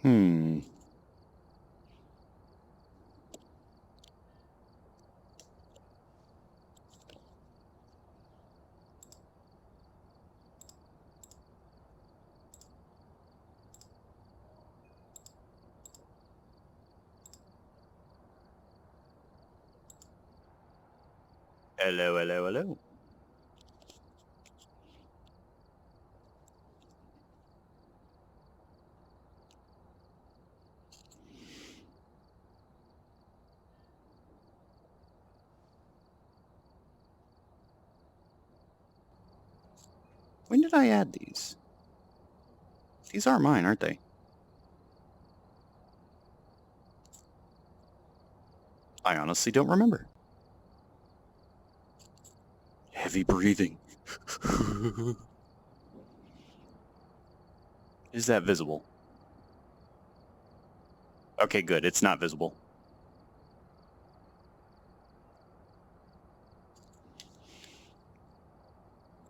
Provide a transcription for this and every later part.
Hmm. Hello, hello, hello. When did I add these? These are mine, aren't they? I honestly don't remember. Heavy breathing. Is that visible? Okay, good. It's not visible.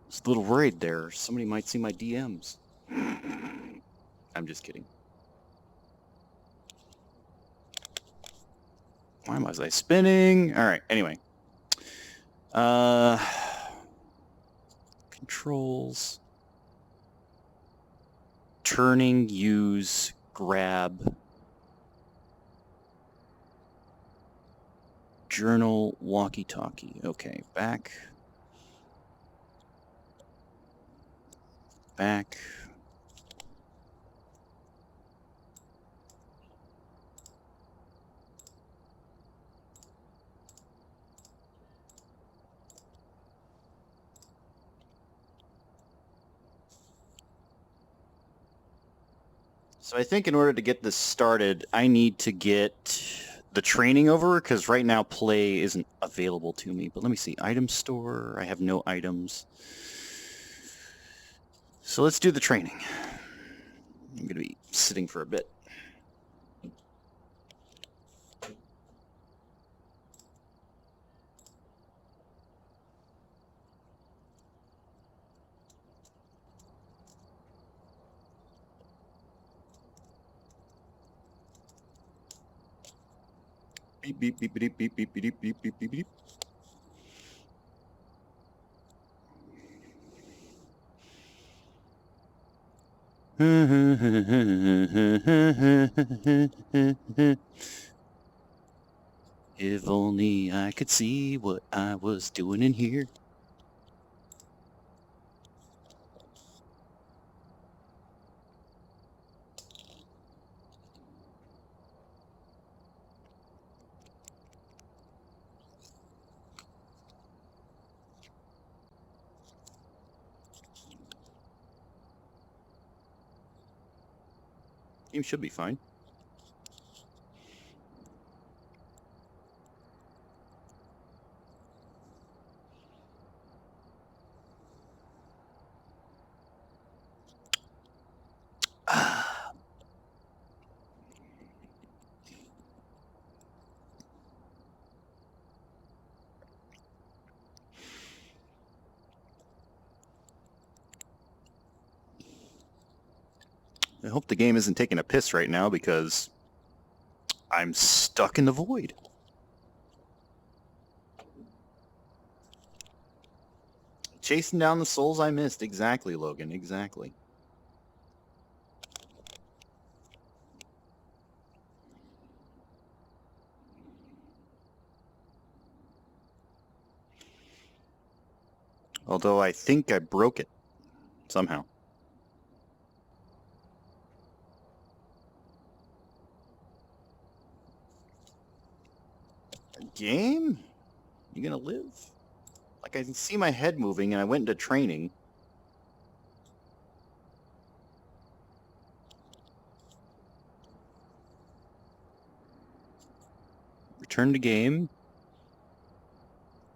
I was a little worried there. Somebody might see my DMs. I'm just kidding. Why was I spinning? All right, anyway. Controls. Turning, use, grab. Journal, walkie-talkie. Okay, back. Back. So I think in order to get this started, I need to get the training over, because right now play isn't available to me. But let me see. Item store. I have no items. So let's do the training. I'm going to be sitting for a bit. Beep, beep, beep, beep, beep, beep, beep, beep, beep, beep, beep. If only I could see what I was doing in here. Game should be fine. I hope the game isn't taking a piss right now, because I'm stuck in the void. Chasing down the souls I missed. Exactly, Logan. Exactly. Although I think I broke it somehow. Game? You gonna live? Like, I can see my head moving, and I went into training. Return to game.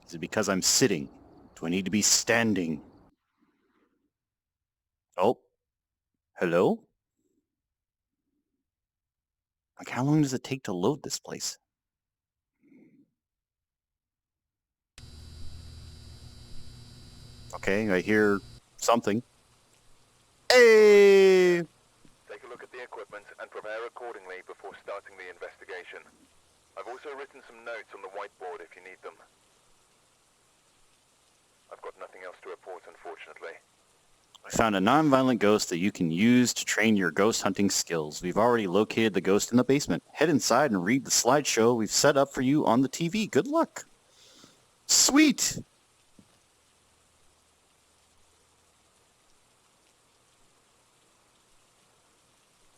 Is it because I'm sitting? Do I need to be standing? Oh. Hello? Like, how long does it take to load this place? Okay, I hear something. Hey! Take a look at the equipment and prepare accordingly before starting the investigation. I've also written some notes on the whiteboard if you need them. I've got nothing else to report, unfortunately. I found a non-violent ghost that you can use to train your ghost hunting skills. We've already located the ghost in the basement. Head inside and read the slideshow we've set up for you on the TV. Good luck. Sweet!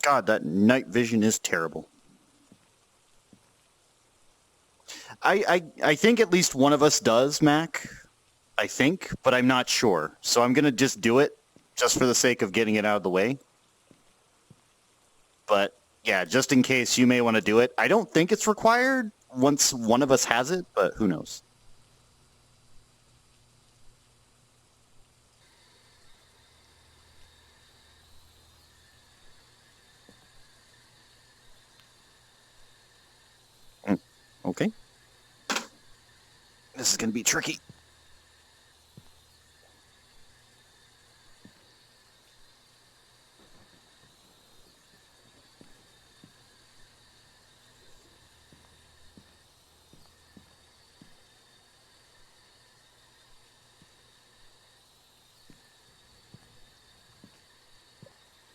God, that night vision is terrible. I think at least one of us does, Mac. I think, but I'm not sure. So I'm going to just do it, just for the sake of getting it out of the way. But, yeah, just in case you may want to do it. I don't think it's required once one of us has it, but who knows. Okay. This is going to be tricky.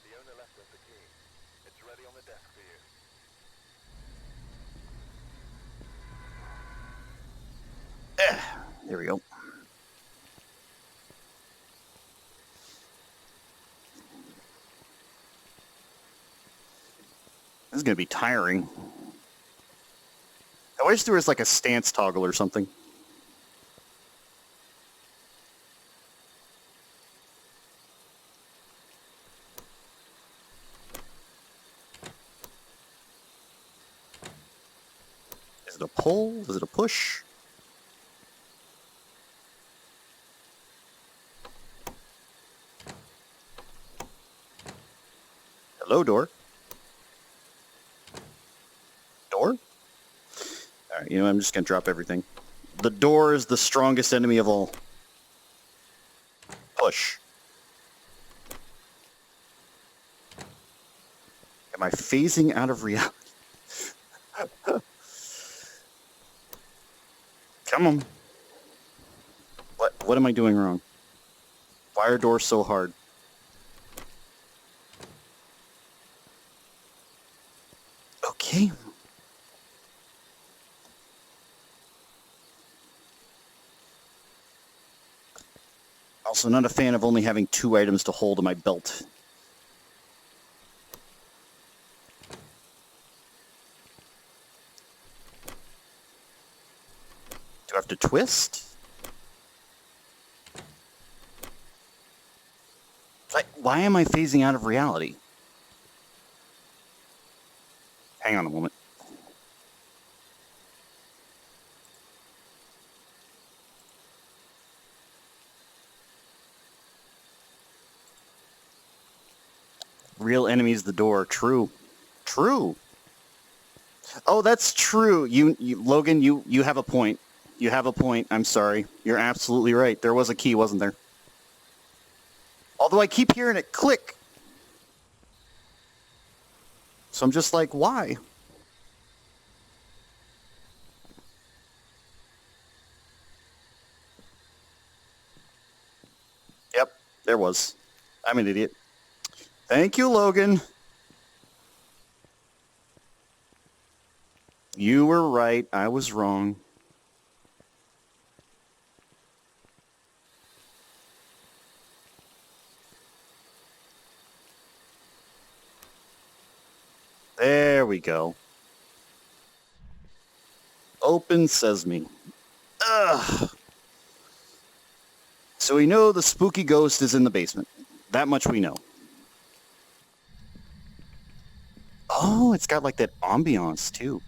The owner left us a key. It's ready on the desk for you. There we go. This is going to be tiring. I wish there was like a stance toggle or something. Is it a pull? Is it a push? Hello, door. Door? Alright, you know, I'm just going to drop everything. The door is the strongest enemy of all. Push. Am I phasing out of reality? Come on. What am I doing wrong? Why are doors so hard? Okay. Also not a fan of only having 2 items to hold in my belt. Do I have to twist? Why am I phasing out of reality? Hang on a moment. Real enemy's the door. True. True. Oh, that's true. Logan, you have a point. You have a point. I'm sorry. You're absolutely right. There was a key, wasn't there? Although I keep hearing it click. So I'm just like, why? Yep, there was. I'm an idiot. Thank you, Logan. You were right. I was wrong. There we go. Open sesame. Ugh. So we know the spooky ghost is in the basement. That much we know. Oh, it's got like that ambiance too.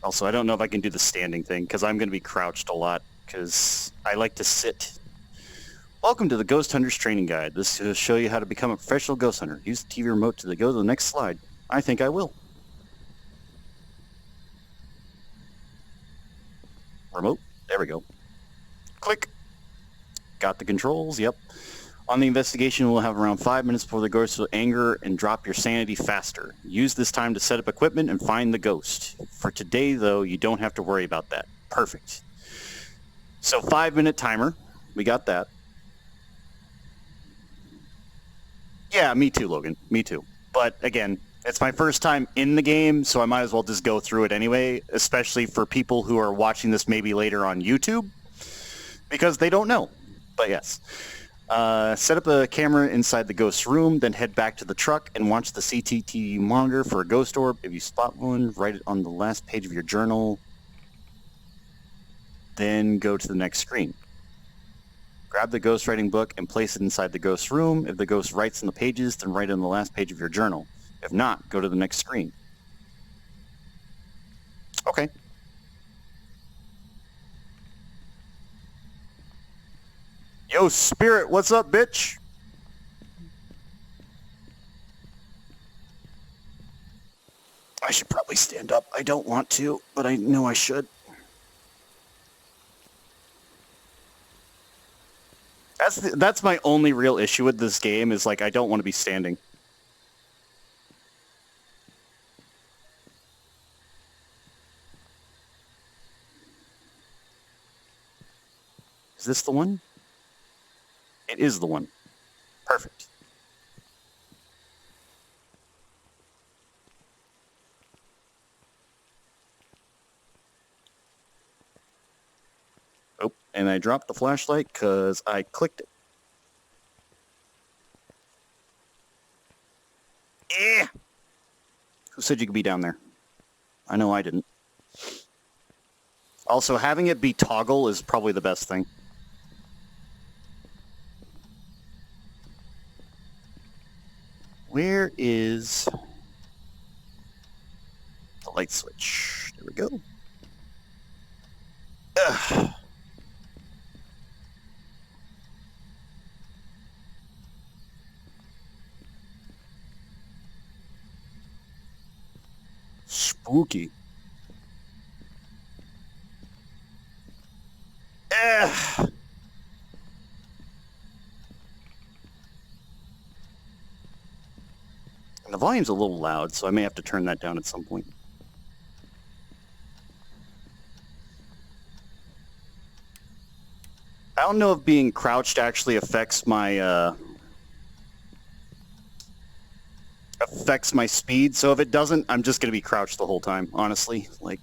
Also, I don't know if I can do the standing thing because I'm going to be crouched a lot because I like to sit. Welcome to the Ghost Hunter's Training Guide. This will show you how to become a professional ghost hunter. Use the TV remote to go to the next slide. I think I will. Remote. There we go. Click. Got the controls, yep. On the investigation, we'll have around 5 minutes before the ghost will anger and drop your sanity faster. Use this time to set up equipment and find the ghost. For today, though, you don't have to worry about that. Perfect. So 5-minute timer. We got that. Yeah, me too, Logan. Me too. But again, it's my first time in the game, so I might as well just go through it anyway, especially for people who are watching this maybe later on YouTube, because they don't know. But yes. Set up a camera inside the ghost's room, then head back to the truck and watch the CCTV monitor for a ghost orb. If you spot one, write it on the last page of your journal, then go to the next screen. Grab the ghost writing book and place it inside the ghost's room. If the ghost writes in the pages, then write it on the last page of your journal. If not, go to the next screen. Okay. Yo, Spirit, what's up, bitch? I should probably stand up. I don't want to, but I know I should. That's my only real issue with this game is, like, I don't want to be standing. Is this the one? It is the one. Perfect. Oh, and I dropped the flashlight because I clicked it. Eh! Who said you could be down there? I know I didn't. Also, having it be toggle is probably the best thing. Where is the light switch? There we go. Ugh. Spooky. Ugh. And the volume's a little loud, so I may have to turn that down at some point. I don't know if being crouched actually affects my speed, so if it doesn't, I'm just gonna be crouched the whole time, honestly. Like,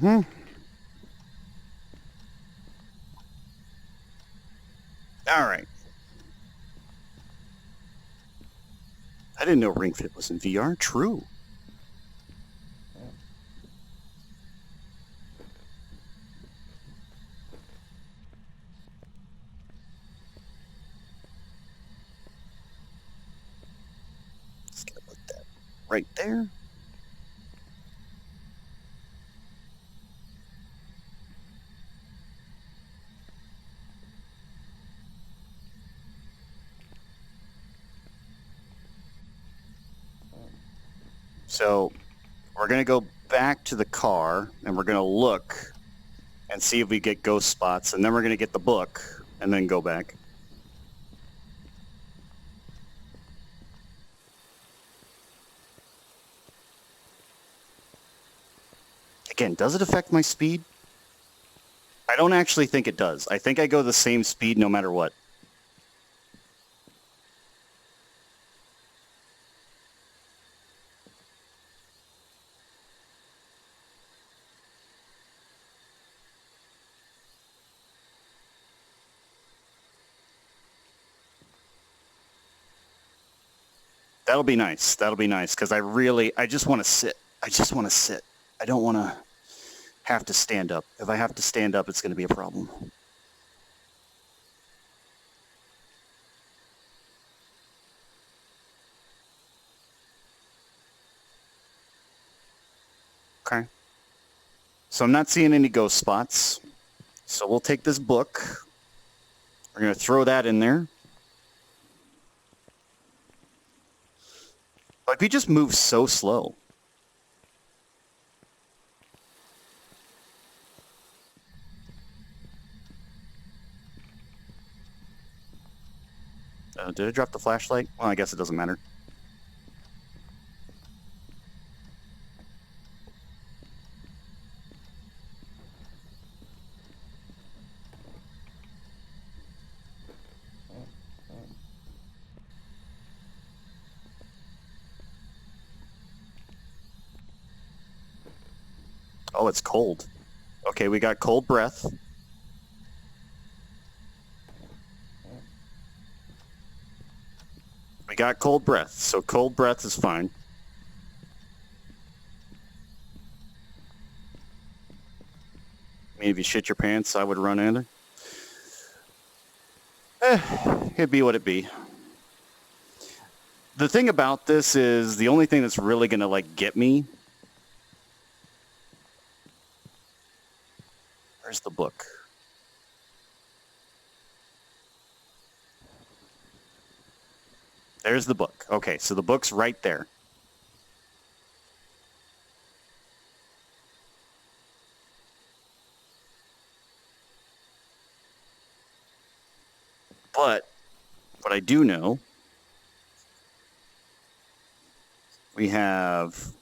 all right. I didn't know Ring Fit was in VR. True. Just gonna put that right there. So we're going to go back to the car, and we're going to look and see if we get ghost spots, and then we're going to get the book, and then go back. Again, does it affect my speed? I don't actually think it does. I think I go the same speed no matter what. That'll be nice. That'll be nice, because I just want to sit. I just want to sit. I don't want to have to stand up. If I have to stand up, it's going to be a problem. Okay. So I'm not seeing any ghost spots. So we'll take this book. We're going to throw that in there. Like, we just move so slow. Did I drop the flashlight? Well, I guess it doesn't matter. Oh, it's cold. Okay, we got cold breath. We got cold breath, so cold breath is fine. I mean, if you shit your pants, I would run in there. It'd be what it be. The thing about this is the only thing that's really gonna like get me. Where's the book? There's the book. Okay, so the book's right there. But what I do know, we have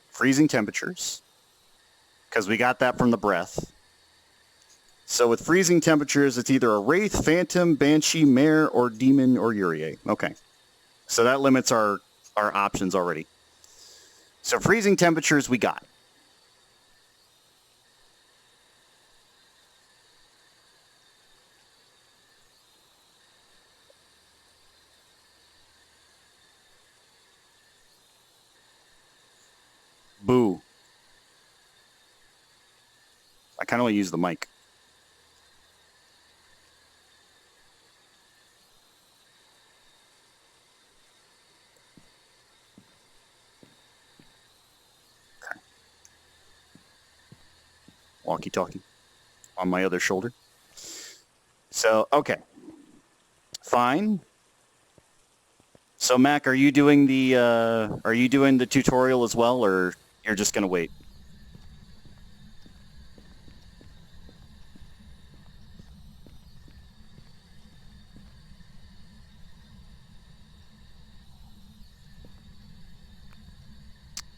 freezing temperatures, because we got that from the breath. So with freezing temperatures, it's either a Wraith, Phantom, Banshee, Mare, or Demon, or Uriel. Okay. So that limits our options already. So freezing temperatures we got. Boo. I kind of want to use the mic. Okay. Walkie-talkie on my other shoulder. So, okay. Fine. So, Mac, are you doing the tutorial as well, or you're just gonna wait?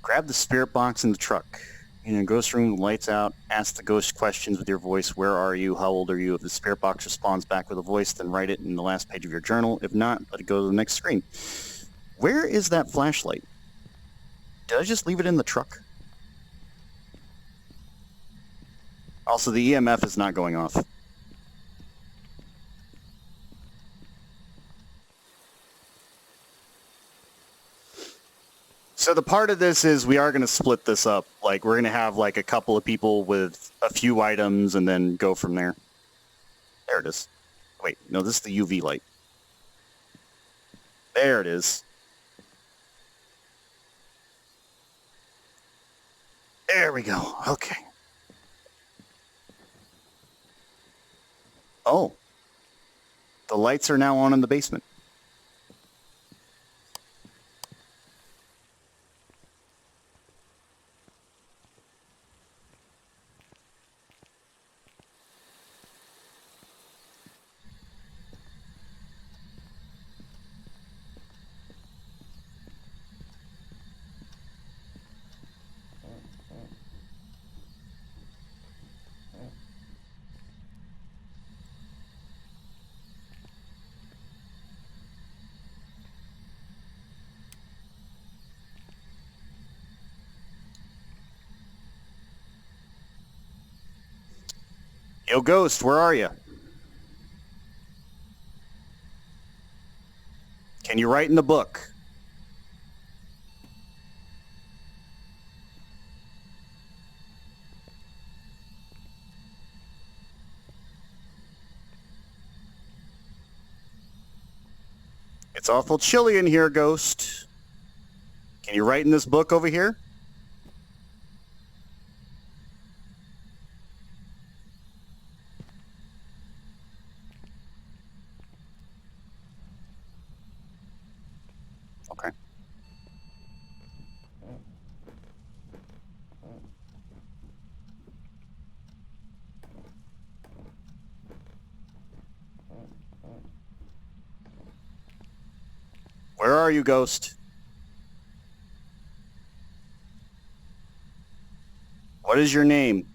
Grab the spirit box in the truck. In a ghost room, the lights out. Ask the ghost questions with your voice. Where are you? How old are you? If the spirit box responds back with a voice, then write it in the last page of your journal. If not, let it go to the next screen. Where is that flashlight? Did I just leave it in the truck? Also, the EMF is not going off. So the part of this is we are going to split this up. Like, we're going to have, like, a couple of people with a few items and then go from there. There it is. Wait, no, this is the UV light. There it is. There we go. Okay. Oh. The lights are now on in the basement. Yo, Ghost, where are you? Can you write in the book? It's awful chilly in here, Ghost. Can you write in this book over here? are you, ghost? What is your name?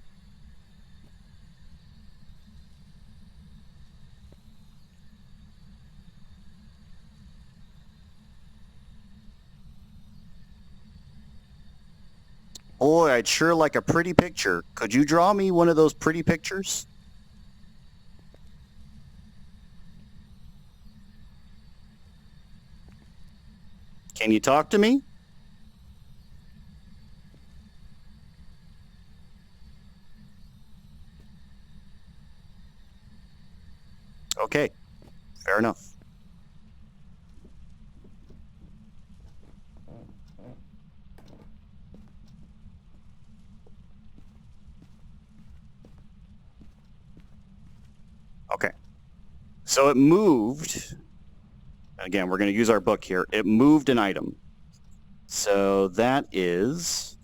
Boy, I'd sure like a pretty picture. Could you draw me one of those pretty pictures? Can you talk to me? Okay, fair enough. Okay. So it moved. Again, we're going to use our book here. It moved an item. So that is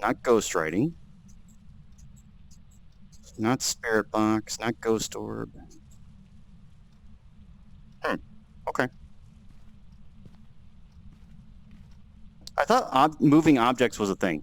not ghostwriting, not spirit box, not ghost orb. Okay. I thought moving objects was a thing.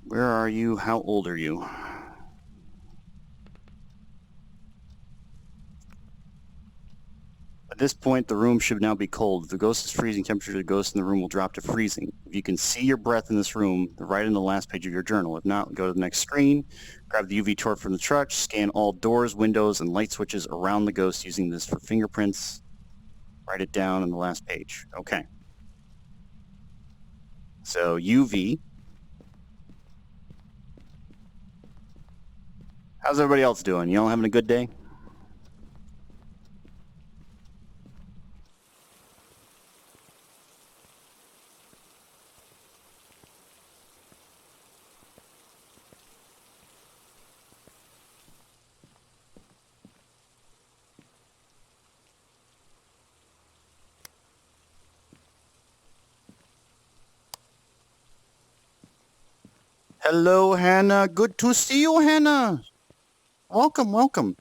Where are you? How old are you? At this point, the room should now be cold. If the ghost is freezing, temperature of the ghost in the room will drop to freezing. If you can see your breath in this room, write in the last page of your journal. If not, go to the next screen, grab the UV torch from the truck, scan all doors, windows, and light switches around the ghost using this for fingerprints. Write it down on the last page. Okay. So UV. How's everybody else doing? You all having a good day? Hello, Hannah. Good to see you, Hannah. Welcome, welcome.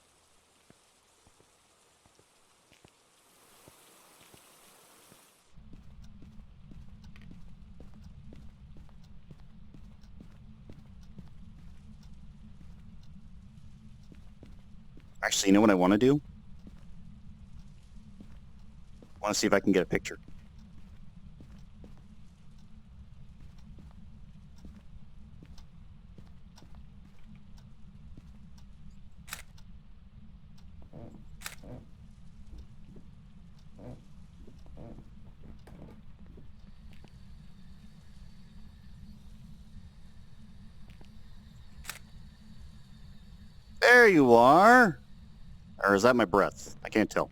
Actually, you know what I want to do? I want to see if I can get a picture. There you are. Or is that my breath? I can't tell.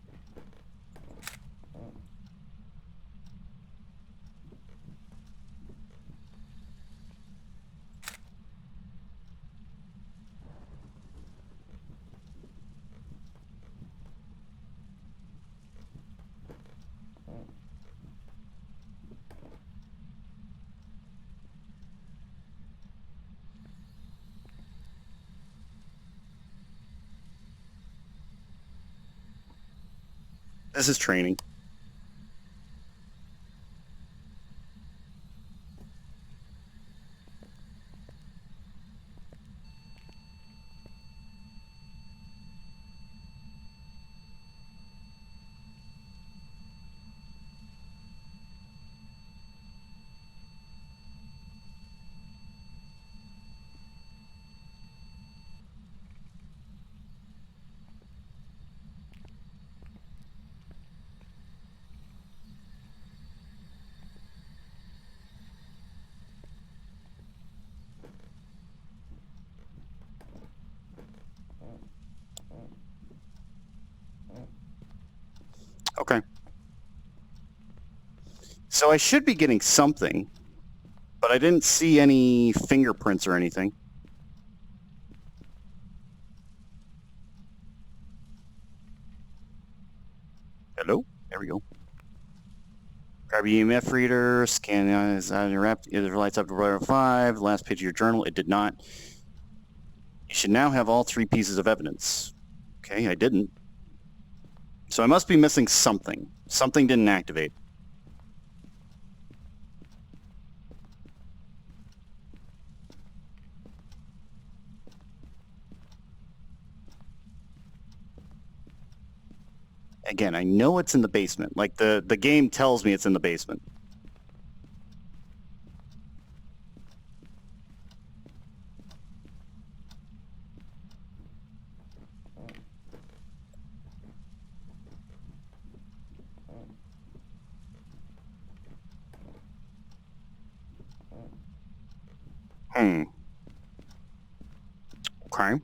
This is training. Okay. So I should be getting something, but I didn't see any fingerprints or anything. Hello? There we go. Grab your EMF reader, scan is on your app, it lights up to level 5, last page of your journal, it did not. You should now have all 3 pieces of evidence. Okay, I didn't. So I must be missing something. Something didn't activate. Again, I know it's in the basement. Like, the game tells me it's in the basement. Okay.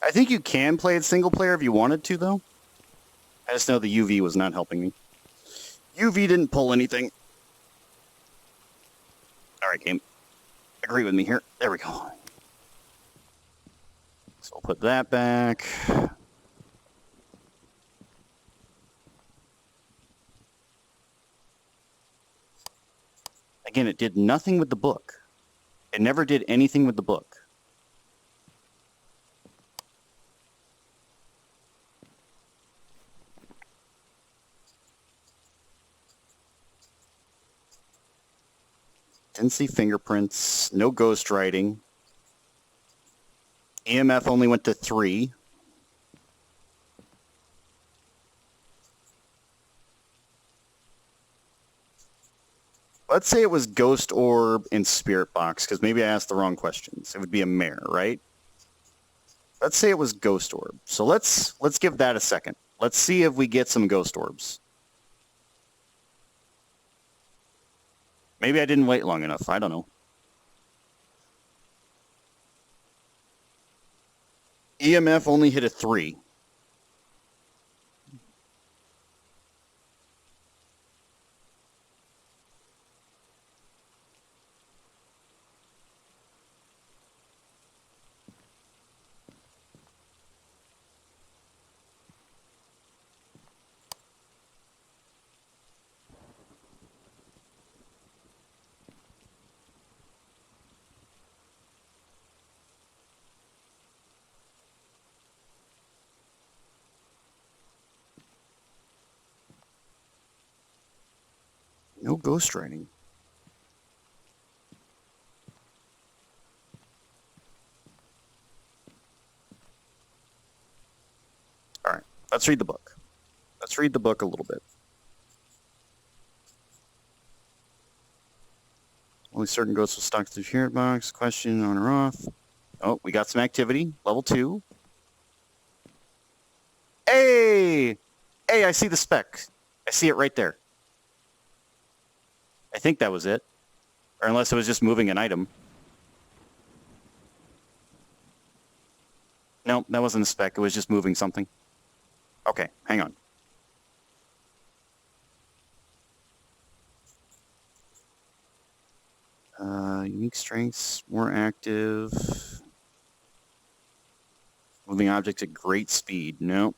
I think you can play it single player if you wanted to, though. I just know the UV was not helping me. UV didn't pull anything. Alright, game. Agree with me here. There we go. So I'll put that back. Again, it did nothing with the book. It never did anything with the book. Didn't see fingerprints. No ghost writing. EMF only went to 3. Let's say it was Ghost Orb and Spirit Box, because maybe I asked the wrong questions. It would be a mare, right? Let's say it was Ghost Orb. So let's give that a second. Let's see if we get some Ghost Orbs. Maybe I didn't wait long enough. I don't know. EMF only hit a 3. No ghost writing. All right, let's read the book. Let's read the book a little bit. Only certain ghosts will stalk through spirit box. Question on or off. Oh, we got some activity. Level 2. Hey! Hey, I see the spec. I see it right there. I think that was it. Or unless it was just moving an item. No, that wasn't a spec. It was just moving something. Okay, hang on. Unique strengths, more active. Moving objects at great speed. Nope.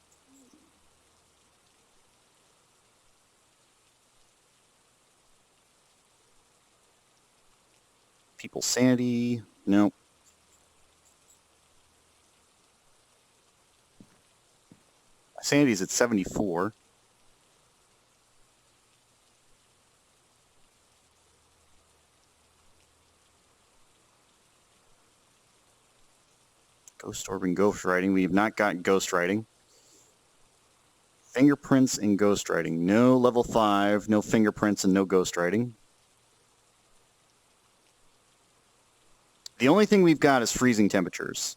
People's sanity. Nope. My sanity's at 74. Ghost orb and ghost writing. We have not gotten ghost writing. Fingerprints and ghost writing. No level 5, no fingerprints, and no ghost writing. The only thing we've got is freezing temperatures.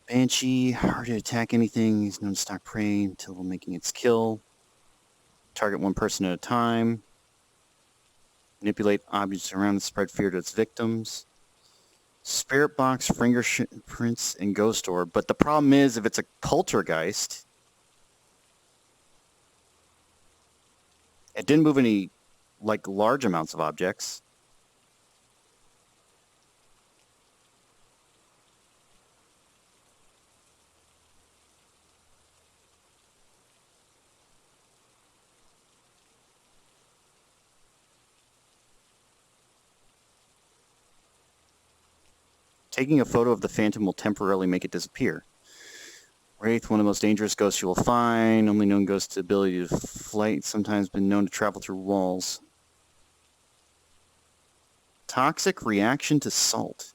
Banshee, hard to attack anything. He's known to stalk prey until making its kill. Target one person at a time. Manipulate objects around and spread fear to its victims. Spirit box, fingerprints, and ghost orb. But the problem is, if it's a poltergeist, it didn't move any, like, large amounts of objects. Taking a photo of the phantom will temporarily make it disappear. Wraith, one of the most dangerous ghosts you will find. Only known ghost ability to flight. Sometimes been known to travel through walls. Toxic reaction to salt.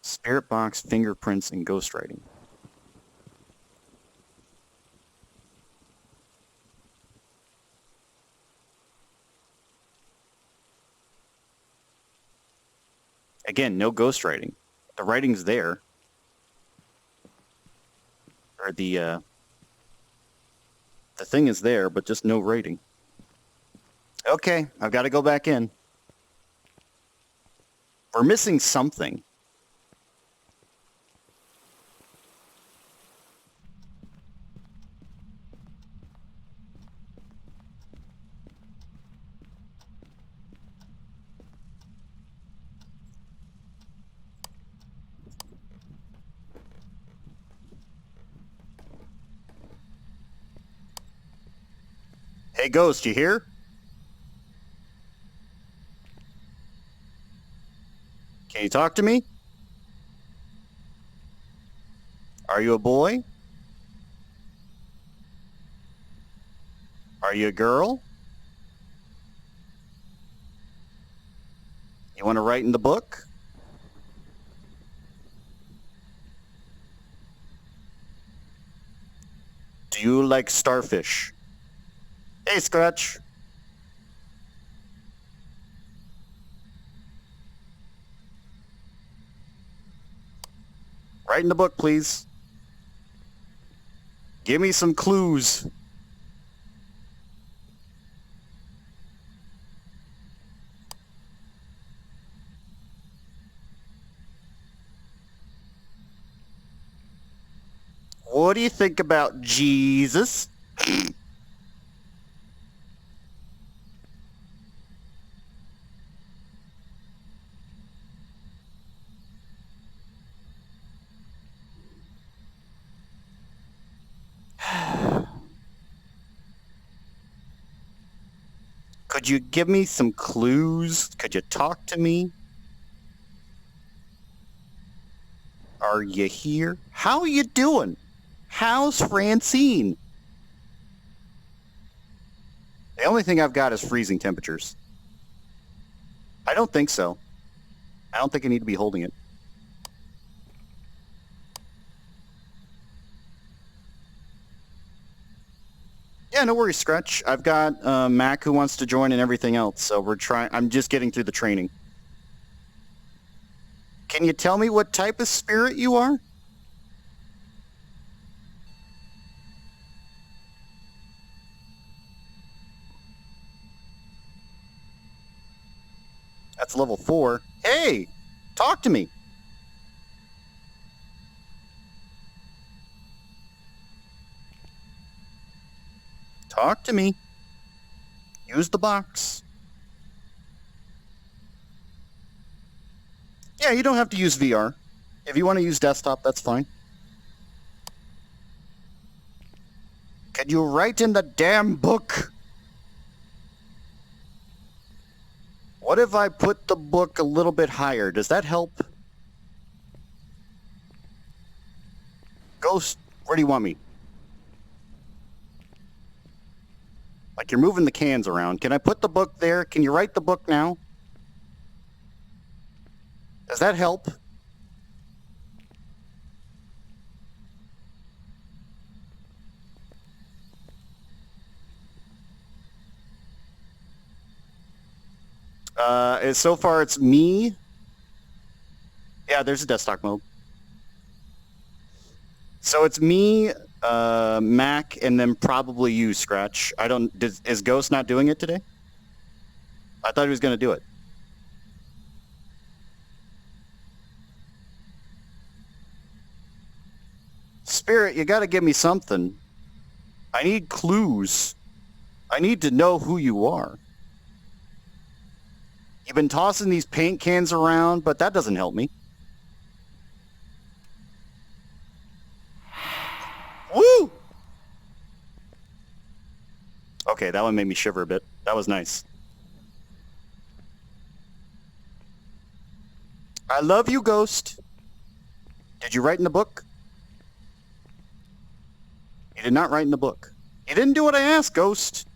Spirit box, fingerprints, and ghostwriting. Again, no ghostwriting. The writing's there. Or the thing is there, but just no writing. Okay, I've got to go back in. We're missing something. Hey, Ghost, you here? Can you talk to me? Are you a boy? Are you a girl? You want to write in the book? Do you like starfish? Hey, Scratch. Write in the book, please. Give me some clues. What do you think about Jesus? Could you give me some clues? Could you talk to me? Are you here? How are you doing? How's Francine? The only thing I've got is freezing temperatures. I don't think so. I don't think I need to be holding it. Yeah, no worries, Scratch. I've got Mac who wants to join and everything else, so we're trying. I'm just getting through the training. Can you tell me what type of spirit you are? That's level 4. Hey, talk to me. Talk to me. Use the box. Yeah, you don't have to use VR. If you want to use desktop, that's fine. Could you write in the damn book? What if I put the book a little bit higher? Does that help? Ghost, where do you want me? Like you're moving the cans around. Can I put the book there? Can you write the book now? Does that help? So far it's me. Yeah, there's a desktop mode. So it's me, Mac, and then probably you, Scratch. Is Ghost not doing it today? I thought he was going to do it. Spirit, you got to give me something. I need clues. I need to know who you are. You've been tossing these paint cans around, but that doesn't help me. Woo! Okay, that one made me shiver a bit. That was nice. I love you, Ghost. Did you write in the book? You did not write in the book. You didn't do what I asked, Ghost.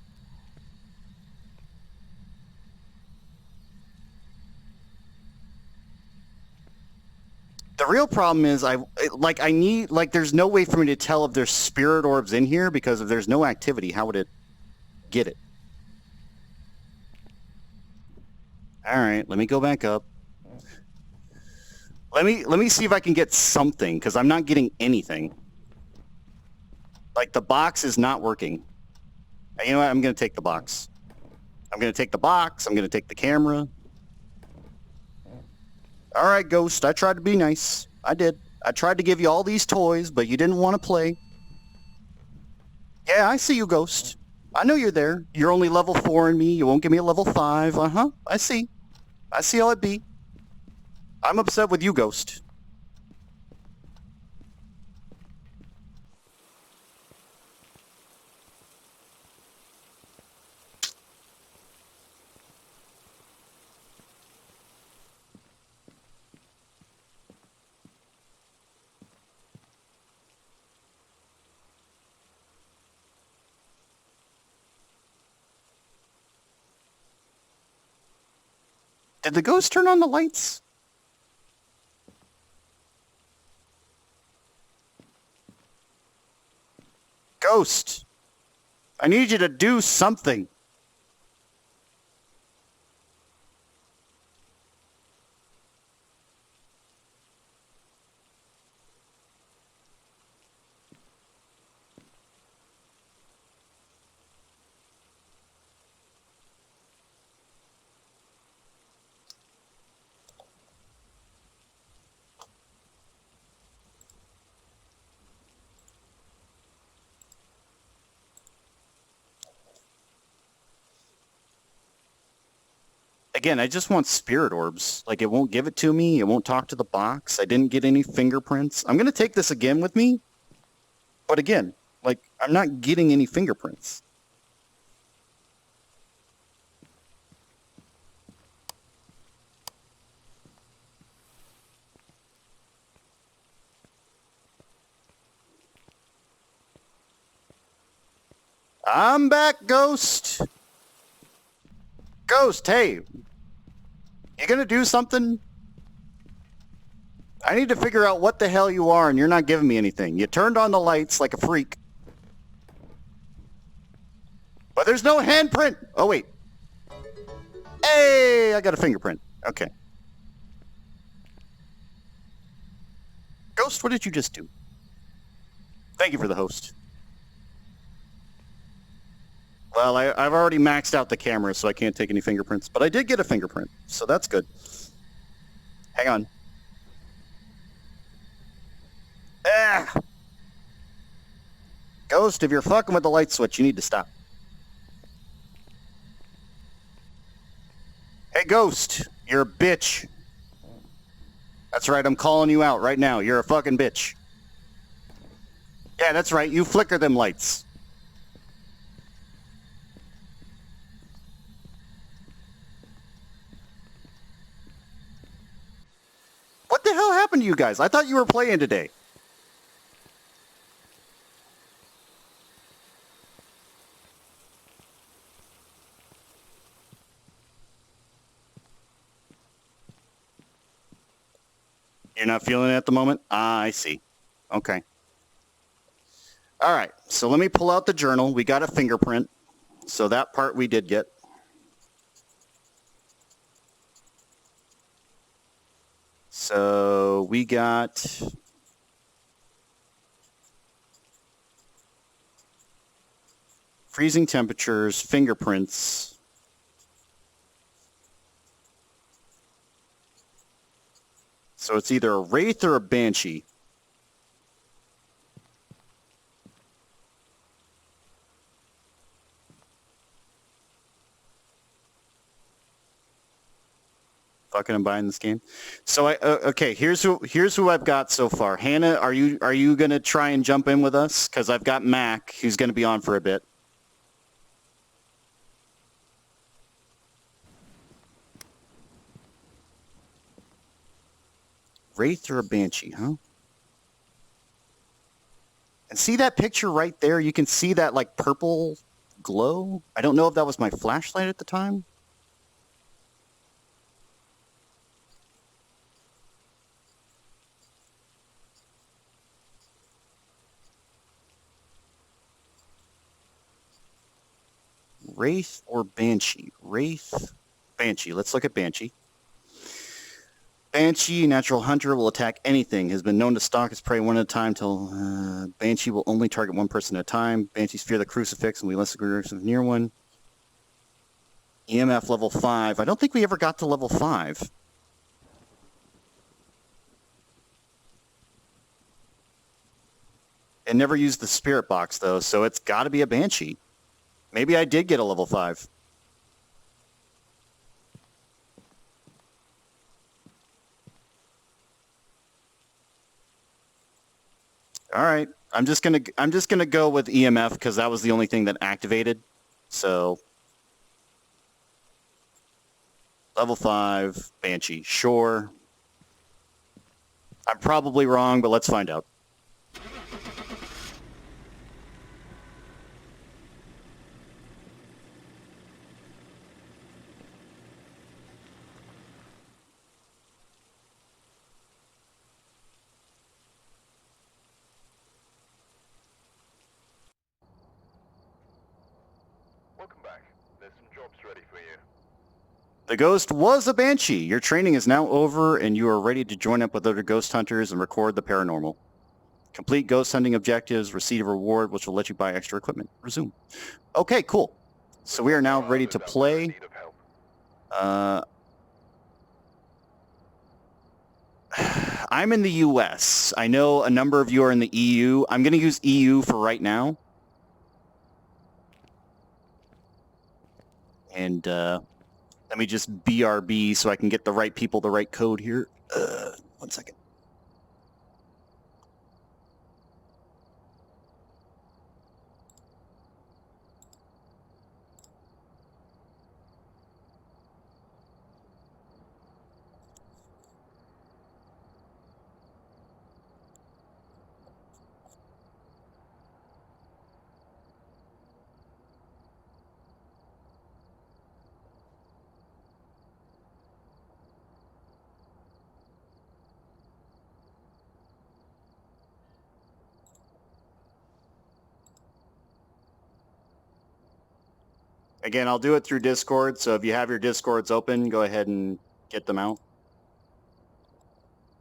The real problem is there's no way for me to tell if there's spirit orbs in here because if there's no activity, how would it get it? All right, let me go back up. Let me see if I can get something because I'm not getting anything. Like the box is not working. You know what? I'm going to take the box. I'm going to take the box. I'm going to take the camera. All right, Ghost, I tried to be nice. I did. I tried to give you all these toys, but you didn't want to play. Yeah, I see you, Ghost. I know you're there. You're only level 4 in me. You won't give me a level 5. Uh-huh. I see. I see how it be. I'm upset with you, Ghost. Did the ghost turn on the lights? Ghost, I need you to do something. Again, I just want spirit orbs. Like, it won't give it to me. It won't talk to the box. I didn't get any fingerprints. I'm going to take this again with me. But again, like, I'm not getting any fingerprints. I'm back, Ghost. Ghost, hey. You gonna do something? I need to figure out what the hell you are, and you're not giving me anything. You turned on the lights like a freak. But there's no handprint! Oh, wait. Hey, I got a fingerprint. Okay. Ghost, what did you just do? Thank you for the host. Well, I've already maxed out the camera, so I can't take any fingerprints. But I did get a fingerprint, so that's good. Hang on. Ah! Ghost, if you're fucking with the light switch, you need to stop. Hey, Ghost, you're a bitch. That's right, I'm calling you out right now. You're a fucking bitch. Yeah, that's right, you flicker them lights. What the hell happened to you guys? I thought you were playing today. You're not feeling it at the moment? Ah, I see. Okay. All right, so let me pull out the journal. We got a fingerprint, so that part we did get. So we got freezing temperatures, fingerprints. So it's either a wraith or a banshee. Fucking I'm buying this game. So okay, here's who I've got so far. Hannah, are you gonna try and jump in with us? Because I've got Mac, who's gonna be on for a bit. Wraith or a banshee, huh? And see that picture right there? You can see that like purple glow. I don't know if that was my flashlight at the time. Wraith or Banshee? Wraith, Banshee. Let's look at Banshee. Banshee, natural hunter, will attack anything. Has been known to stalk its prey one at a time till Banshee will only target one person at a time. Banshees fear the crucifix and we less aggressive near one. EMF level 5. I don't think we ever got to level 5. And never used the spirit box though, so it's got to be a Banshee. Maybe I did get a level 5. All right. I'm just gonna go with EMF because that was the only thing that activated. So level 5, Banshee. Sure. I'm probably wrong, but let's find out. Welcome back. There's some jobs ready for you. The ghost was a Banshee. Your training is now over and you are ready to join up with other ghost hunters and record the paranormal. Complete ghost hunting objectives, receive a reward, which will let you buy extra equipment. Resume. Okay, cool. So we are now ready to play. I'm in the US. I know a number of you are in the EU. I'm going to use EU for right now. And let me just BRB so I can get the right people the right code here. 1 second. Again, I'll do it through Discord, so if you have your Discords open, go ahead and get them out.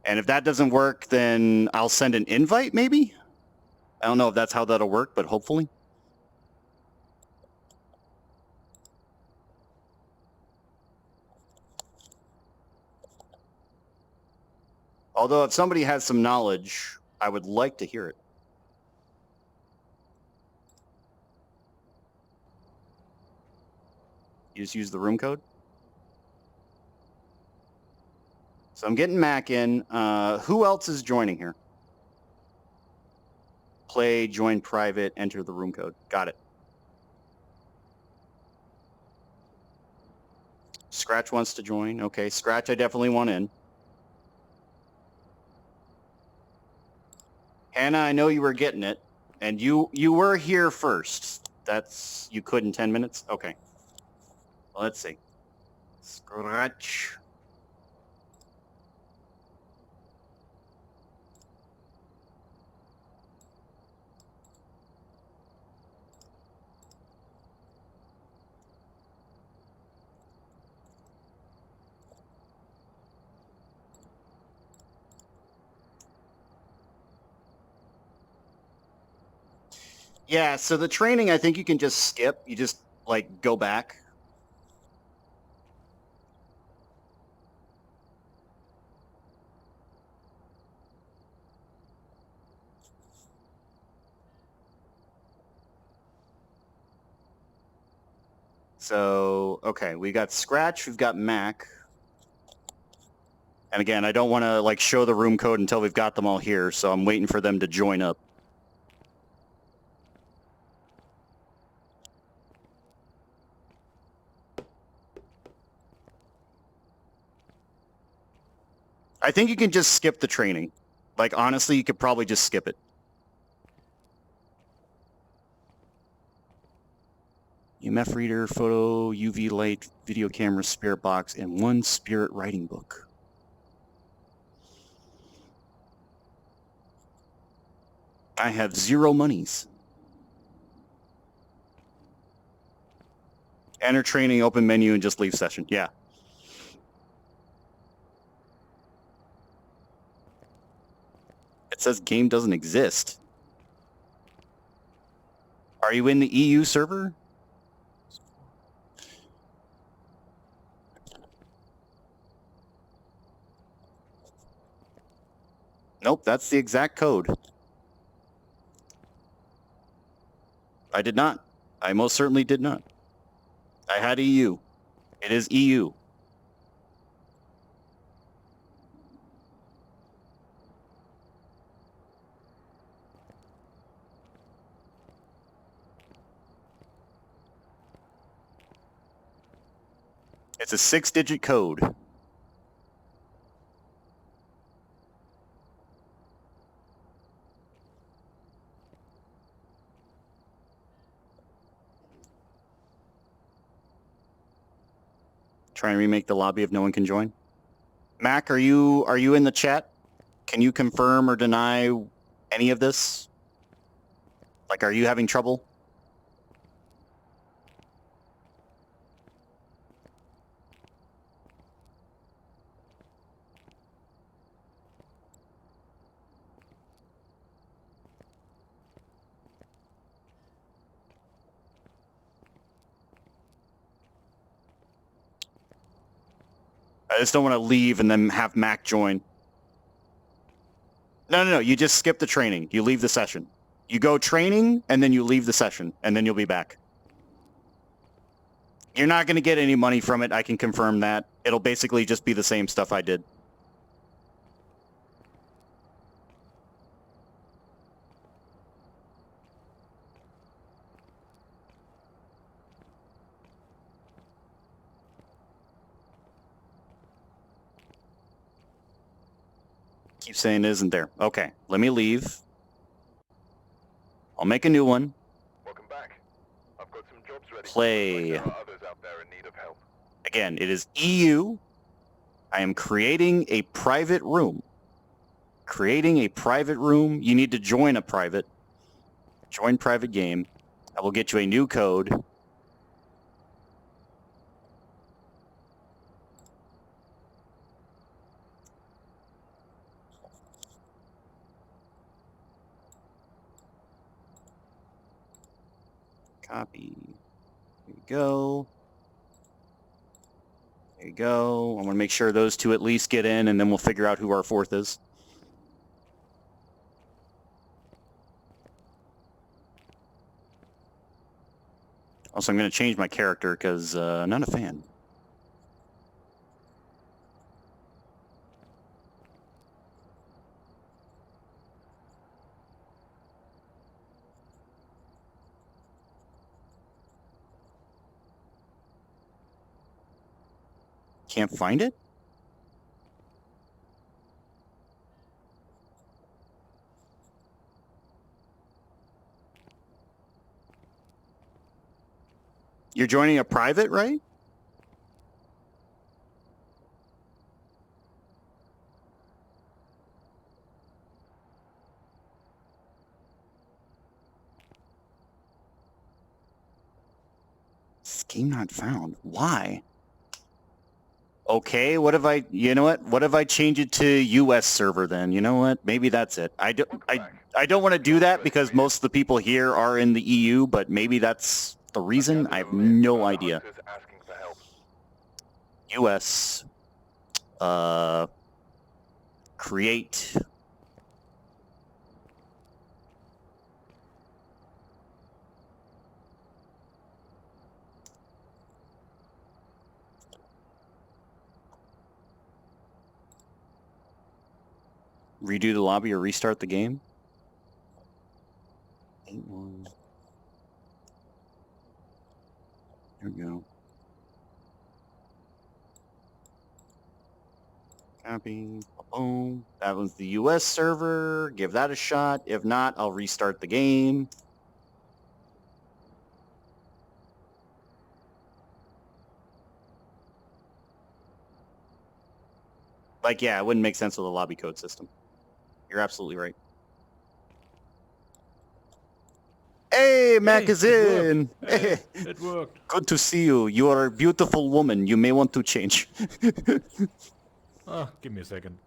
And if that doesn't work, then I'll send an invite, maybe? I don't know if that's how that'll work, but hopefully. Although if somebody has some knowledge, I would like to hear it. You just use the room code? So I'm getting Mac in. Who else is joining here? Play, join private, enter the room code. Got it. Scratch wants to join. Okay, Scratch, I definitely want in. Hannah, I know you were getting it. And you were here first. That's... You could in 10 minutes? Okay. Well, let's see. Scratch. Yeah, so the training, I think you can just skip. You just, like, go back. So, okay, we got Scratch, we've got Mac. And again, I don't want to, like, show the room code until we've got them all here, so I'm waiting for them to join up. I think you can just skip the training. Like, honestly, you could probably just skip it. EMF reader, photo, UV light, video camera, spirit box, and 1 spirit writing book. I have 0 monies. Enter training, open menu, and just leave session. Yeah. It says game doesn't exist. Are you in the EU server? Nope, that's the exact code. I did not. I most certainly did not. I had EU. It is EU. It's a 6-digit code. Try and remake the lobby if no one can join. Mac, are you in the chat? Can you confirm or deny any of this? Like, are you having trouble? I just don't want to leave and then have Mac join. No. You just skip the training. You leave the session. You go training, and then you leave the session, and then you'll be back. You're not going to get any money from it. I can confirm that. It'll basically just be the same stuff I did. Keep saying it isn't there. Okay, let me leave. I'll make a new one. Welcome back. I've got some jobs ready. Play. There are others out there in need of help. Again, it is EU. I am creating a private room. Creating a private room. You need to join a private. Join private game. I will get you a new code. Copy. There you go. There you go. I want to make sure those two at least get in, and then we'll figure out who our fourth is. Also, I'm going to change my character because I'm not a fan. Can't find it? You're joining a private, right? Scheme not found. Why? Okay, what if I, you know what if I change it to US server then? You know what? Maybe that's it. I don't want to do that because most of the people here are in the EU, but maybe that's the reason. I have no idea. Hunters asking for help. US, create. Redo the lobby or restart the game. 8-1. There we go. Copy. Boom. That was the US server. Give that a shot. If not, I'll restart the game. Like, yeah, it wouldn't make sense with a lobby code system. You're absolutely right. Hey, Mac is in. Hey, it worked. Good to see you. You are a beautiful woman. You may want to change. Give me a second.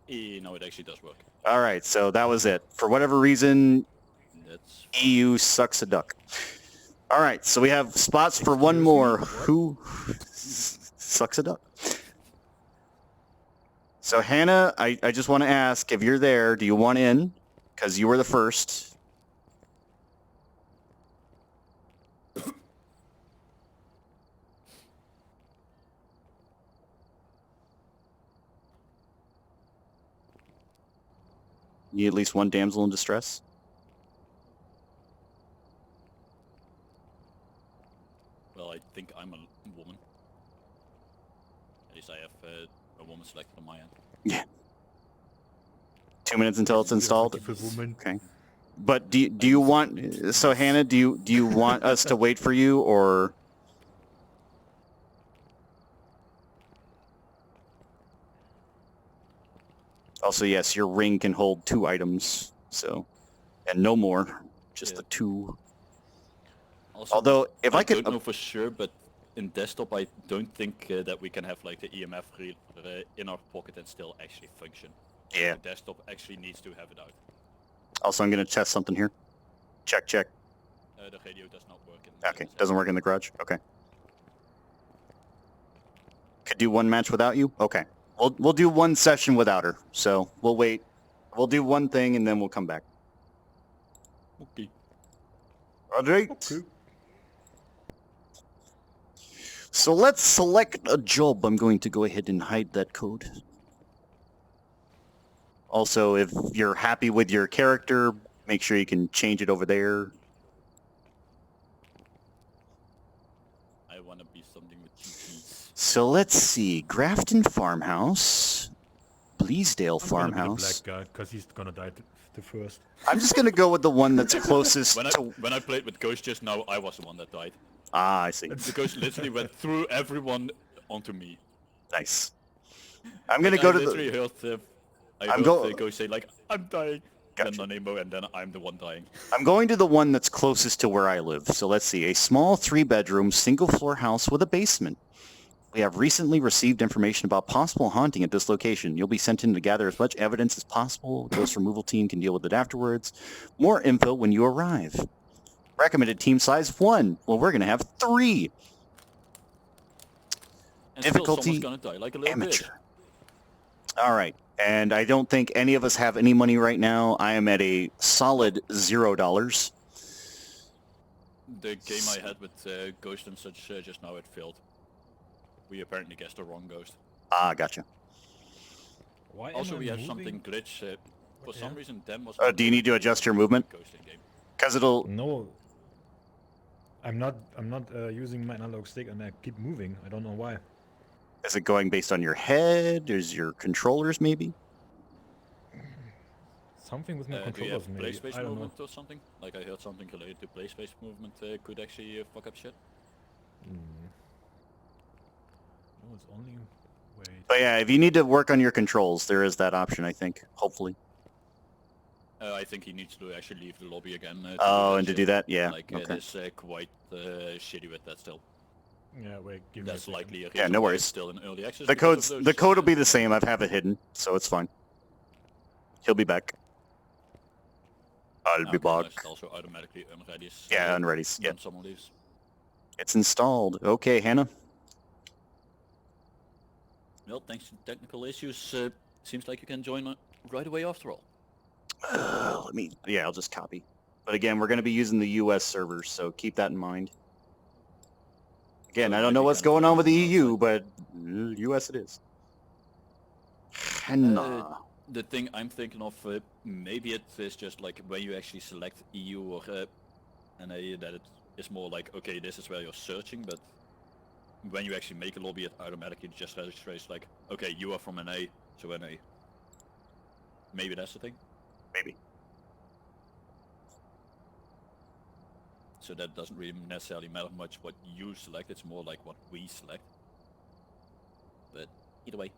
No, it actually does work. All right, so that was it. For whatever reason, That's EU sucks a duck. All right, so we have spots for one more. Who sucks a duck? So Hannah, I just want to ask, if you're there, do you want in? Because you were the first. Need at least one damsel in distress? well, I think I'm a woman. At least I have a woman selected on my end. Yeah. 2 minutes until it's installed. Okay. But do you want, so Hannah, do you want us to wait for you, or? Also, yes, your ring can hold 2 items, so, and no more, just Yeah. the 2. Also, Although, if I could, don't know for sure, but in desktop I don't think that we can have like the EMF reader in our pocket and still actually function. yeah. The desktop actually needs to have it out. Also, I'm gonna test something here. Check, check. The radio does not work in Okay, doesn't work in the garage. Okay. Could do one match without you. Okay. We'll do one session without her. So we'll wait. We'll do one thing and then we'll come back. Okay. All right. Okay. So let's select a job. I'm going to go ahead and hide that code. Also, if you're happy with your character, make sure you can change it over there. I want to be something with GPs. So let's see. Grafton Farmhouse. Bleasdale Farmhouse. Black guy, because he's gonna die the first. I'm just going to go with the one that's closest to... When I played with Ghost just now, I was the one that died. Ah, I see. The Ghost literally went through everyone onto me. Nice. I'm going to go to the... literally heard the Ghost say like, I'm dying. Gotcha. Then Nemo, and then I'm the one dying. I'm going to the one that's closest to where I live. So let's see. A small 3-bedroom, single-floor house with a basement. We have recently received information about possible haunting at this location. You'll be sent in to gather as much evidence as possible. The ghost removal team can deal with it afterwards. More info when you arrive. Recommended team size of 1. Well, we're going to have 3. And Difficulty still someone's gonna die, like a little Amateur. bitch. All right. And I don't think any of us have any money right now. I am at a solid $0. The game I had with Ghost and such just now, it failed. We apparently guessed the wrong Ghost. Ah, gotcha. Why Also, am I we have moving? something glitch. For some reason, Dem was... Do you need to adjust your movement? Ghost in game. Because it'll... No. I'm not using my analog stick and I keep moving. I don't know why. Is it going based on your head? Is your controllers, maybe? Something with my Do you controllers have play maybe. space I don't know. movement or something? Like I heard something related to play space movement could actually fuck up shit. No, it's only... Wait. But yeah, if you need to work on your controls, there is that option, I think. Hopefully. I think he needs to actually leave the lobby again. Oh, and to do that? Yeah. Like, Okay. it is quite shitty with that still. Yeah, wait, give me a That's second. likely a Yeah, reason no why worries. it's still in early access. The because of code's those, code will be the same. I have it hidden, so it's fine. He'll be back. I'll be okay, back. nice. Also automatically unready. Yeah, unready. Yeah, When someone leaves. it's installed. Okay, Hannah. Well, thanks to technical issues, seems like you can join right away after all. Let me. Yeah, I'll just copy. But again, we're going to be using the U.S. servers, so keep that in mind. Again, So it I don't might know be what's kind of going on with the like EU, but U.S. it is. Hannah. The thing I'm thinking of, maybe it is just like when you actually select EU or NA, that it is more like, okay, this is where you're searching, but when you actually make a lobby, it automatically just registers like, okay, you are from NA, so NA. Maybe that's the thing. Maybe. So that doesn't really necessarily matter much what you select, it's more like what we select. But either way,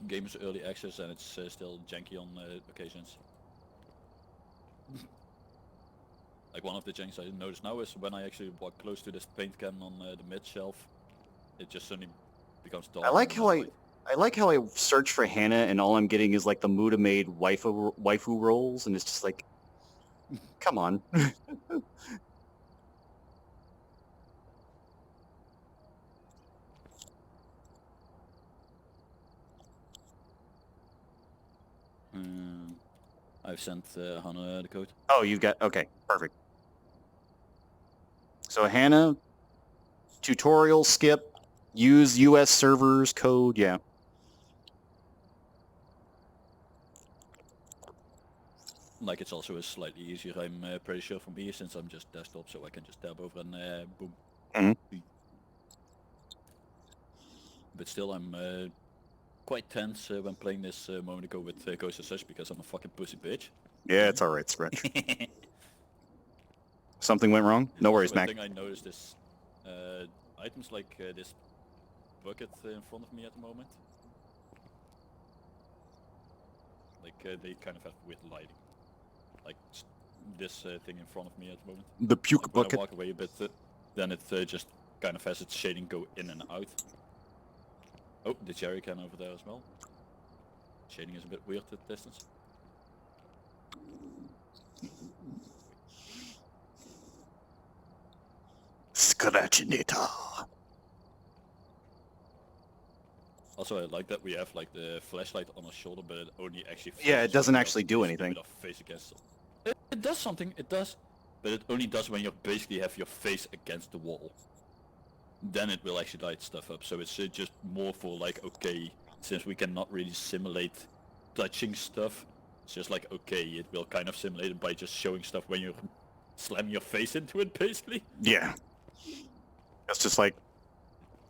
game is early access and it's still janky on occasions. Like one of the janks I notice now is when I actually walk close to this paint can on the mid shelf, it just suddenly becomes dark. I like how I search for Hannah and all I'm getting is like the Muda-made waifu rolls, and it's just like, come on. I've sent Hannah the code. Oh, you got, okay, perfect. So Hannah, tutorial skip, use US servers code, yeah. Like it's also slightly easier, I'm pretty sure for me, since I'm just desktop, so I can just tab over and boom. Mhm. But still, I'm quite tense when playing this a moment ago with Ghost of Such because I'm a fucking pussy bitch. Yeah, it's alright, Scratch. Something went wrong? No worries, One Mac. thing I noticed is items like this bucket in front of me at the moment. Like they kind of have weird lighting. Like this thing in front of me at the moment. The puke Like when bucket. I walk away a bit, then it just kind of has its shading go in and out. Oh, the jerry can over there as well. Shading is a bit weird at distance. Skratschinator. Also, I like that we have like the flashlight on our shoulder, but it only actually. Yeah, it doesn't actually do basically anything. with our face against. It does something. It does, but it only does when you basically have your face against the wall. Then it will actually light stuff up. So it's just more for like, okay, since we cannot really simulate touching stuff, it's just like, okay, it will kind of simulate it by just showing stuff when you slam your face into it, basically. Yeah. It's just like,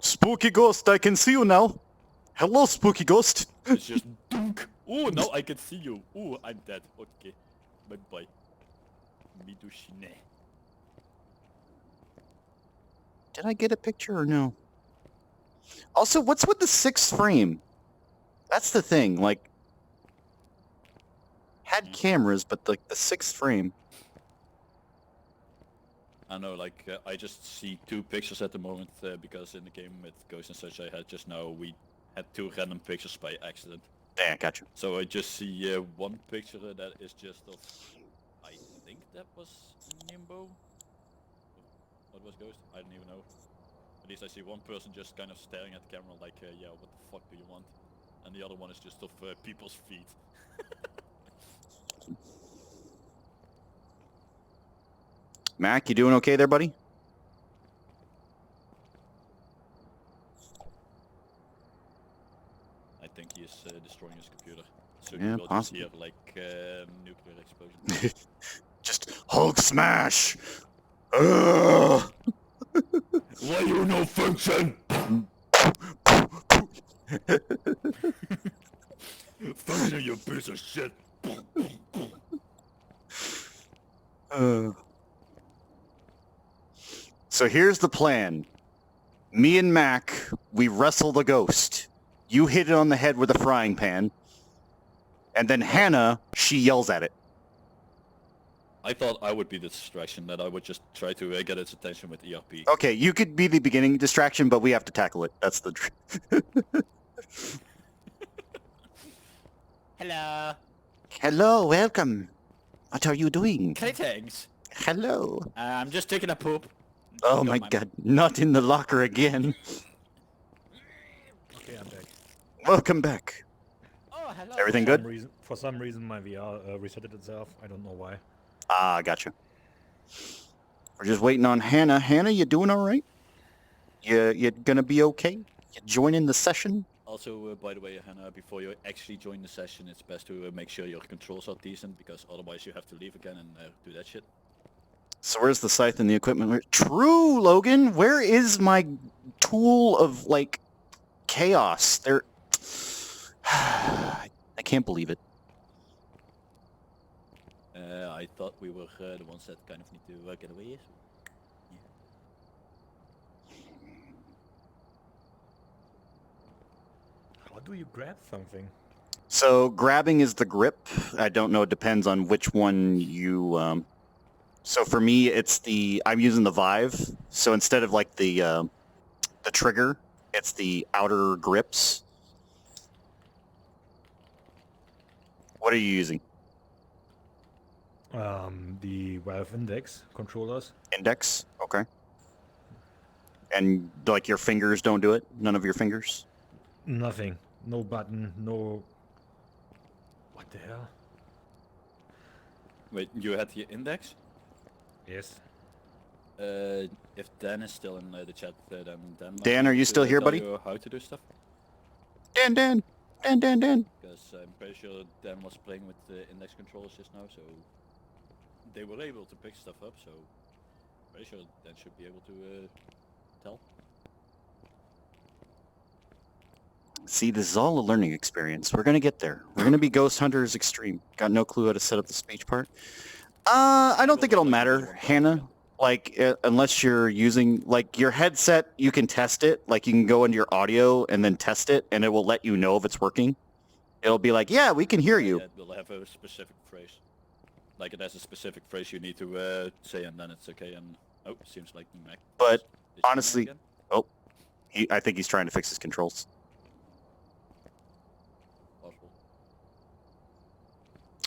spooky ghost, I can see you now. Hello, spooky ghost. It's just dunk. Oh, now I can see you. Oh, I'm dead. Okay, bye bye. Midushine. Did I get a picture or no? Also, what's with the 6th frame? That's the thing, like, had cameras, but like the 6th frame. I know, like, I just see 2 pictures at the moment, because in the game with Ghost and Such I had just now, we had 2 random pictures by accident. Yeah, gotcha. So I just see 1 picture that is just of, I think that was Nimbo? What was Ghost? I don't even know. At least I see one person just kind of staring at the camera like, yeah, what the fuck do you want? And the other one is just of people's feet. Mac, you doing okay there, buddy? I think he is destroying his computer. So Yeah, we'll possibly. just hear like nuclear explosion. Just Hulk smash! Ugh! Why you no function? Function, you piece of shit. So here's the plan. Me and Mac, we wrestle the ghost. You hit it on the head with a frying pan. And then Hannah, she yells at it. I thought I would be the distraction, that I would just try to get its attention with ERP. Okay, you could be the beginning distraction, but we have to tackle it. That's the... Hello. Hello, welcome. What are you doing? Greetings. Hello. I'm just taking a poop. Oh Don't my mind god, not in the locker again. Okay, I'm back. Welcome back. Oh, hello. Everything good? For some reason, my VR resetted itself. I don't know why. Ah, gotcha. We're just waiting on Hannah. Hannah, you doing all right? You gonna be okay? You joining the session? Also, by the way, Hannah, before you actually join the session, it's best to make sure your controls are decent, because otherwise you have to leave again and do that shit. So where's the scythe and the equipment? True, Logan. Where is my tool of, like, chaos? There... I can't believe it. I thought we were the ones that kind of need to get away. So. How do you grab something? So grabbing is the grip. I don't know. It depends on which one you... So for me, it's the... I'm using the Vive. So instead of like the trigger, it's the outer grips. What are you using? The Valve Index controllers. Index? Okay. And like your fingers don't do it? None of your fingers? Nothing. No button. No. What the hell? Wait, you had the index? Yes. If Dan is still in the chat, then Dan... might Dan, be are able you to, still here, tell buddy? you how to do stuff? Dan. Because I'm pretty sure Dan was playing with the index controllers just now, so... They were able to pick stuff up, so... Pretty sure Dan should be able to tell. See, this is all a learning experience. We're gonna get there. We're gonna be Ghost Hunters Extreme. Got no clue how to set up the speech part. I don't think it'll matter, Hannah. Like, unless you're using, like, your headset, you can test it. Like, you can go into your audio and then test it, and it will let you know if it's working. It'll be like, yeah, we can hear you. Yeah, it will have a specific phrase. Like, it has a specific phrase you need to say, and then it's okay, and... Oh, seems like the Mac... But, is honestly... again. Oh, I think he's trying to fix his controls. Possible.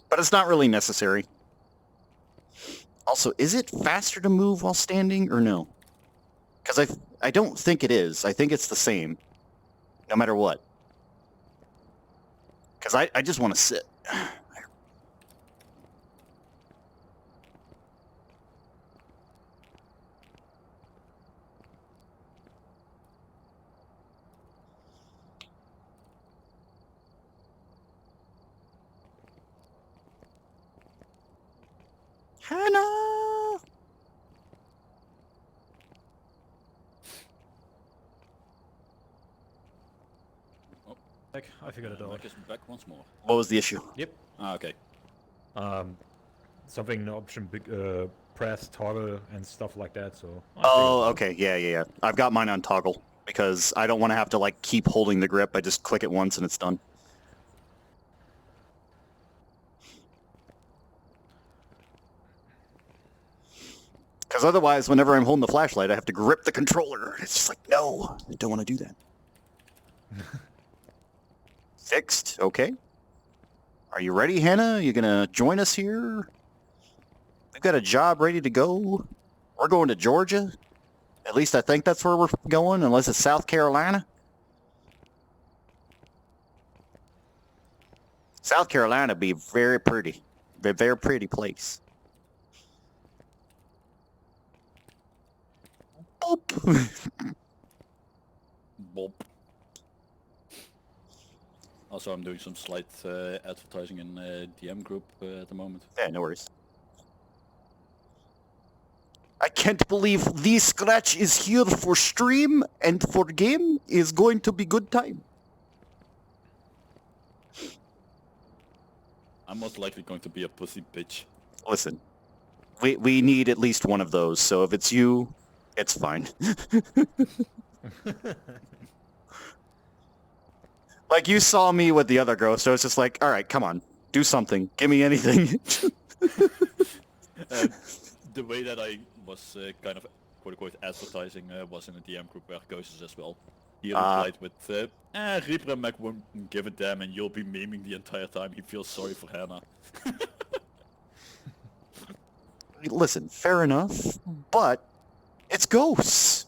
But it's not really necessary. Also, is it faster to move while standing or no? Because I don't think it is. I think it's the same, no matter what. Because I just want to sit. Hannah! Back. I figured it out. Mac is back once more. What was the issue? Yep. Ah, okay. Something in the option big press, toggle, and stuff like that. So. Oh, okay. Yeah. I've got mine on toggle because I don't want to have to like keep holding the grip. I just click it once and it's done. Because otherwise, whenever I'm holding the flashlight, I have to grip the controller. It's just like, no, I don't want to do that. Fixed. Okay. Are you ready, Hannah? You gonna join us here? We've got a job ready to go. We're going to Georgia. At least I think that's where we're going, unless it's South Carolina. South Carolina be very pretty. Very pretty place. Boop. Bob. Also, I'm doing some slight advertising in DM group at the moment. Yeah, no worries. I can't believe the Scratch is here for stream and for game is going to be good time. I'm most likely going to be a pussy bitch. Listen, we need at least one of those, so if it's you, it's fine. Like, you saw me with the other girl, so it's just like, alright, come on, do something. Give me anything. The way that I was kind of quote-unquote advertising was in a DM group where Ghost is as well. He replied with, Reaper and Mac won't give a damn and you'll be memeing the entire time. He feels sorry for Hannah. Listen, fair enough, but it's ghosts.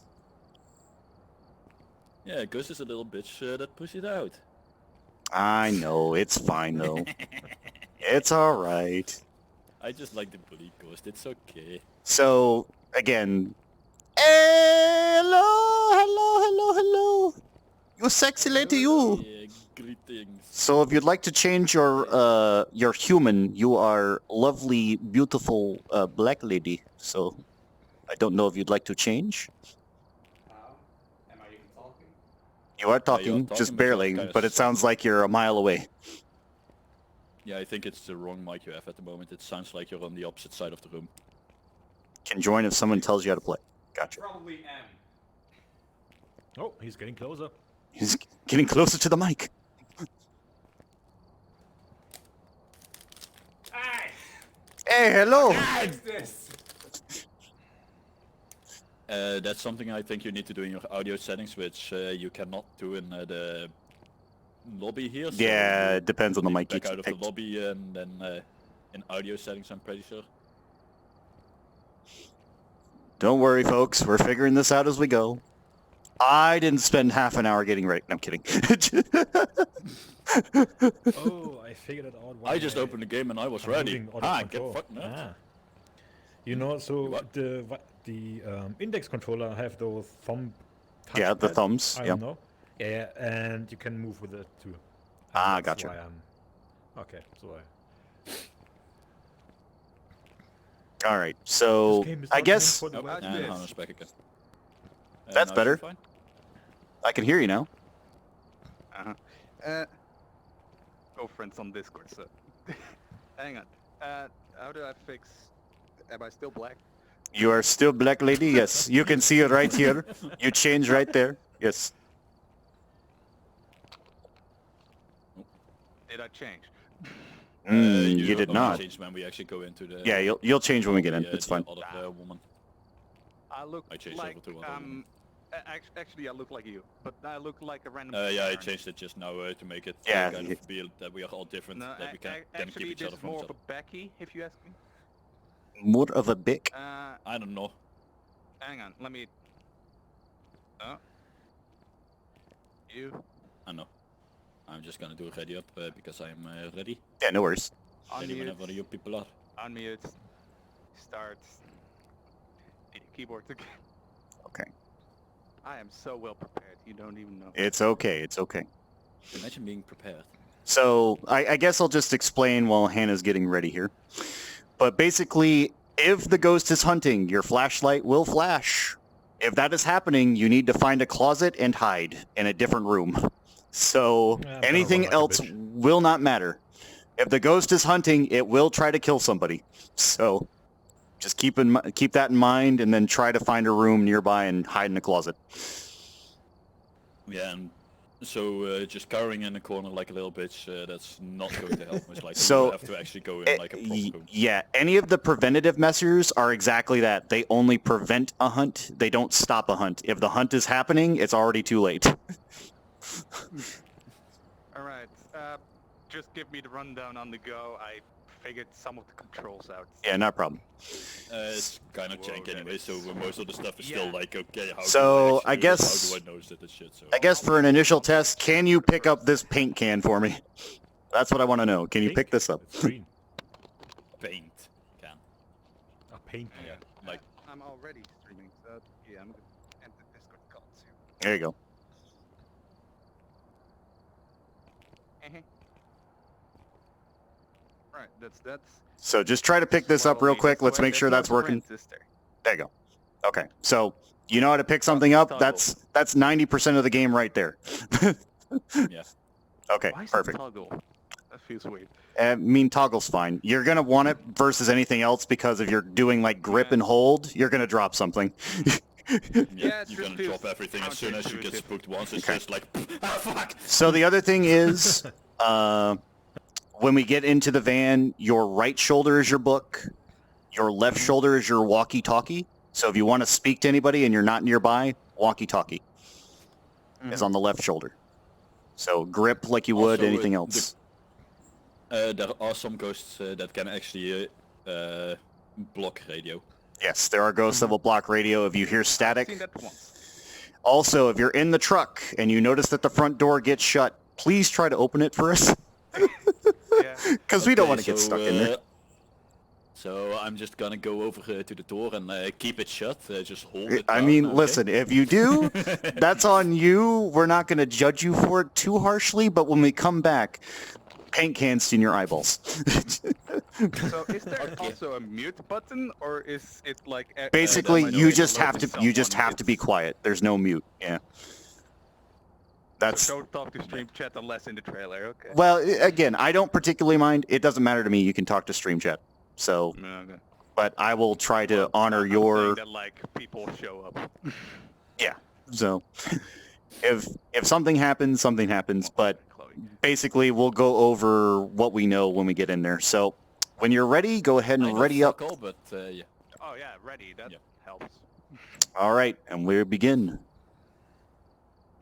Yeah, Ghost is a little bitch that pushes it out. I know, it's fine though. It's alright. I just like the bully Ghost, it's okay. So, again... Hello. You sexy lady, you. Yeah, greetings. So if you'd like to change your human, you are lovely, beautiful black lady. So I don't know if you'd like to change. Am I even talking? You are talking, talking, just but you're barely, kinda but it sounds like you're a mile away. Yeah, I think it's the wrong mic you have at the moment. It sounds like you're on the opposite side of the room. Can join if someone tells you how to play. Gotcha. Probably am. Oh, he's getting closer. He's getting closer to the mic. Hey! Hey, hello. What's this? That's something I think you need to do in your audio settings, which you cannot do in the lobby here. So Yeah, you it depends on the need mic to you back out of the picked. lobby and then in audio settings, I'm pretty sure. Don't worry, folks. We're figuring this out as we go. I didn't spend half an hour getting ready. No, I'm kidding. Oh, I figured it out. I just opened the game and I was I'm ready. moving auto Ah, control. get fucked up. You know, so What? the index controller have those thumb. Yeah, the touchpad, thumbs, I yeah. don't know. Yeah, and you can move with it too. And Ah, that's gotcha. why okay, so All right, so this game is I not guess meant for the Nope, web. and this? Hannah's back again. That's now better. she's fine? I can hear you now. Girlfriend's on Discord, so... Hang on. How do I fix... Am I still black? You are still black lady? Yes. You can see it right here. You change right there. Yes. Did I change? You did only not. change when we actually go into the... Yeah, you'll change when we get in. It's the fine. other woman. I look I changed like... over to other woman. Actually, I look like you, but I look like a random... Yeah, I Karen. changed it just now to make it Yeah, kind y- of feel that we are all different, No, that we can actually, keep each this other is from more each of other. a Becky, if you ask me. More of a bick. I don't know. Hang on, let me... You... I know. I'm just gonna do a ready up because I'm ready. Yeah, no worries. Ready Unmute. whenever you people are. Unmute. Start. Keyboard again. Okay. I am so well prepared, you don't even know. It's okay. It's okay. Imagine being prepared. So I guess I'll just explain while Hannah's getting ready here. But basically, if the ghost is hunting, your flashlight will flash. If that is happening, you need to find a closet and hide in a different room. So Yeah, I'm gonna anything run like a else bitch. will not matter. If the ghost is hunting, it will try to kill somebody. So just keep that in mind, and then try to find a room nearby and hide in a closet. Yeah, and so just cowering in the corner like a little bitch, that's not going to help much. Like, So, you have to actually go in like a proper room. Yeah, any of the preventative measures are exactly that. They only prevent a hunt. They don't stop a hunt. If the hunt is happening, it's already too late. Alright, just give me the rundown on the go. I figured some of the controls out. Yeah, not a problem. It's kind of jank anyway, so most of the stuff is Yeah. still like, okay, how So, do I, I actually do this? guess- How do I notice that this shit? So I guess for an initial test, can you pick up this paint can for me? That's what I want to know. Can you pick this up? It's green. paint can. A paint. Yeah, like I'm already streaming, so yeah, I'm gonna enter Discord call too. There you go. Right, that's... So just try to pick this up real quick. Let's make sure that's working. There you go. Okay, so you know how to pick something up. That's 90% of the game right there. yeah. Okay, Why is perfect. it toggle? That feels weird. I mean, toggle's fine. You're gonna want it versus anything else because if you're doing like grip and hold, you're gonna drop something. Yeah, it You're just gonna feels drop everything as soon as you get counterintuitive. spooked once. It's Okay. just like, ah, fuck. So the other thing is, when we get into the van, your right shoulder is your book, Your left shoulder is your walkie-talkie. So if you want to speak to anybody and you're not nearby, walkie-talkie is on the left shoulder. So grip like you would Also, anything else. There are some ghosts that can actually block radio. Yes, there are ghosts that will block radio if you hear I've seen static. that once. Also, if you're in the truck and you notice that the front door gets shut, please try to open it for us. Yeah. Because we don't Okay, want to get stuck in there. So I'm just gonna go over to the door and keep it shut. Just hold it I down, mean, okay? listen, if you do, that's on you. We're not going to judge you for it too harshly, but when we come back, paint cans in your eyeballs. So is there also a mute button, or is it like Basically, when you you just have alert to someone, be it's- quiet. There's no mute. Yeah. That's So don't talk to stream chat unless in the trailer. Okay. well, again, I don't particularly mind. It doesn't matter to me. You can talk to stream chat. So, Yeah, okay. but I will try to honor I'm your saying that like people show up. yeah. So, if something happens, something happens. But Chloe. basically, we'll go over what we know when we get in there. So, when you're ready, go ahead I and know ready fuck up. all, but yeah. Oh yeah, ready. That Yeah. helps. All right, and we begin.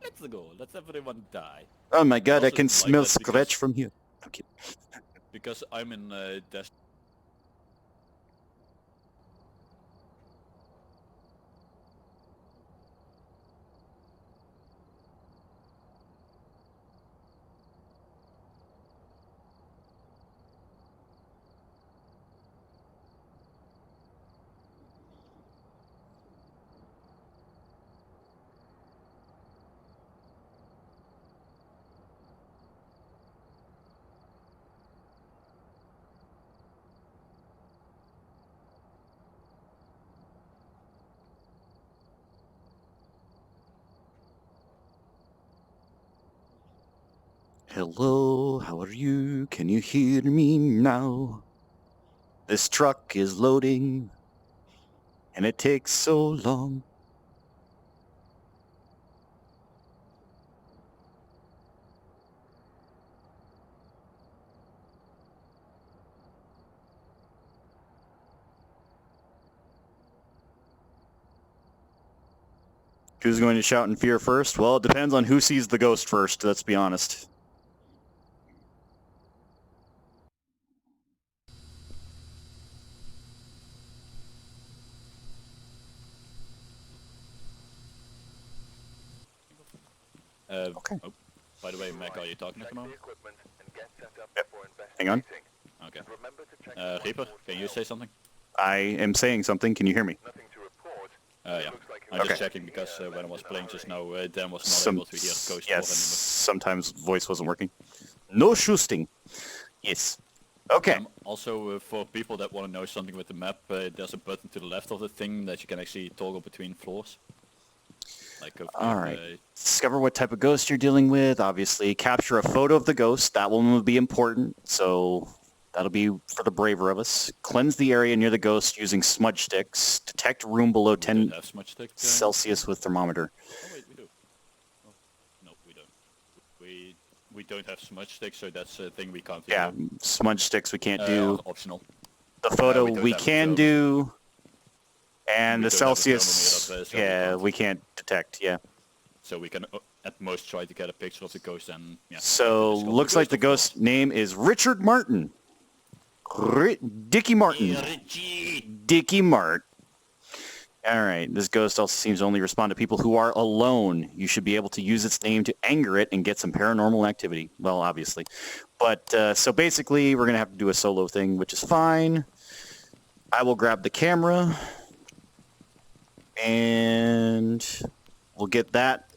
Let's go. Let's everyone die. Oh my god, I Also can like smell that because- scratch from here. Okay. Because I'm in dash. Hello, how are you? Can you hear me now? This truck is loading, and it takes so long. Who's going to shout in fear first? Well, it depends on who sees the ghost first, let's be honest. Okay. Oh, by the way, Mac, are you talking at the Check the moment? equipment and get set up Yep. before Hang on. investigating. Okay. And remember to check the Reaper, whiteboard can for you say help. something? I am saying something. Can you hear me? Nothing to report. Yeah. Looks like I'm just Okay. checking because when I was playing just now, Dan was not Some, able to hear Ghost yes, War sometimes voice wasn't working. No shooting. Yes. Okay. anymore. Also, for people that want to know something with the map, there's a button to the left of the thing that you can actually toggle between floors. Like All right. Discover what type of ghost you're dealing with. Obviously, capture a photo of the ghost. That one will be important. So that'll be for the braver of us. Cleanse the area near the ghost using smudge sticks. Detect room below We 10 don't have smudge stick. Celsius with thermometer. Oh wait, we do. Oh, no, we don't. We don't have smudge sticks, so that's a thing we can't do. Yeah, smudge sticks we can't do. Optional. The photo we don't we have a can therm- do. And We the don't have a Celsius, thermometer, so yeah, we can't detect, yeah. So we can at most try to get a picture of the ghost and yeah. So it's called looks like the of course. ghost name is Richard Martin. Dickie Martin. Dickie Mart. All right, this ghost also seems to only respond to people who are alone. You should be able to use its name to anger it and get some paranormal activity. Well, obviously. But, so basically, we're going to have to do a solo thing, which is fine. I will grab the camera. And we'll get that.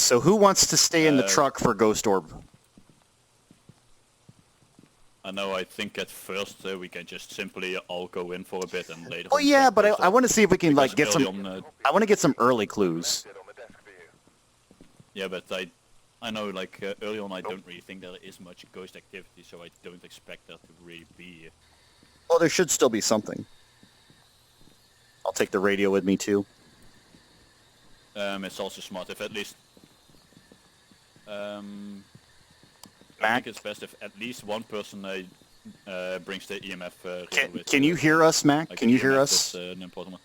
So who wants to stay in the truck for Ghost Orb? I know. I think at first we can just simply all go in for a bit and later. Oh on yeah, check but Ghost I Orb. want to see if we can Because like get early some. on, I want to get some early clues. Sit on the desk for you. yeah, but I know like early on I don't really think there is much ghost activity, so I don't expect there to really be. Well, there should still be something. I'll take the radio with me too. It's also smart if at least. I Mac? think it's best if at least one person brings the EMF. reader with, Can you hear us, Mac? like Can the you hear EMF us? is, an important one.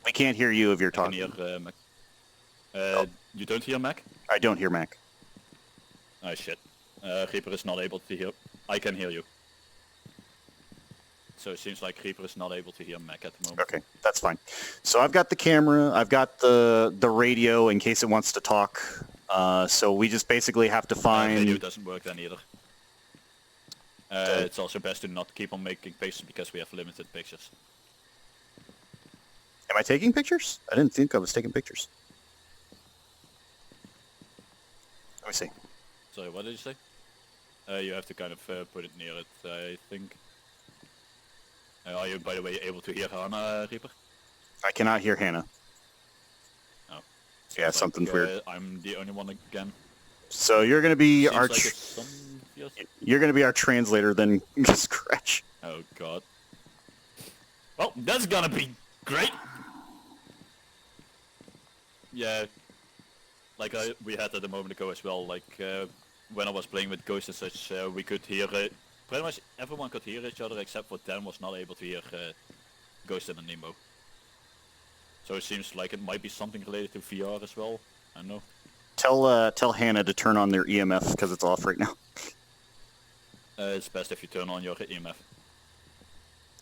We can't hear you if you're I can talking. hear Mac. Oh. You don't hear Mac? I don't hear Mac. Oh shit. Reaper is not able to hear. I can hear you. So it seems like Reaper is not able to hear Mac at the moment. Okay, that's fine. So I've got the camera, I've got the radio in case it wants to talk. So we just basically have to Radio find... doesn't work then either. Okay. It's also best to not keep on making pictures because we have limited pictures. Am I taking pictures? I didn't think I was taking pictures. Let me see. Sorry, what did you say? You have to kind of put it near it, I think. Are you, by the way, able to hear Hannah, Reaper? I cannot hear Hannah. Oh. Yeah, Sounds something's like, weird. I'm the only one again. So you're gonna be Seems our like it's some... Yes. you're gonna be our translator then, Scratch. Oh god. Well, that's gonna be great! Yeah, like we had that a moment ago as well, like when I was playing with Ghost and such, we could hear, pretty much everyone could hear each other except for Dan was not able to hear Ghost and Nemo. So it seems like it might be something related to VR as well, I don't know. Tell Hannah to turn on their EMF because it's off right now. It's best if you turn on your EMF.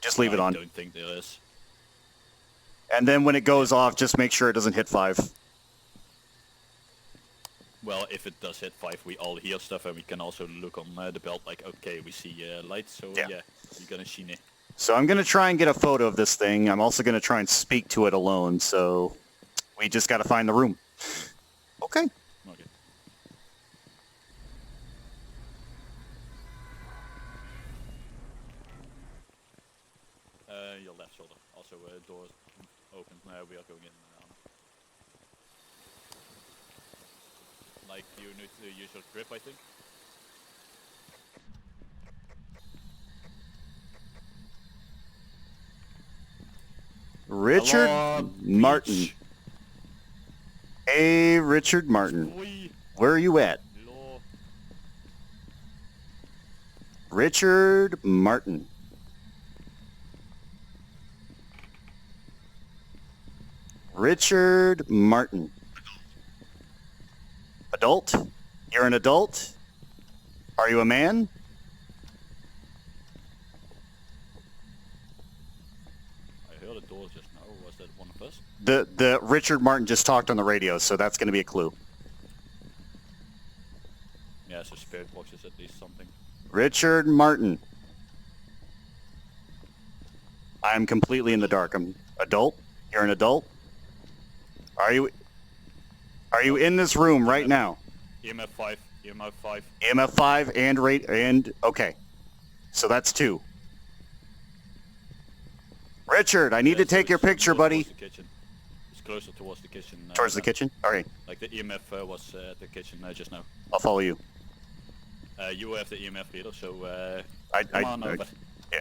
Just leave it on. I don't think there is. And then when it goes off, just make sure it doesn't hit 5. Well, if it does hit 5, we all hear stuff and we can also look on the belt like, okay, we see lights, so Yeah. yeah, you're gonna see it. So I'm gonna try and get a photo of this thing. I'm also gonna try and speak to it alone, so we just gotta find the room. Okay. Okay. Your left shoulder. Also, doors open. We are going in. Like, you need to use your grip, I think. Richard Hello, Martin. bitch. Hey, Richard Martin. Oi. Where are you at? Hello. Richard Martin. Richard Martin. Adult? You're an adult? Are you a man? I heard a door just now. Was that one of us? The Richard Martin just talked on the radio, so that's going to be a clue. Yeah, so spirit box is at least something. Richard Martin. I'm completely in the dark. I'm adult. You're an adult. Are you in this room right now? EMF 5. EMF 5. EMF 5 and rate and okay. So that's 2. Richard, I need to take your picture, buddy. The kitchen. It's closer towards the kitchen. Towards the now. kitchen? Okay, Like the EMF was at the kitchen just now. I'll follow you. You have the EMF reader, so I come on over. yeah.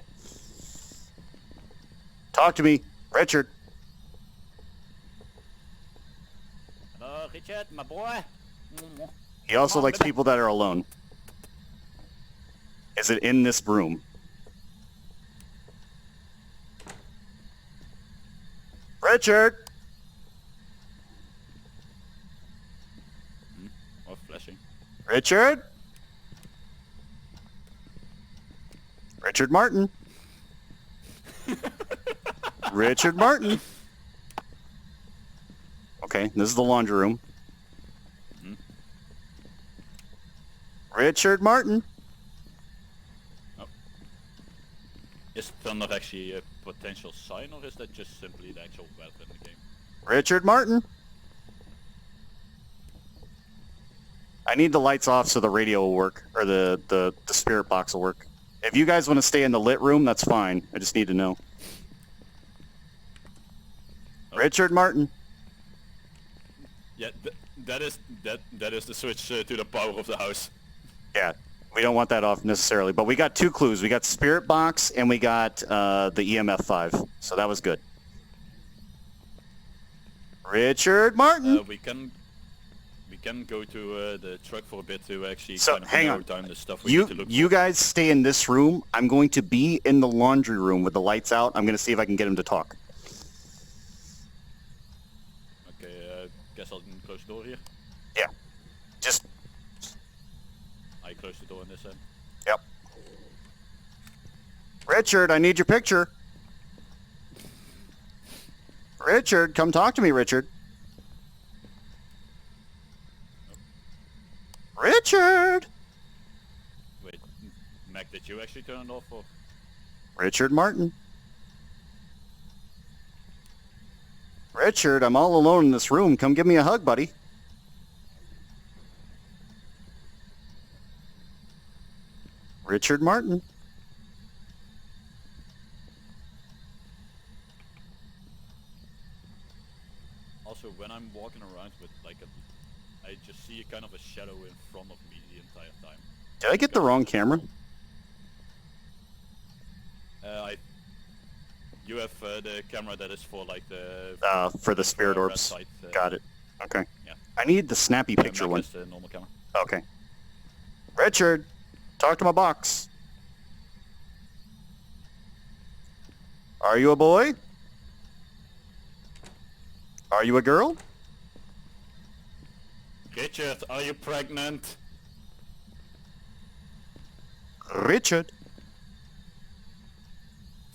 Talk to me, Richard. Hello, Richard, my boy. He also Come on, likes baby. people that are alone. Is it in this room? Richard! Oh, flashing. Richard? Richard Martin. Richard Martin. Okay, this is the laundry room. Mhm. Richard Martin. Is thunder actually a potential sign, or is that just simply the actual weather in the game? Richard Martin. I need the lights off so the radio will work, or the spirit box will work. If you guys want to stay in the lit room, that's fine. I just need to know. Oh. Richard Martin. Yeah, that is the switch to the power of the house. Yeah, we don't want that off necessarily, but we got 2 clues. We got spirit box and we got the EMF 5, so that was good. Richard Martin. We can We can go to the truck for a bit to actually So, kind of hang narrow on. down the stuff we need to look You for. guys stay in this room. I'm going to be in the laundry room with the lights out. I'm going to see if I can get him to talk. Okay, guess I'll close the door here. Yeah. Just, I close the door on this end. yep. Richard, I need your picture. Richard, come talk to me, Richard. Richard! Wait, Mac, did you actually turn it off or? Richard Martin. Richard, I'm all alone in this room. Come give me a hug, buddy. Richard Martin. Also, when I'm walking around with like I just see a kind of a shadow in front of me the entire time. Did I get the wrong camera? You have the camera that is for like the For the spirit red orbs. side, Got it. Okay. Yeah. I need the snappy picture Mac one. has the normal camera. Okay. Richard, talk to my box. Are you a boy? Are you a girl? Richard, are you pregnant? Richard.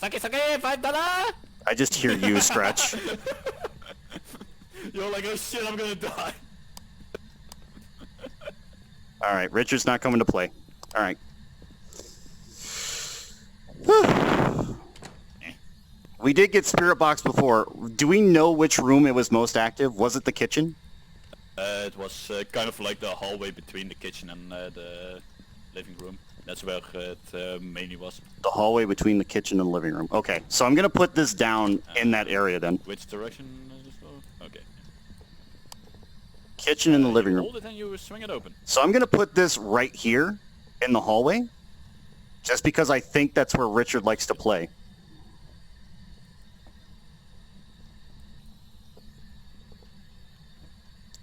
Sake, $5! I just hear you, Scratch. You're like, oh shit, I'm gonna die. All right, Richard's not coming to play. All right. We did get Spirit Box before. Do we know which room it was most active? Was it the kitchen? It was kind of like the hallway between the kitchen and the living room. That's where it mainly was. The hallway between the kitchen and the living room. Okay, so I'm going to put this down in that area then. Which direction is this for? Okay. Kitchen and the living You room. hold it and you swing it open. So I'm going to put this right here in the hallway, just because I think that's where Richard likes to play.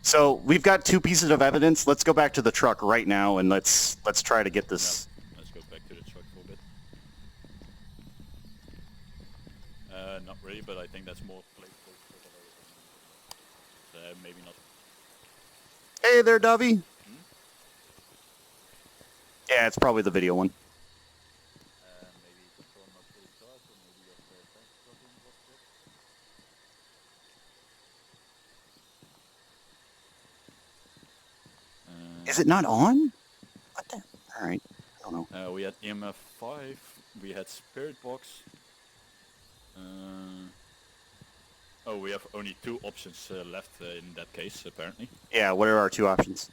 So we've got 2 pieces of evidence. Let's go back to the truck right now and let's try to get this. Yeah, let's go back to the truck for a bit. Not really, but I think that's more playful. Maybe not. Hey there, Dovey. Yeah, it's probably the video one. Maybe control not fully charged, or maybe your tank problem was good. Is it not on? What the? All right. I don't know. We had EMF 5, we had Spirit Box. Oh, we have only 2 options left in that case, apparently. Yeah, what are our 2 options?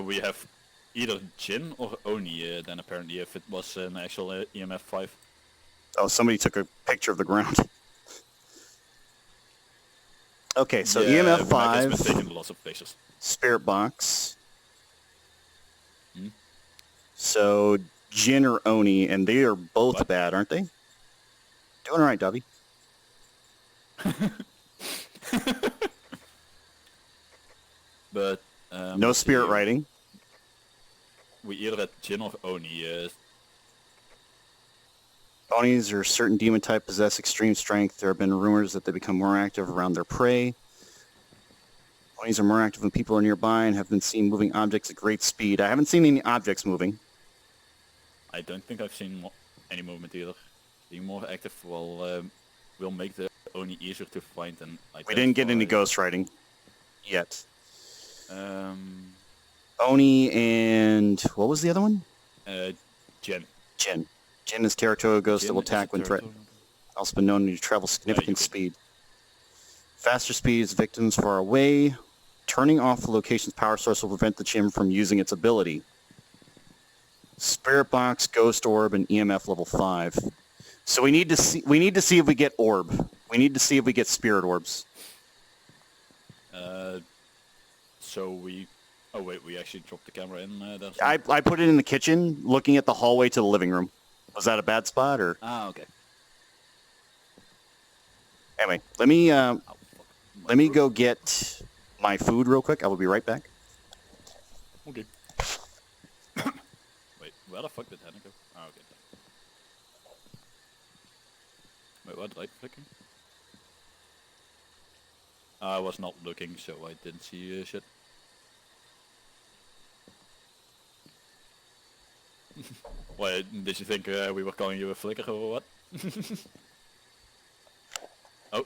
We have either Jin or Oni, then apparently if it was an actual EMF 5. Oh, somebody took a picture of the ground. Okay, so Yeah, EMF Mac has been 5, taking lots of pictures. Spirit Box. Hmm? So Jin or Oni, and they are both What? bad, aren't they? Doing all right, Dovey. But No let's see spirit here. writing. We either had Jin or Oni. Onis or certain demon type possess extreme strength. There have been rumors that they become more active around their prey. Onis are more active when people are nearby and have been seen moving objects at great speed. I haven't seen any objects moving. I don't think I've seen any movement either. Being more active will make the Oni easier to find and identify. We didn't get any ghost writing yet. Um, Oni and what was the other one? Jin. Jin. Jin is territorial ghost that will attack when threatened. Also been known to travel significant speed. Faster speeds, victims far away. Turning off the location's power source will prevent the Jin from using its ability. Spirit Box, Ghost Orb, and EMF level 5. So we need to see if we get Orb. We need to see if we get Spirit Orbs. So we... Oh wait, we actually dropped the camera in there. I put it in the kitchen, looking at the hallway to the living room. Was that a bad spot, or? Ah, okay. Anyway, let me Oh, fuck. let me go get my food real quick. I will be right back. Okay. Wait, where the fuck did Hannah go? Oh, okay. Wait, what? Light flicking? I was not looking, so I didn't see shit. Why, did you think we were calling you a flicker or what? Oh.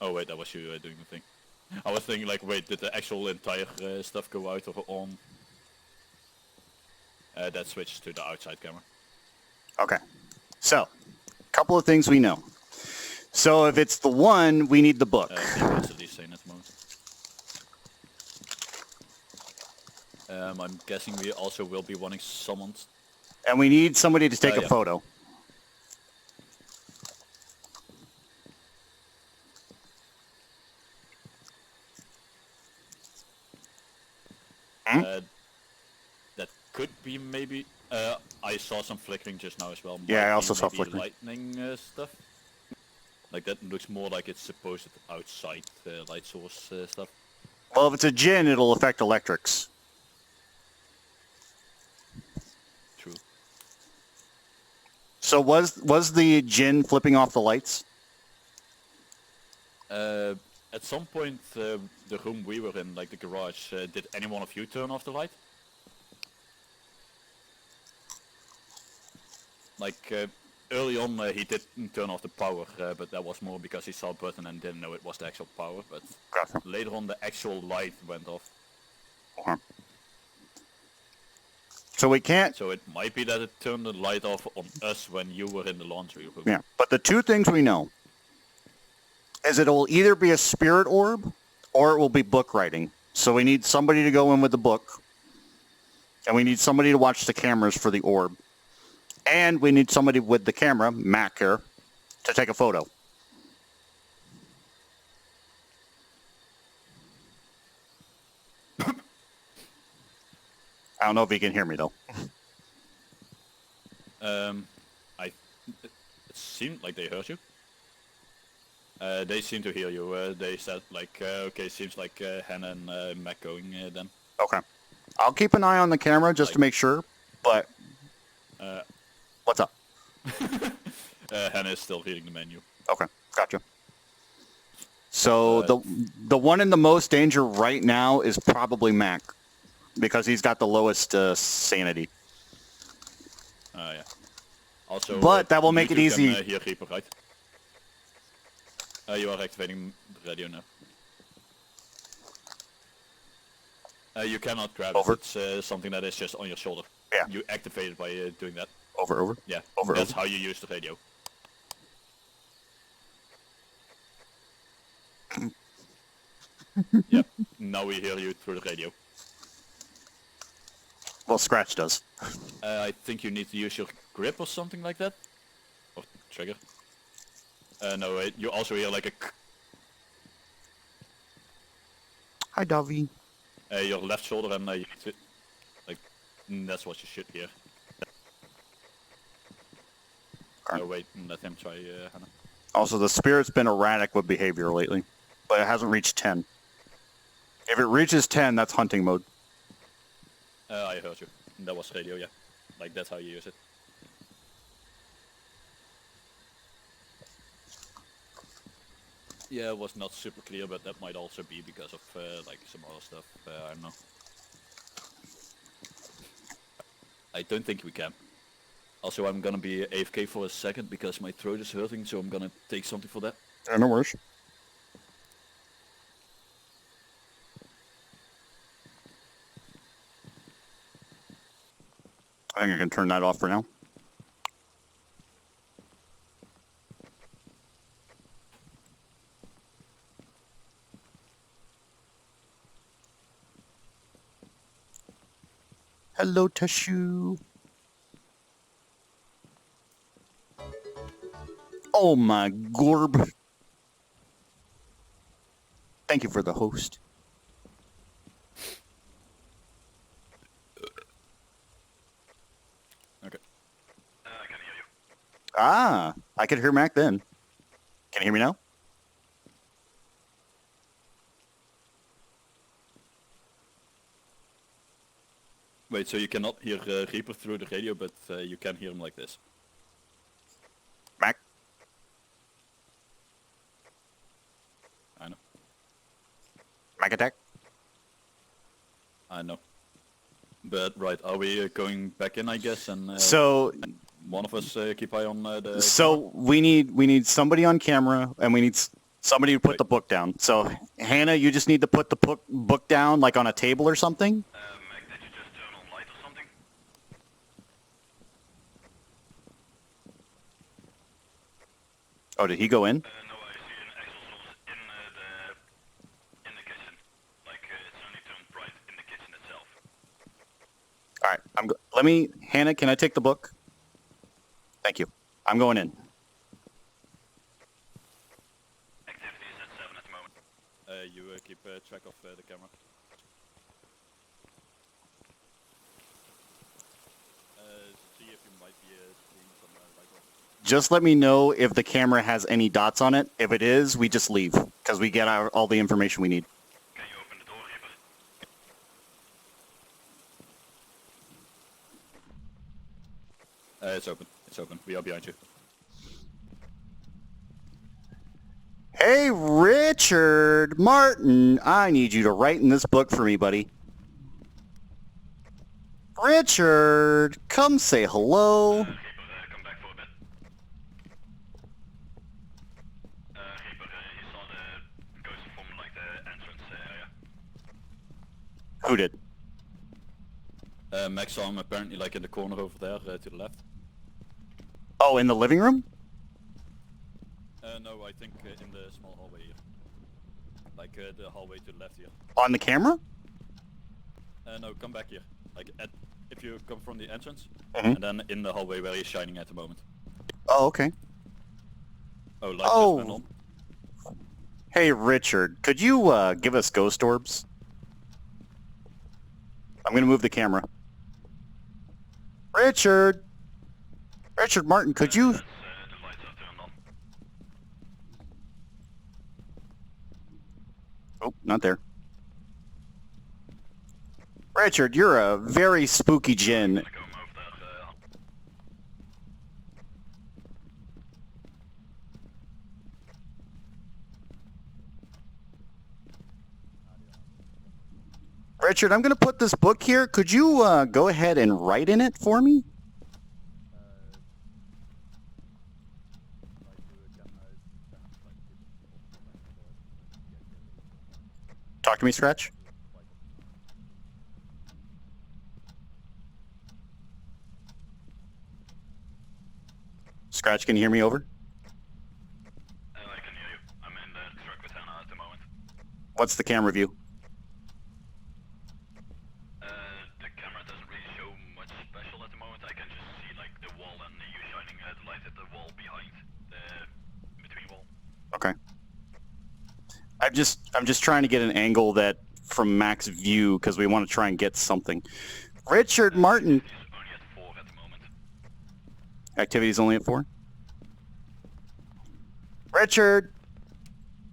Oh wait, that was you doing the thing. I was thinking like, wait, did the actual entire stuff go out or on? That switched to the outside camera. Okay. So, couple of things we know. So if it's the one, we need the book. It's at least saying at the moment. I'm guessing we also will be wanting someone. And we need somebody to take a Yeah. photo. That could be maybe. I saw some flickering just now as well. Yeah, I Might also be saw maybe flickering. lightning stuff. Like that looks more like it's supposed outside light source stuff. Well, if it's a gin, it'll affect electrics. True. So was the gin flipping off the lights? At some point, the room we were in, like the garage, did any one of you turn off the light? Like early on, he did turn off the power, but that was more because he saw a button and didn't know it was the actual power. But Gotcha. later on, the actual light went off. Okay. So we can't... So it might be that it turned the light off on us when you were in the laundry room. Yeah, but the two things we know is it will either be a spirit orb or it will be book writing. So we need somebody to go in with the book, and we need somebody to watch the cameras for the orb. And we need somebody with the camera, Mac here, to take a photo. I don't know if you can hear me, though. It seemed like they heard you. They seem to hear you. They said like, okay, seems like Hannah and Mac going then. Okay. I'll keep an eye on the camera just to make sure, but... what's up? Hannah is still reading the menu. Okay, gotcha. So the one in the most danger right now is probably Mac, because he's got the lowest sanity. Yeah. Also, But that will make it you easy. Can, hear Reaper, right? You are activating the radio now. You cannot grab Over. it. It's something that is just on your shoulder. Yeah. You activate it by doing that. Over. Yeah. Over. That's how you use the radio. Yep. Now we hear you through the radio. Well, Scratch does. I think you need to use your grip or something like that. Or trigger. No, you also hear like a... Hi, Davi. Your left shoulder and like that's what you should hear. Okay. Oh wait, let him try Hannah. Also, the spirit's been erratic with behavior lately, but it hasn't reached 10. If it reaches 10, that's hunting mode. I heard you. That was radio, yeah. Like that's how you use it. Yeah, it was not super clear, but that might also be because of like some other stuff. I don't know. I don't think we can. Also, I'm gonna be AFK for a second because my throat is hurting, so I'm gonna take something for that. Yeah, no worries. I think I can turn that off for now. Hello, Tashu. Oh my gorb. Thank you for the host. Okay. Ah, I could hear Mac then. Can you hear me now? Wait, so you cannot hear Reaper through the radio, but you can hear him like this. Mac? I know. Mac attack? I know. But right, are we going back in, I guess, and So, one of us keep eye on the... so we need somebody on camera, and we need somebody to put Wait. the book down. So, Hannah, you just need to put the book down, like on a table or something. Mac, did you just turn on light or something? Oh, did he go in? No, I see an exhaust in the kitchen. Like, it's only turned bright in the kitchen itself. All right, let me, Hannah, can I take the book? Thank you. I'm going in. Activity is at 7 at the moment. you keep track of the camera. See if you might be seeing some light on. Just let me know if the camera has any dots on it. If it is, we just leave, because we get all the information we need. Can you open the door, Reaper? It's open. It's open. We are behind you. Hey, Richard Martin, I need you to write in this book for me, buddy. Richard, come say hello. Reaper, come back for a bit. Reaper, you saw the ghost from, like, the entrance area. Who did? Max saw him apparently like in the corner over there to the left. Oh, in the living room? No, I think in the small hallway here. Like the hallway to the left here. On the camera? No, come back here. Like if you come from the entrance, Mhm. and then in the hallway where he's shining at the moment. Oh, okay. Oh, light just went Oh. on. Hey, Richard, could you give us ghost orbs? I'm gonna move the camera. Richard! Richard Martin, could you... The lights are turned on. Oh, not there. Richard, you're a very spooky djinn. Gonna go over there. Richard, I'm gonna put this book here. Could you go ahead and write in it for me? Talk to me, Scratch. Scratch, can you hear me over? I can hear you. I'm in the truck with Hannah at the moment. What's the camera view? The camera doesn't really show much special at the moment. I can just see like the wall and you shining the light at the wall behind the between wall. Okay. I'm just trying to get an angle that from Mac's view because we want to try and get something. Richard Martin. It's only at 4 at the moment. Activity's only at 4? Richard!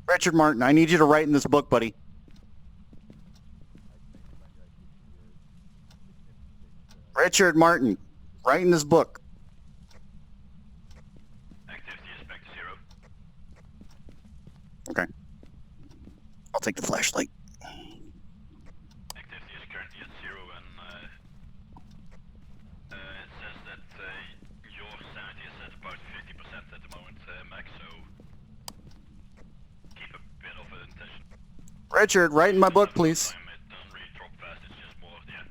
Richard Martin, I need you to write in this book, buddy. Richard Martin, write in this book. Activity is back to 0. Okay. I'll take the flashlight. Activity is currently at 0 and it says that your sanity is at about 50% at the moment, Max, so keep a bit of an attention. Richard, write in my book, please. It doesn't really drop fast, it's just more, yeah,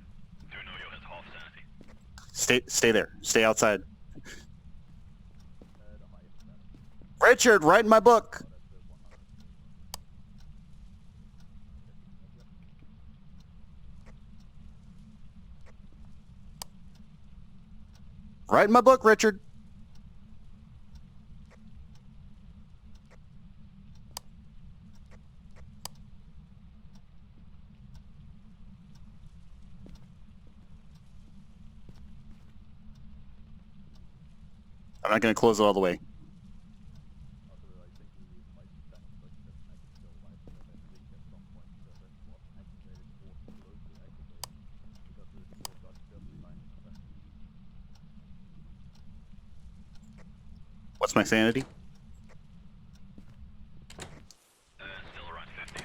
do know you're at half sanity. Stay there. Stay outside. Richard, write in my book. Write in my book, Richard. I'm not going to close it all the way. What's my sanity? Still around 50.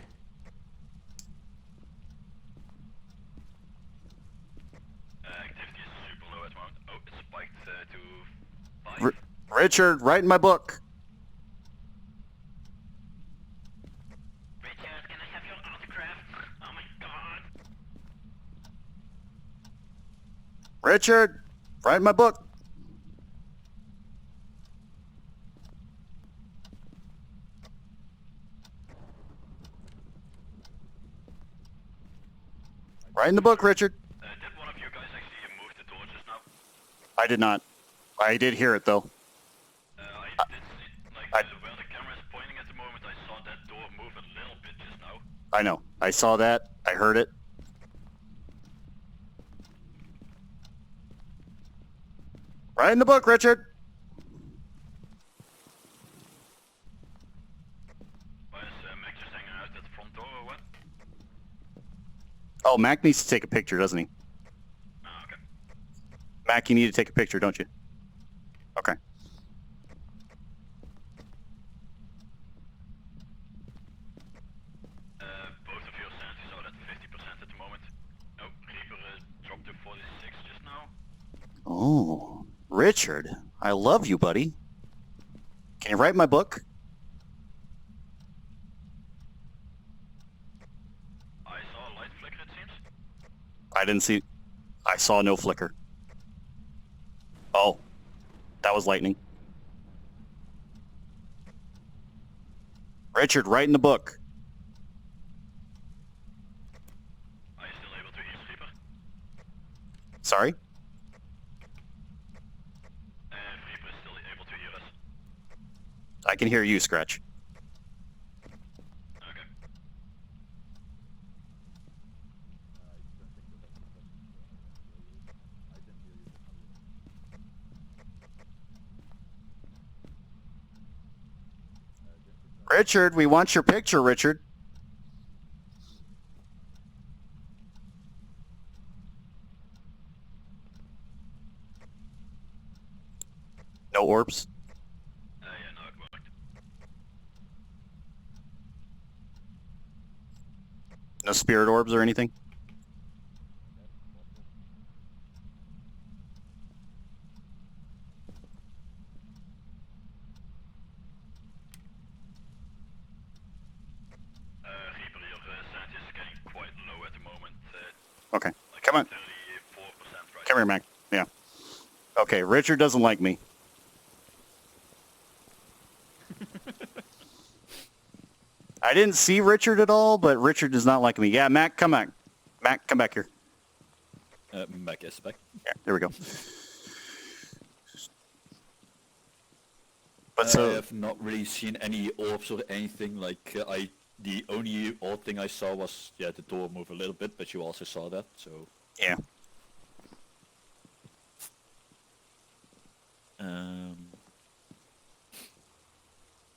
Activity is super low at the moment. Oh, it spiked to 5. Richard, write in my book. Richard, can I have your autograph? Oh my god. Richard, write in my book. Write in the book, Richard. Did one of you guys actually move the door just now? I did not. I did hear it though. I did see, like, where the camera is pointing at the moment, I saw that door move a little bit just now. I know. I saw that. I heard it. Write in the book, Richard. Why is Mac just hanging out at the front door or what? Oh, Mac needs to take a picture, doesn't he? Oh, okay. Mac, you need to take a picture, don't you? Okay. Both of your sanities are at 50% at the moment. Oh, Reaper dropped to 46 just now. Oh, Richard, I love you, buddy. Can you write my book? I saw a light flicker, it seems. I didn't see. I saw no flicker. Oh, that was lightning. Richard, write in the book. Are you still able to hear Reaper? Sorry? Reaper is still able to hear us. I can hear you, Scratch. Okay. Richard, we want your picture, Richard. No orbs? Yeah, no, it worked. No spirit orbs or anything? Reaper, your sanity is getting quite low at the moment. Okay. Like Come on. 34% right Come here, Mac. Yeah. Okay, Richard doesn't like me. I didn't see Richard at all, but Richard does not like me. Yeah, Mac, come back. Mac, come back here. Mac is back. Yeah, there we go. But I so, have not really seen any orbs or anything. Like the only odd thing I saw was the door move a little bit, but you also saw that. So yeah.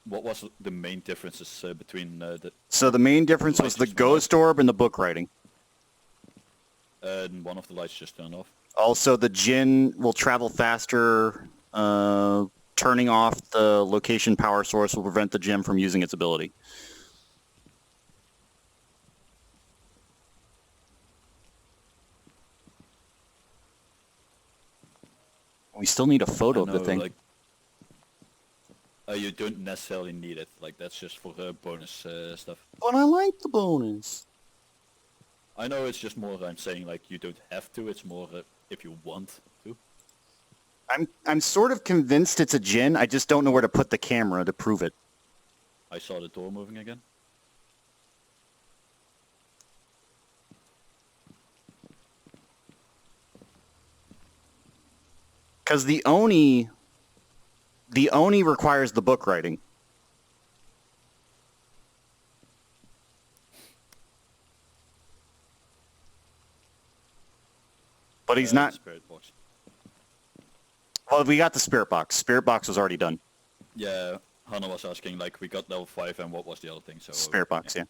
what was the main differences between the So the main difference was Lights the just went off. ghost orb and the book writing. and one of the lights just turned off? Also, the Jinn will travel faster. Turning off the location power source will prevent the gem from using its ability. We still need a photo of the No, thing. like, you don't necessarily need it. Like that's just for bonus stuff. But I like the bonus. I know it's just more. I'm saying like you don't have to. It's more if you want to. I'm sort of convinced it's a Jinn. I just don't know where to put the camera to prove it. I saw the door moving again. Because the Oni requires the book writing. But he's not. Spirit box. Well, we got the spirit box. Spirit box was already done. Yeah, Hannah was asking like we got level 5 and what was the other thing? So Spirit box, yeah.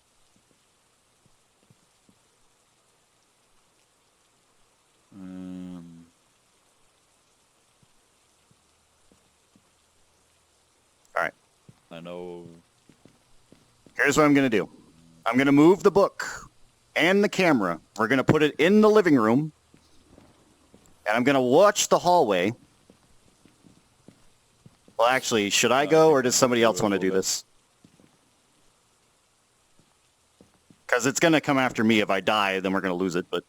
I know. Here's what I'm going to do. I'm going to move the book and the camera. We're going to put it in the living room. And I'm going to watch the hallway. Well, actually, should I go or does somebody else want to do this? Because it's going to come after me. If I die, then we're going to lose it. But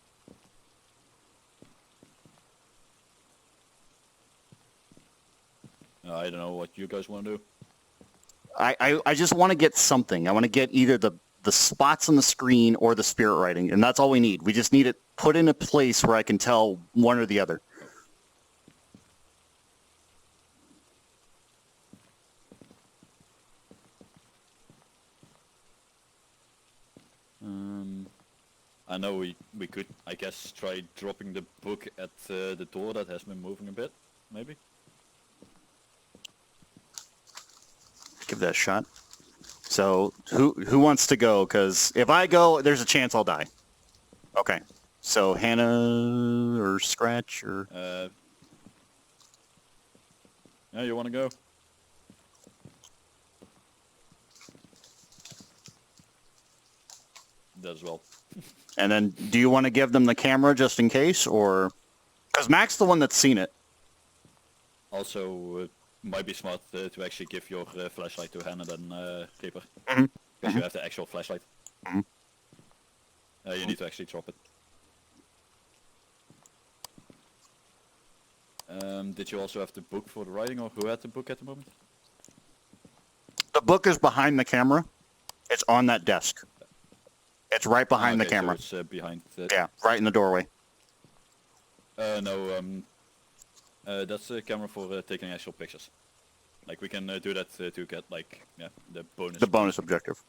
I don't know what you guys want to do. I just want to get something. I want to get either the spots on the screen or the spirit writing. And that's all we need. We just need it put in a place where I can tell one or the other. I know we could, I guess, try dropping the book at the door that has been moving a bit, maybe? Give that a shot. So, who wants to go? Because if I go, there's a chance I'll die. Okay. So, Hannah or Scratch or... Yeah, you want to go? That as well. And then, do you want to give them the camera just in case, or... Because Mac's the one that's seen it. Also, it might be smart to actually give your flashlight to Hannah than Reaper. Mm-hmm. Because you have the actual flashlight. Mm-hmm. You need to actually drop it. Did you also have the book for the writing, or who had the book at the moment? The book is behind the camera. It's on that desk. It's right behind the camera. So it's behind the... Yeah, right in the doorway. No, that's a camera for taking actual pictures. Like, we can do that to get, like, yeah, the bonus. The bonus objective.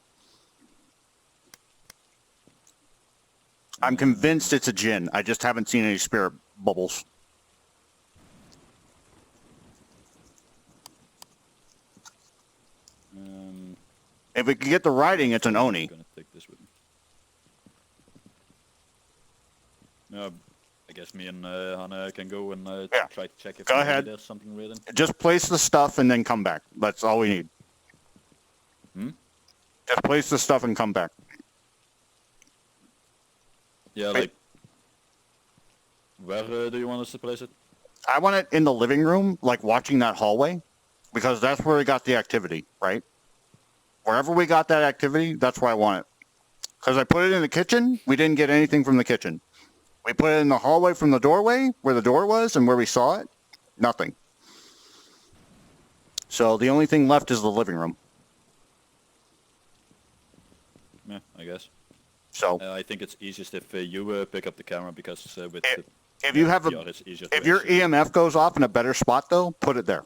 I'm convinced it's a djinn. I just haven't seen any spirit bubbles. If we can get the writing, it's an Oni. I'm gonna take this with me. I guess me and Hannah can go and try to check if Go ahead. There's something written. Just place the stuff and then come back. That's all we need. Just place the stuff and come back. Yeah, like... Where do you want us to place it? I want it in the living room, like watching that hallway, because that's where we got the activity, right? Wherever we got that activity, that's where I want it. Because I put it in the kitchen, we didn't get anything from the kitchen. We put it in the hallway from the doorway, where the door was and where we saw it, nothing. So the only thing left is the living room. Yeah, I guess. So I think it's easiest if you pick up the camera, because with if you have VR, it's easier to if your actually... EMF goes off in a better spot though, put it there.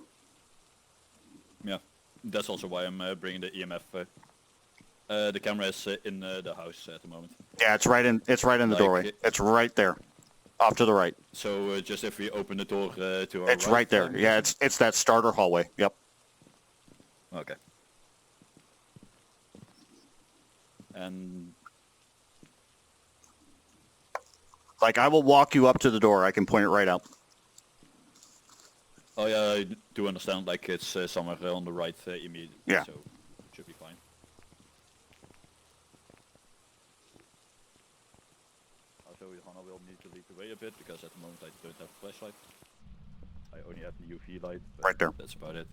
Yeah, that's also why I'm bringing the EMF. The camera is in the house at the moment. Yeah, it's right in the Like, doorway. It's right there, off to the right. So just if we open the door to our It's right there. Yeah, it's that starter hallway. Yep. Okay. And Like, I will walk you up to the door. I can point it right out. oh yeah, I do understand. Like, it's somewhere on the right immediately. Yeah. So should be fine. Also, Hannah will need to lead the way a bit, because at the moment I don't have a flashlight. I only have the UV light. But Right there. That's about it.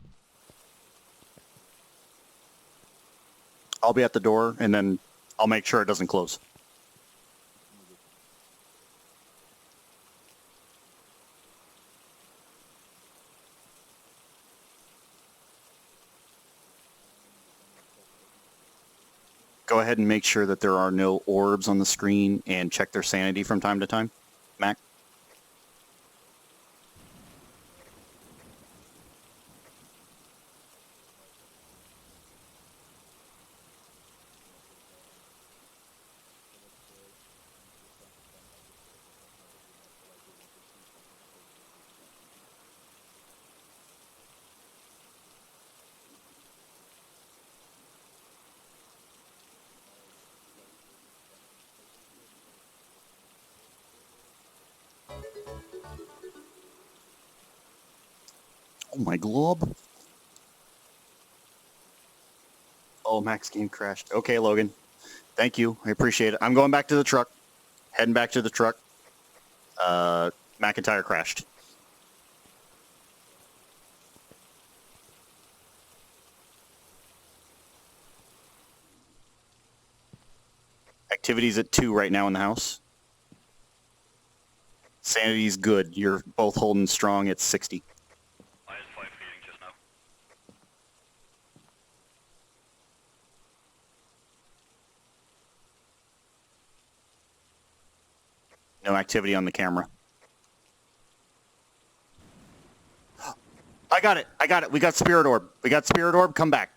I'll be at the door, and then I'll make sure it doesn't close. Go ahead and make sure that there are no orbs on the screen and check their sanity from time to time. Mac? Oh, my globe. Oh, Max game crashed. Okay, Logan. Thank you. I appreciate it. I'm going back to the truck. Heading back to the truck. MacIntire crashed. Activity's at 2 right now in the house. Sanity's good. You're both holding strong at 60. I had 5 reading just now. No activity on the camera. I got it. I got it. We got Spirit Orb. We got Spirit Orb. Come back.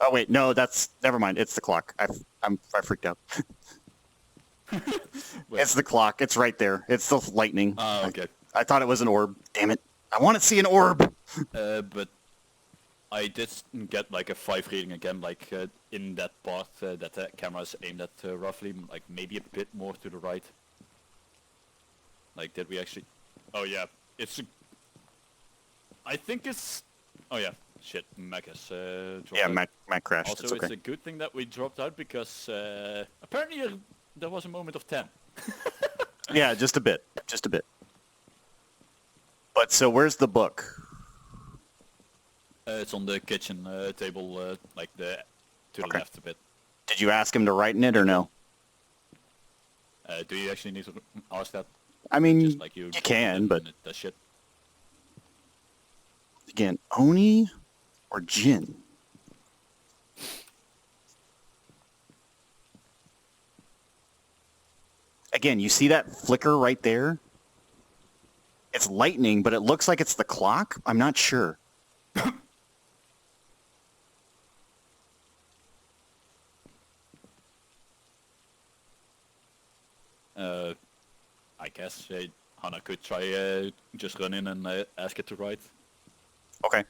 Oh, wait. No, that's... Never mind. It's the clock. I freaked out. It's the clock. It's right there. It's the lightning. Oh, okay. I thought it was an orb. Damn it. I want to see an orb. But I did get like a 5 reading again, like in that part that the camera is aimed at roughly, like maybe a bit more to the right. Like, did we actually... Oh yeah, it's... I think it's... Oh yeah, shit, Mac has dropped Yeah, out. Mac crashed. Also, it's okay. it's a good thing that we dropped out because apparently there was a moment of 10. Yeah, just a bit. Just a bit. But so where's the book? It's on the kitchen table, like to the Okay. left a bit. Did you ask him to write in it or no? Do you actually need to ask that? I mean, Just like you can, but that shit. again, Oni or Jin? Again, you see that flicker right there? It's lightning, but it looks like it's the clock? I'm not sure. I guess Hannah could try just run in and ask it to write. Okay.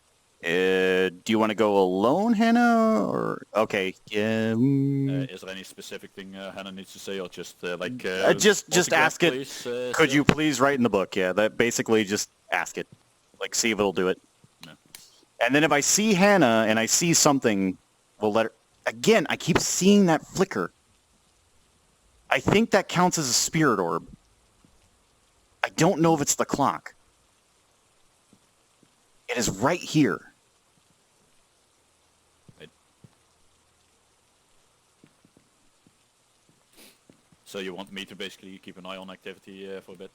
Do you want to go alone, Hannah? Or okay, yeah. Is there any specific thing Hannah needs to say, or just like just autograph, ask it. please, Could still? you please write in the book? Yeah, that basically just ask it. Like, see if it'll do it. No. And then if I see Hannah and I see something, we'll let her... Again, I keep seeing that flicker. I think that counts as a spirit orb. I don't know if it's the clock. It is right here. So you want me to basically keep an eye on activity for a bit?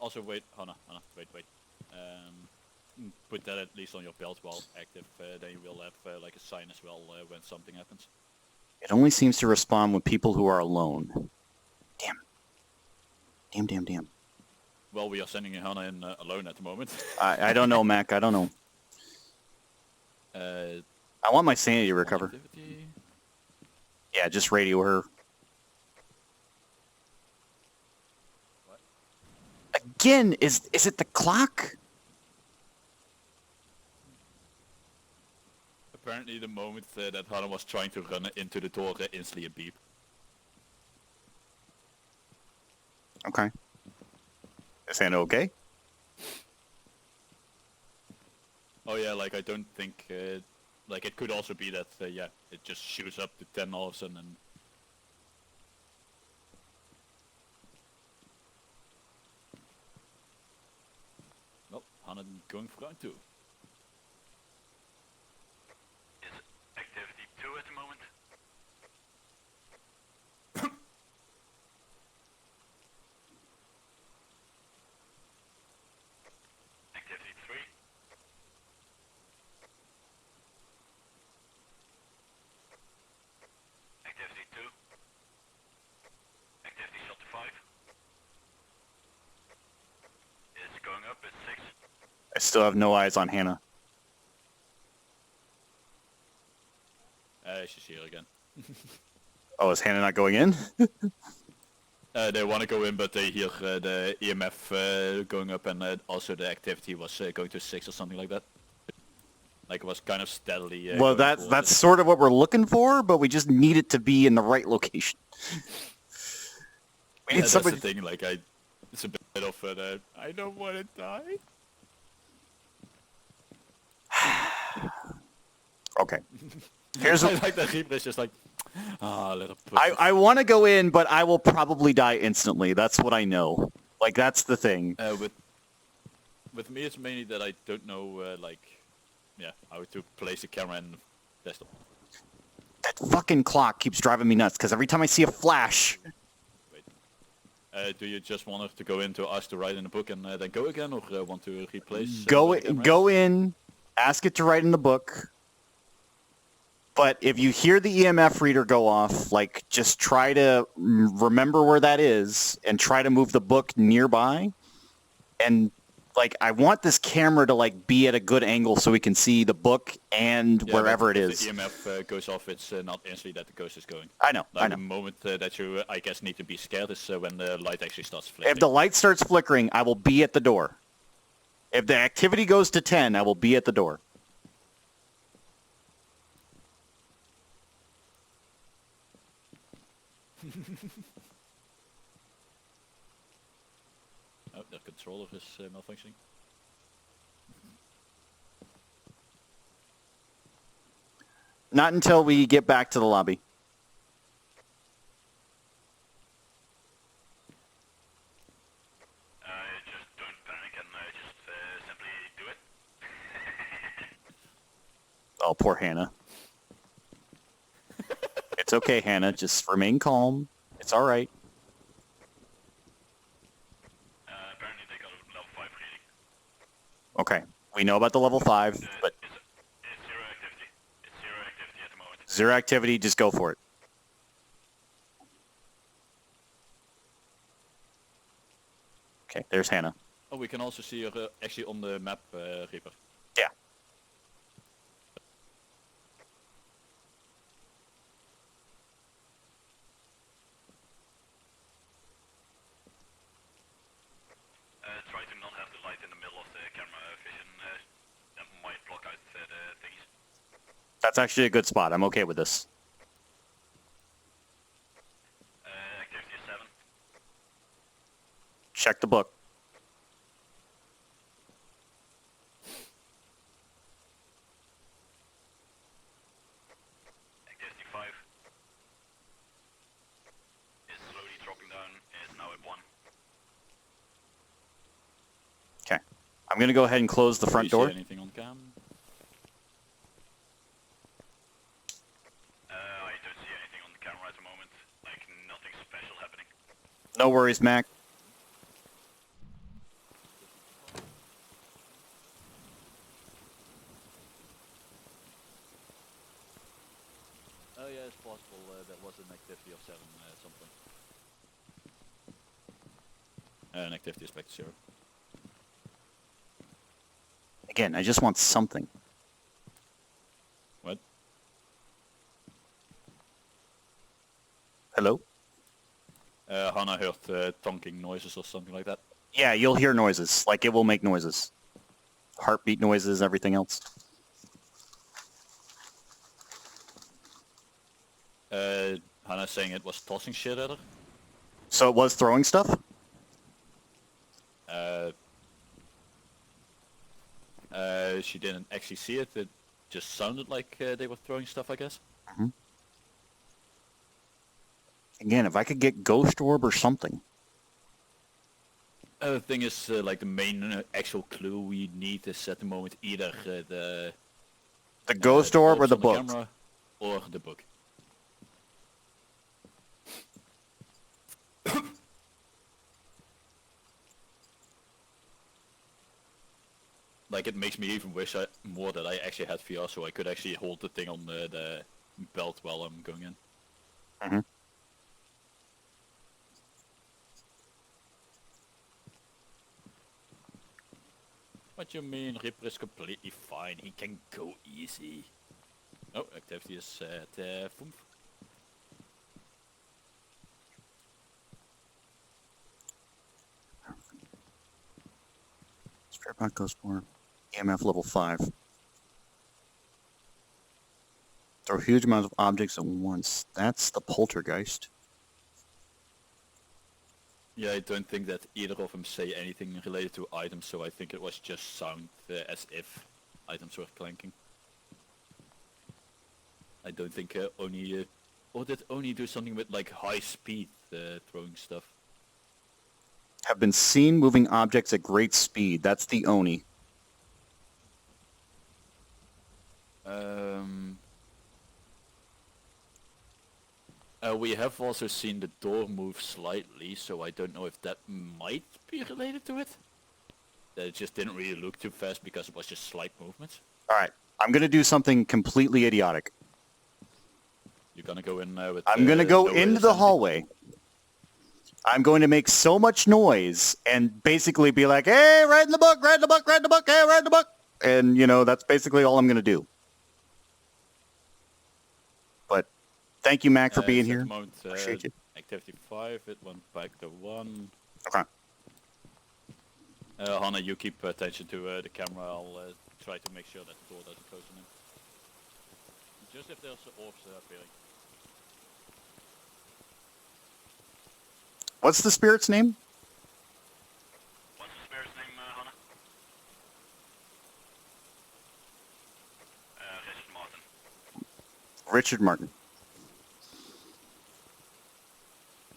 Also, wait, Hannah, wait. Put that at least on your belt while active. Then you will have like a sign as well when something happens. It only seems to respond with people who are alone. Damn. Well, we are sending Hannah in alone at the moment. I don't know, Mac. I don't know. I want my sanity to recover. Activity. Yeah, just radio her. What? Again, is it the clock? Apparently the moment that Hannah was trying to run into the door, instantly a beep. Okay. Is Hannah okay? Oh yeah, like I don't think, like it could also be that, yeah, it just shoots up to 10 all of a sudden and... Well, Hannah going for round 2. Is activity 2 at the moment? Activity 3. Activity 2. Activity shot to 5. It's going up, it's 6. I still have no eyes on Hannah. She's here again. Oh, is Hannah not going in? They want to go in, but they hear the EMF going up, and also the activity was going to 6 or something like that. Like it was kind of steadily. Well, going that's towards it. sort of what we're looking for, but we just need it to be in the right location. We need That's somebody. the thing. Like it's a bit of I don't want to die. Okay. Here's I like that Reaper is just like, little pussy. I want to go in, but I will probably die instantly. That's what I know. Like, that's the thing. With me, it's mainly that I don't know, how to place the camera and test it. That fucking clock keeps driving me nuts, because every time I see a flash... Do you just want us to go in to ask to write in the book and then go again, or want to replace? Go the camera? go in, ask it to write in the book. But if you hear the EMF reader go off, like, just try to remember where that is and try to move the book nearby. And, like, I want this camera to, like, be at a good angle so we can see the book and Yeah, wherever it but is. if the EMF goes off, it's not instantly that the ghost is going. I know, Like, I know. the moment that you, I guess, need to be scared is when the light actually starts flickering. If the light starts flickering, I will be at the door. If the activity goes to 10, I will be at the door. Oh, the controller is malfunctioning. Not until we get back to the lobby. Just don't panic and just simply do it. Oh, poor Hannah. It's okay, Hannah. Just remain calm. It's all right. Apparently they got a level 5 reading. Okay. We know about the level 5, but It's zero activity. It's zero activity at the moment. zero activity, just go for it. Okay, there's Hannah. Oh, we can also see her actually on the map, Reaper. Yeah. Try to not have the light in the middle of the camera vision. That might block out the thingies. That's actually a good spot. I'm okay with this. Activity is 7. Check the book. Activity 5 is slowly dropping down. Is now at 1. Okay. I'm going to go ahead and close the Do front you see door. anything on cam? I don't see anything on the camera at the moment. Like, nothing special happening. No worries, Mac. Oh yeah, it's possible there was an activity of 7 at some point. An activity is back to 0. Again, I just want something. What? Hello? Hannah heard tonking noises or something like that. Yeah, you'll hear noises. Like, it will make noises. Heartbeat noises, everything else. Hannah's saying it was tossing shit at her. So it was throwing stuff? She didn't actually see it. It just sounded like they were throwing stuff, I guess. Again, if I could get Ghost Orb or something. The thing is, like the main actual clue we need is at the moment either the Ghost Orb or orbs the on book? camera or the book. Like, it makes me even wish more that I actually had VR so I could actually hold the thing on the belt while I'm going in. Mhm. What you mean? Reaper is completely fine. He can go easy. Oh, activity is at Foomf. Spirit Ghost Orb. EMF level 5. Throw huge amounts of objects at once. That's the poltergeist. Yeah, I don't think that either of them say anything related to items, so I think it was just sound as if items were clanking. I don't think Oni... or did Oni do something with like high speed throwing stuff? Have been seen moving objects at great speed. That's the Oni. We have also seen the door move slightly, so I don't know if that might be related to it. That it just didn't really look too fast because it was just slight movements. Alright, I'm going to do something completely idiotic. You're gonna go in with... I'm going to go no into the sanity? hallway. I'm going to make so much noise and basically be like, hey, write in the book, write in the book, write in the book, hey, write in the book. And, you know, that's basically all I'm going to do. But thank you, Mac, for being so at here. the moment, Appreciate you. Activity 5, it went back to 1. Okay. Hannah, you keep attention to the camera. I'll try to make sure that the door doesn't close on him. Just if there's orbs appearing. What's the spirit's name? What's the spirit's name, Hannah? Richard Martin.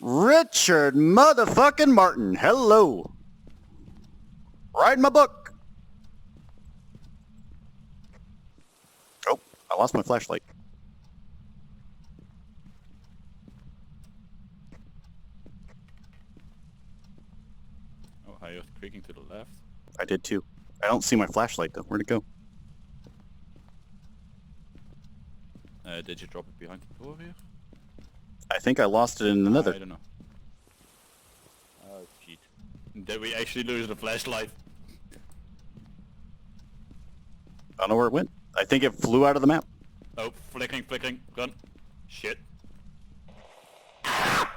Richard motherfucking Martin. Hello. Write my book. Oh, I lost my flashlight. Oh, hi, you're creaking to the left. I did too. I don't see my flashlight though. Where'd it go? Did you drop it behind the door here? I think I lost it in another. I don't know. Oh, shit. Did we actually lose the flashlight? I don't know where it went. I think it flew out of the map. Oh, flickering, run. Shit. Oh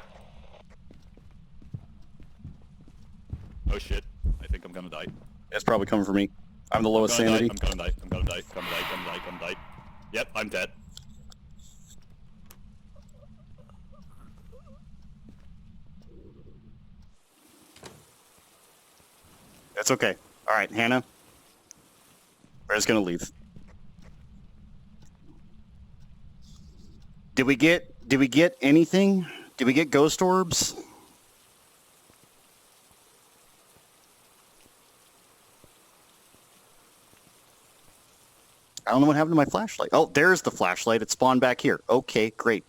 shit, I think I'm gonna die. It's probably coming for me. I'm the lowest sanity. I'm gonna die. Yep, I'm dead. It's okay. All right, Hannah. We're just gonna leave. Did we get anything? Did we get ghost orbs? I don't know what happened to my flashlight. Oh, there's the flashlight. It spawned back here. Okay, great.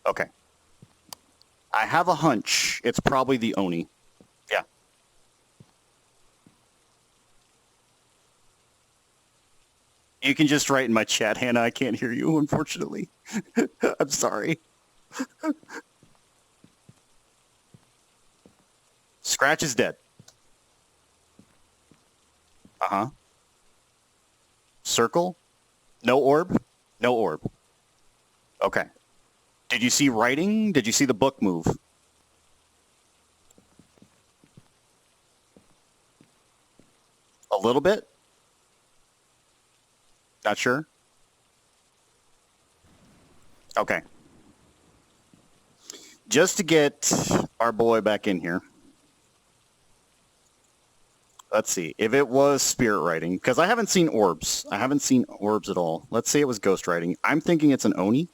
Okay. I have a hunch. It's probably the Oni. Yeah. You can just write in my chat, Hannah. I can't hear you, unfortunately. I'm sorry. Scratch is dead. Uh-huh. Circle? No orb? No orb. Okay. Did you see writing? Did you see the book move? A little bit? Not sure? Okay. Just to get our boy back in here. Let's see. If it was spirit writing, because I haven't seen orbs. I haven't seen orbs at all. Let's say it was ghost writing. I'm thinking it's an Oni.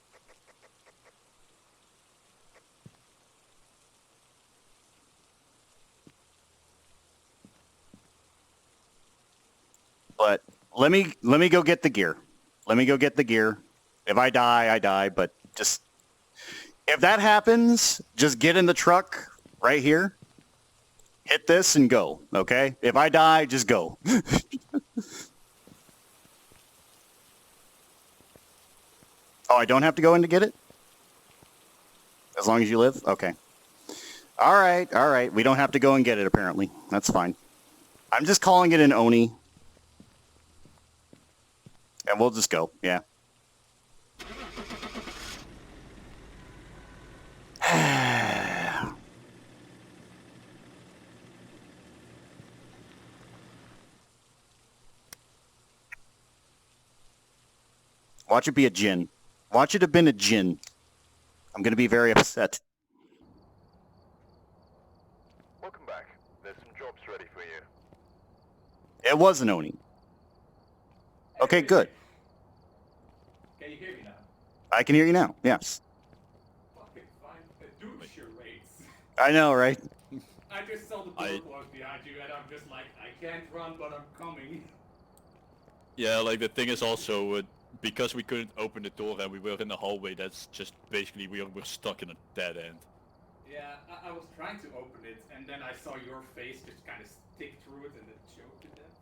But let me go get the gear. Let me go get the gear. If I die, I die. But just if that happens, just get in the truck right here. Hit this and go, okay? If I die, just go. Oh, I don't have to go in to get it? As long as you live? Okay. All right, all right. We don't have to go and get it, apparently. That's fine. I'm just calling it an Oni. And we'll just go, yeah. Watch it be a djinn. Watch it have been a djinn. I'm going to be very upset. Welcome back. There's some It was an Oni. Okay, good. Can you hear me now? I can hear you now. Yes. Fucking fine. Dude, your rates. I know, right? I just saw the door close behind you, and I'm just like, I can't run, but I'm coming. Yeah, like the thing is also because we couldn't open the door and we were in the hallway. That's just basically we're stuck in a dead end. Yeah, I was trying to open it, and then I saw your face just kind of stick through it, and it choked to death.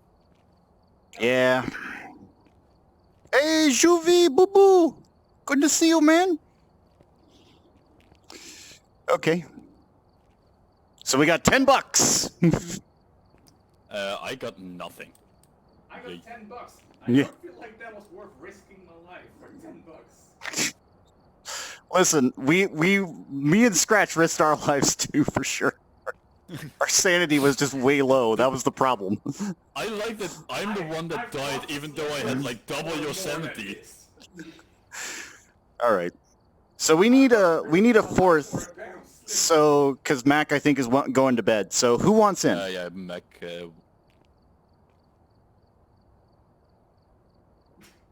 Yeah. Hey, Juvi, boo boo. Good to see you, man. Okay. So we got $10. I got nothing. I got Okay. $10. I Yeah. don't feel like that was worth risking my life for $10. Listen, me and Scratch risked our lives too, for sure. Our sanity was just way low. That was the problem. I like that I'm the one that died, even though I had like double your sanity. All right. So we need a fourth. So, because Mac, I think, is going to bed. So who wants in? Yeah, Mac.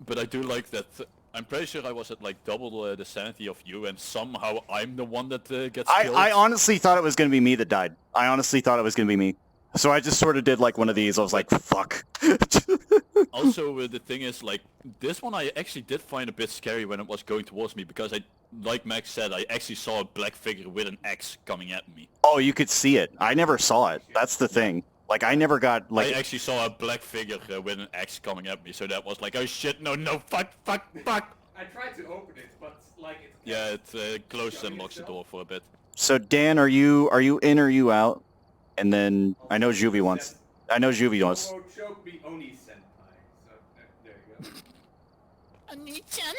But I do like that. I'm pretty sure I was at like double the sanity of you, and somehow I'm the one that gets killed. I honestly thought it was going to be me that died. I honestly thought it was going to be me. So I just sort of did like one of these. I was like, fuck. Also, the thing is, like, this one I actually did find a bit scary when it was going towards me, because like Max said, I actually saw a black figure with an axe coming at me. Oh, you could see it. I never saw it. That's the thing. Like, I never got, like... I actually saw a black figure with an axe coming at me, so that was like, oh shit, no, fuck. I tried to open it, but like it. Yeah, it closes and locks the door for a bit. So, Dan, are you in or are you out? And then, I know Juvi wants... I know Juvi wants... Choke me Oni senpai. So, there you go. Oni-chan?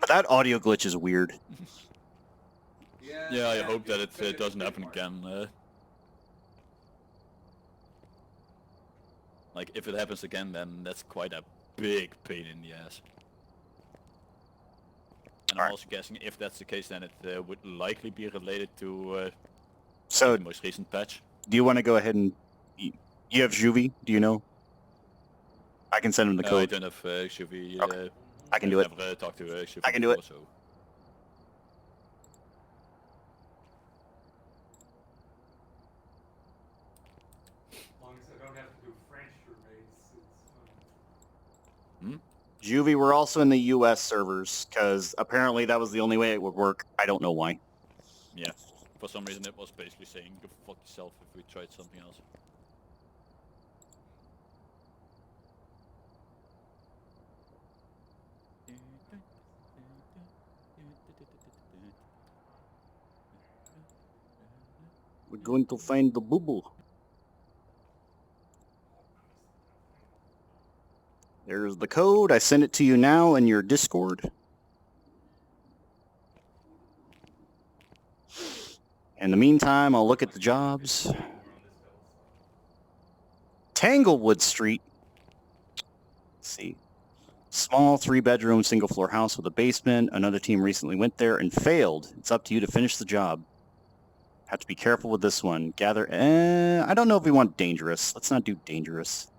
That audio glitch is weird. Yeah, I hope that it doesn't happen again. Like, if it happens again, then that's quite a big pain in the ass. And I'm also guessing if that's the case, then it would likely be related to So, the most recent patch. do you want to go ahead and... You have Juvi? Do you know? I can send him the I code. don't have GerXuvi. Okay. I can do it. I've never talked to GerXuvi I can do it. before, so. As long as I don't have to do French roommates, it's fine. Juvie, we're also in the US servers, because apparently that was the only way it would work. I don't know why. Yeah. For some reason it was basically saying, go fuck yourself if we tried something else. We're going to find the boo-boo. There's the code. I send it to you now in your Discord. In the meantime, I'll look at the jobs. Tanglewood Street. Let's see. Small 3-bedroom, single-floor house with a basement. Another team recently went there and failed. It's up to you to finish the job. Have to be careful with this one. Gather... I don't know if we want dangerous. Let's not do dangerous.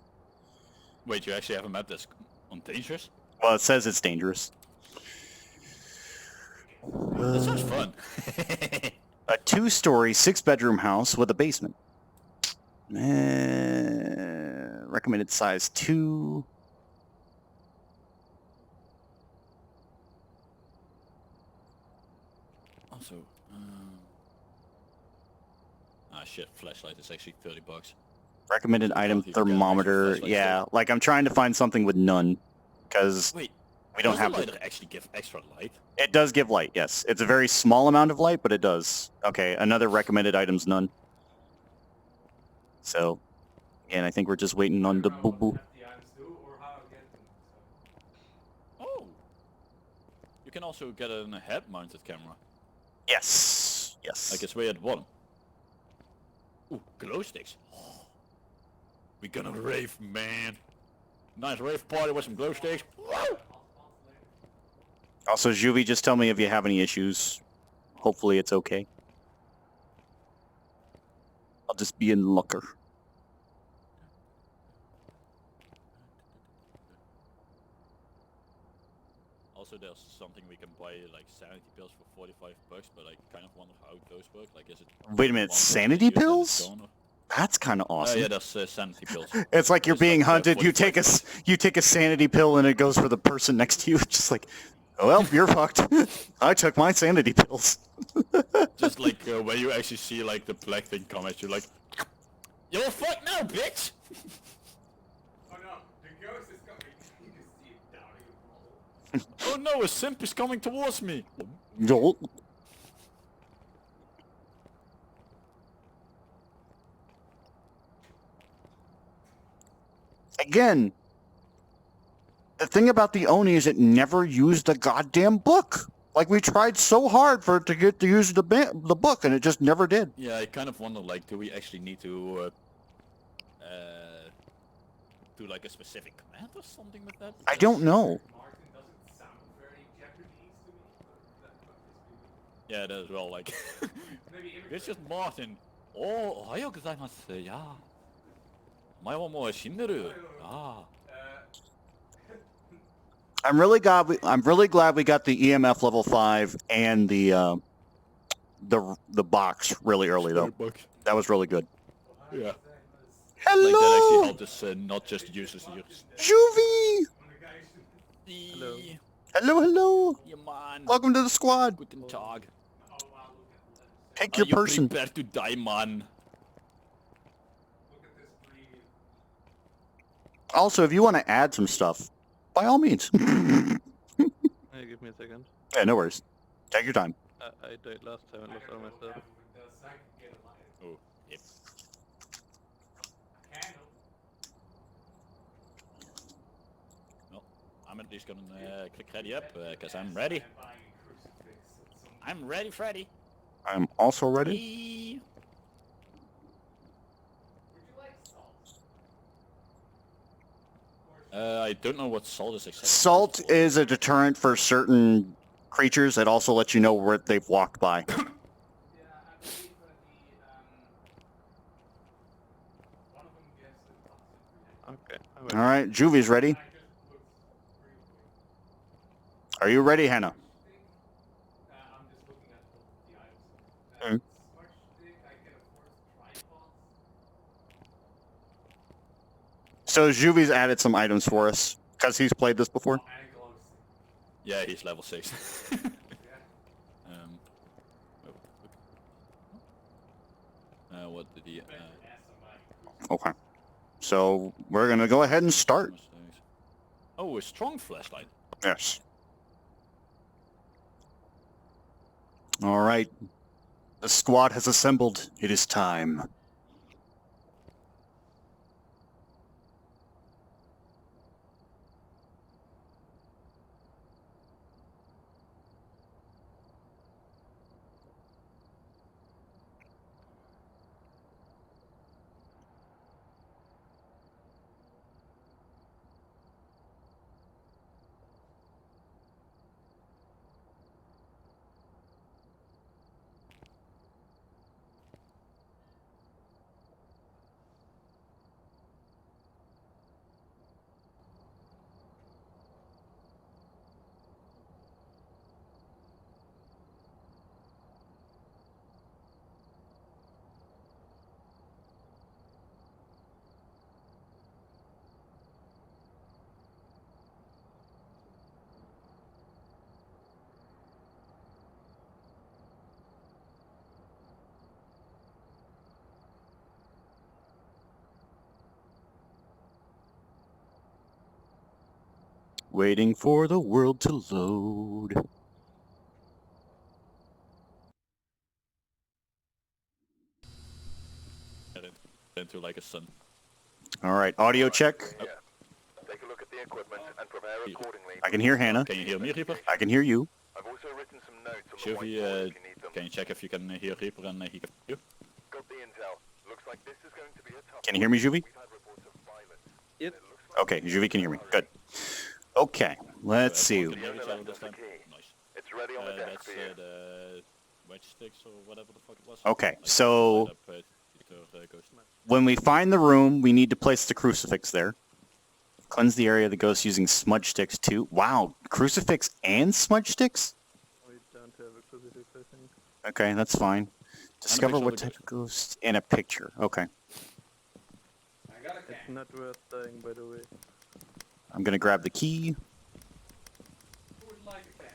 Wait, you actually have a map that's on dangerous? Well, it says it's dangerous. That sounds fun. A 2-story, 6-bedroom house with a basement. Recommended size 2. Also, shit, flashlight is actually $30. Recommended item you forgot thermometer. flashlights Yeah, too. like I'm trying to find something with none, because Wait, we don't does have the to. lighter actually give extra light? It does give light, yes. It's a very small amount of light, but it does. Okay, another recommended item's none. So, again, I think we're just waiting on the boo-boo. Oh! You can also get a head-mounted camera. Yes, yes. I guess we had one. Ooh, glow sticks. We gonna rave, man. Nice rave party with some glow sticks. Woo! Also, Juvie, just tell me if you have any issues. Hopefully it's okay. I'll just be in looker. Also, there's something we can buy, like sanity pills for 45 bucks, but I kind of wonder how those work. Like, is it... Wait a minute, one time sanity use, then it's pills? gone, or- That's kind of awesome. Yeah, there's sanity pills. It's like you're It's being like, hunted. You 45 take bucks. you take a sanity pill and it goes for the person next to you. It's just like, well, you're fucked. I took my sanity pills. Just like when you actually see like the black thing come at you, like, you're fucked now, bitch. Oh no, the ghost is coming. You can see it down in the hole. Oh no, a simp is coming towards me. Joel. Again, the thing about the Oni is it never used the goddamn book. Like, we tried so hard for it to get to use the book, and it just never did. Yeah, I kind of wonder, like, do we actually need to do like a specific command or something with that? I don't know. Martin doesn't sound very Japanese to me, but that could just be Yeah, that as well. Like, maybe it's just Martin. Oh, おはようございます。やあ。お前はもう死んでる。ああ。I'm really glad we got the EMF level 5 and the box really early though. That was really good. Yeah. Like Hello, that actually helped us not just use this here. Juvie. Hello. Hello, hello. Yeah, man. Welcome to the squad. Guten Tag. Pick Are your you person. prepared to die, man? Look at this preview. Also, if you want to add some stuff, by all means. Hey, give me a second. Yeah, no worries. Take your time. I died last time and lost all my stuff. Oh, yep. Well, I'm at least gonna click ready up, cause I'm ready. I'm ready, Freddy. I'm also ready. Eee. I don't know what salt is exactly. Salt is a deterrent for certain creatures. It also lets you know where they've walked by. Yeah, I believe one of them gets a toxic reaction. Okay, I'm All right, Juvie's ready. I just looked pretty quick. Are you ready, Hannah? I'm just looking at both the items. Smudge stick, I can afford tripods. So Juvie's added some items for us because he's played this before. Oh, and a glow stick. Yeah, he's level 6. Yeah. What did he? Bet you ask somebody. Okay. So we're gonna go ahead and start. Oh, a strong flashlight. Yes. All right. The squad has assembled. It is time. Waiting for the world to load. Into like a sun. All right, audio check. Take a look at the equipment and prepare accordingly. I can hear Hannah. Can you hear me, Reaper? I can hear you. I've also written some notes on the Jovi, whiteboard if you need them. can you check if you can hear Reaper and he can hear you? Got the intel. Looks like this is going to be a tough Can you hear me, Juvie? We've had reports of violence. Yep. It looks like Okay, Juvie can hear me. Good. Okay, let's see. Can hear each other this time? Nice. it's ready on the desk That's for you. the wedge sticks or whatever the fuck it was. Okay, Like, so- light up, Ghost. When we find the room, we need to place the crucifix there. Cleanse the area of the ghost using smudge sticks too. Wow, crucifix and smudge sticks? We don't have a crucifix, I think. Okay, that's fine. Discover picture of what the type of ghost and a picture. Okay. I got a It's can. not worth dying, by the way. I'm gonna grab the key. Who would like a can?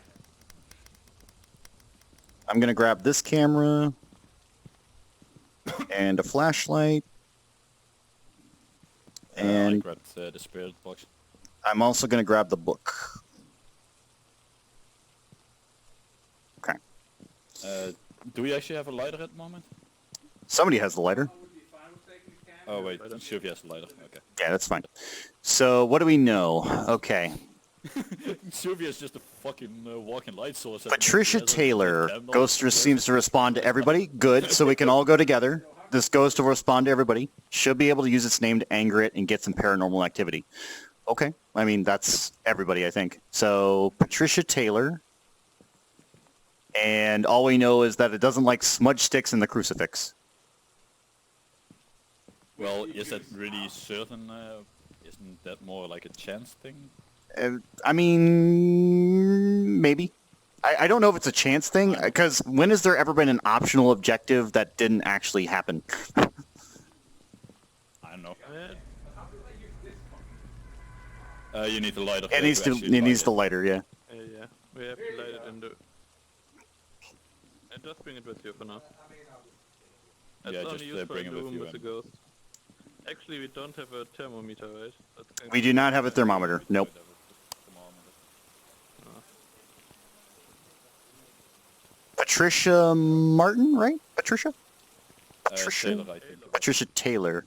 I'm gonna grab this camera and a flashlight. I And grabbed the spirit box. I'm also gonna grab the book. Okay. Do we actually have a lighter at the moment? Somebody has the lighter. I would be fine with taking a can. Oh wait, Sylvia has the lighter. Okay. Yeah, that's fine. So what do we know? Okay. Sylvia's just a fucking walking light source. at the moment. Patricia She has a Taylor. candle. Ghost seems to respond to everybody. Good, so we can all go together. This ghost will respond to everybody. Should be able to use its name to anger it and get some paranormal activity. Okay. I mean, that's everybody, I think. So, Patricia Taylor. And all we know is that it doesn't like smudge sticks and the crucifix. Well, is that really certain? Isn't that more like a chance thing? I mean, maybe. I don't know if it's a chance thing, because when has there ever been an optional objective that didn't actually happen? I don't know. You need the lighter. It needs to. actually It needs light the lighter, yeah. Yeah, we have to light it in the... And just bring it with you for now. It's Yeah, only just, used for bring in it the with room you with the and- ghost. Actually, we don't have a thermometer, right? That's going We do not have a thermometer. Nope. Patricia Martin, right? Patricia? Patricia? Taylor, I think. Patricia Taylor.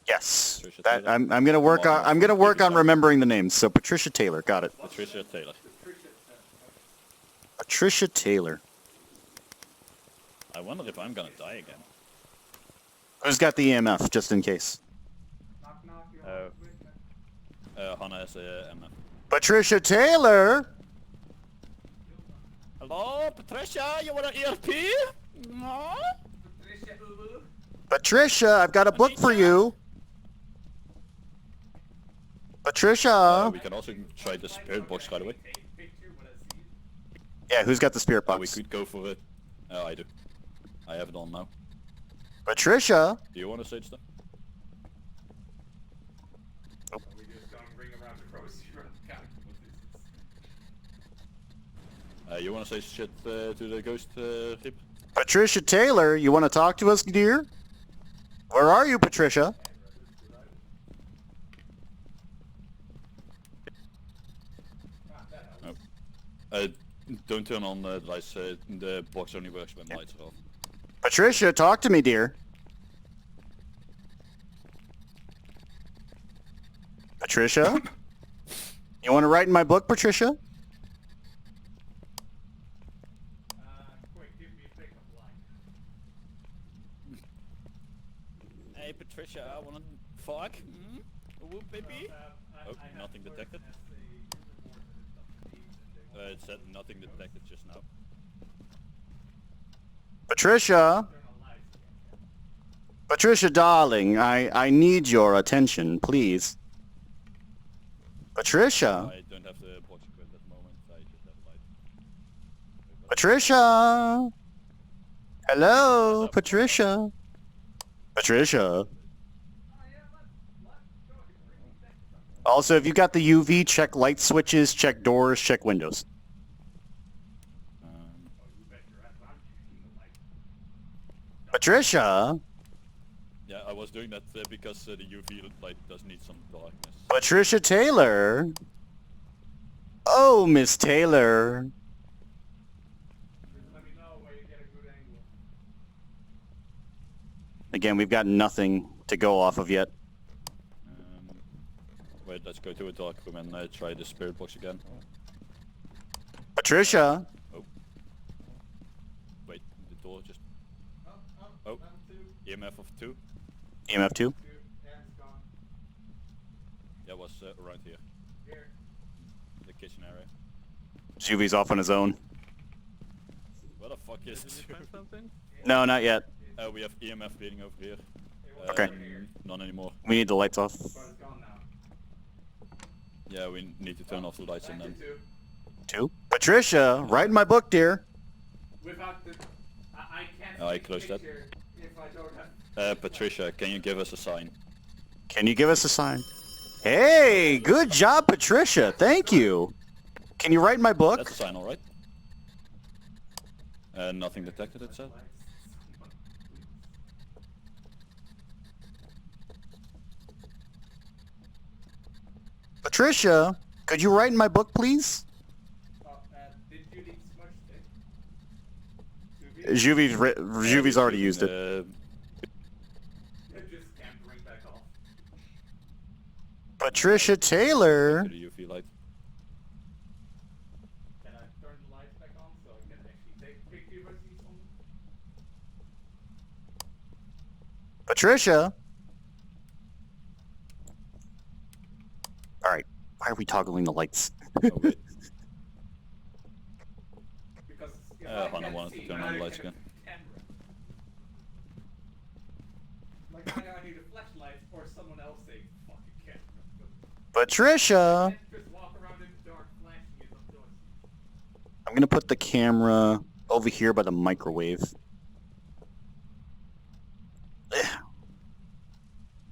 Yes. Patricia That Taylor. I'm gonna work Come on. on, I'm gonna work on focus on- remembering the names. So Patricia Taylor, got it. Patricia Taylor. Patricia Taylor. I wonder if I'm gonna die again. Who's got the EMF, just in case? Knock, knock, you're Oh. on with me. Hannah has a MF. Patricia Taylor. Hello, Patricia, you want an ERP? No? Patricia, ooh. Patricia, I've got a book for you. Patricia. We can also try the spirit box, by the way. Take a picture when I see it. Yeah, who's got the spirit We box? could go for it. I do. I have it on now. Patricia. Do you want to say stuff? Are we just gonna bring around the rosy around the counter? What is this? You want to say shit to the ghost, Rip? Patricia Taylor, you want to talk to us, dear? Where are you, Patricia? Don't turn on the lights. The box only works when lights are off. Patricia, talk to me, dear. Patricia? You want to write in my book, Patricia? Quick, give me a pickup line. Hey, Patricia, I want to fuck. Whoop, baby. Oh, nothing detected. It said nothing detected just now. Patricia? Patricia, darling, I need your attention, please. Patricia? I don't have the box equipped at the moment. I just have a light. Patricia? Hello, Patricia? Patricia? Also, if you got the UV, check light switches, check doors, check windows. Patricia? Yeah, I was doing that because the UV light does need some darkness. Patricia Taylor? Oh, Miss Taylor. Let me know where you get a good angle. Again, we've got nothing to go off of yet. Wait, let's go to a dark room and try the spirit box again. Patricia? Oh. Wait, the door just... Oh, Oh. EMF of 2? EMF 2? yeah, it's gone. Yeah, was around here. Here. The kitchen area. Juvy's off on his own. Where the fuck is Did it? you find something? No, not yet. We have EMF reading over here. Okay. None anymore. We need the lights off. But it's gone now. Yeah, we need to turn off the lights and then. Two. Patricia, write in my book, dear. Without the... I can't I take closed that. picture if I don't have... Patricia, can you give us a sign? Can you give us a sign? Hey, good job, Patricia. Thank you. Can you write in my book? That's a sign, alright. Nothing detected, it said. Patricia, could you write in my book, please? Did you need smudge stick? Juvi's already used it. Just can't bring back off. Patricia Taylor. To the UV light. Can I turn the lights back on so I can actually take pictures of these on? Patricia. All right. Why are we toggling the lights? Oh, wait. Because if I Hannah can't wanted to see, turn now on the I lights can again. camera. Like either I need a flashlight or someone else say fucking camera. Patricia. Just walk around in the dark flashing it outdoors. I'm gonna put the camera over here by the microwave.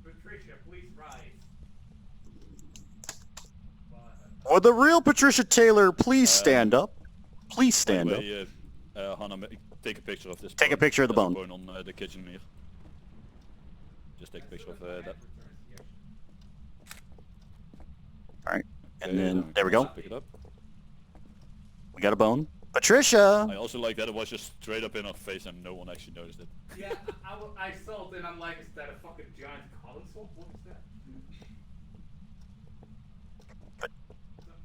Patricia, please rise. Would the real Patricia Taylor please stand up? Please stand up. Anyway, Hannah, take a picture of this. Take a picture of the There's bone. on the kitchen here. Just take a picture of that. All right, and Okay, then there we go. Pick it up. We got a bone. Patricia. I also like that it was just straight up in our face and no one actually noticed it. Yeah, I saw it and I'm like, is that a fucking giant cotton swamp? What is that?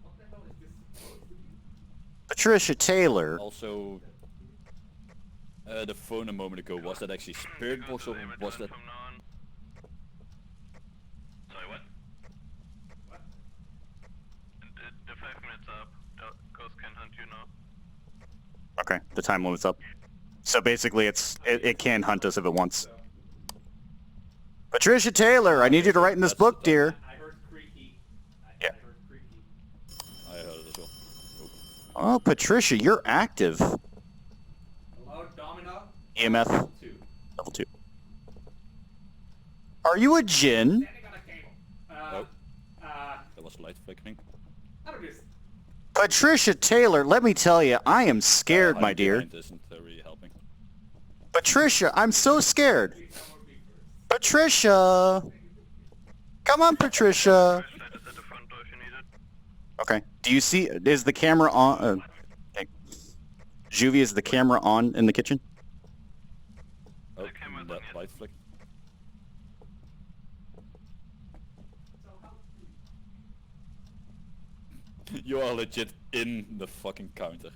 What the hell is this supposed to be? Patricia Taylor. Also, the phone a moment ago, was that actually Spirit Box or was that... Sorry, what? What? The 5 minutes up. The ghost can hunt you now. Okay, the time limit's up. So basically, it can hunt us if it wants. Patricia Taylor, I need you to write in this book, dear. I heard creaky. Yeah. I heard creaky. I heard it as well. Oh, Patricia, you're active. Hello, Domino? EMF 2. level 2. Are you a djinn? Standing on a cable. There was light flickering. How do this? Patricia Taylor, let me tell you, I am scared, my Hiding dear. behind isn't really helping. Patricia, I'm so scared. Please someone be first. Patricia. Come on, Patricia. Flashlight is at the front door if you need it. Okay. Do you see, is the camera on? Okay. Juvi, is the camera on in the kitchen? Oh, camera's that on, yes. light flick. You are legit in the fucking counter.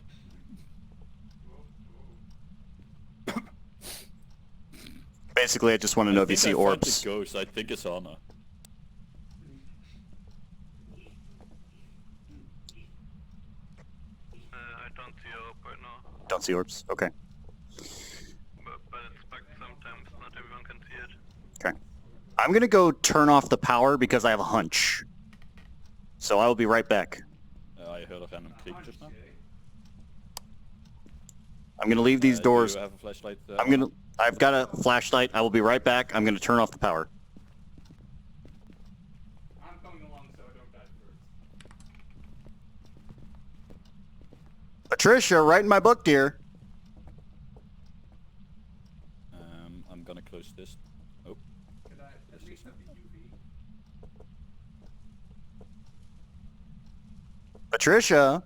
Basically, I just want to know if you see orbs. Ghost. I think it's Anna. I don't see a orb right now. Don't see orbs? Okay. But it's bugged sometimes. Not everyone can see it. Okay. I'm going to go turn off the power because I have a hunch. So I will be right back. I heard a random click just now. I'm going to leave these doors. Do you have a flashlight? I've got a flashlight. I will be right back. I'm going to turn off the power. I'm coming along so I don't die first. Patricia, write in my book, dear. I'm gonna close this. Oh, Could I at least have the UV? Patricia.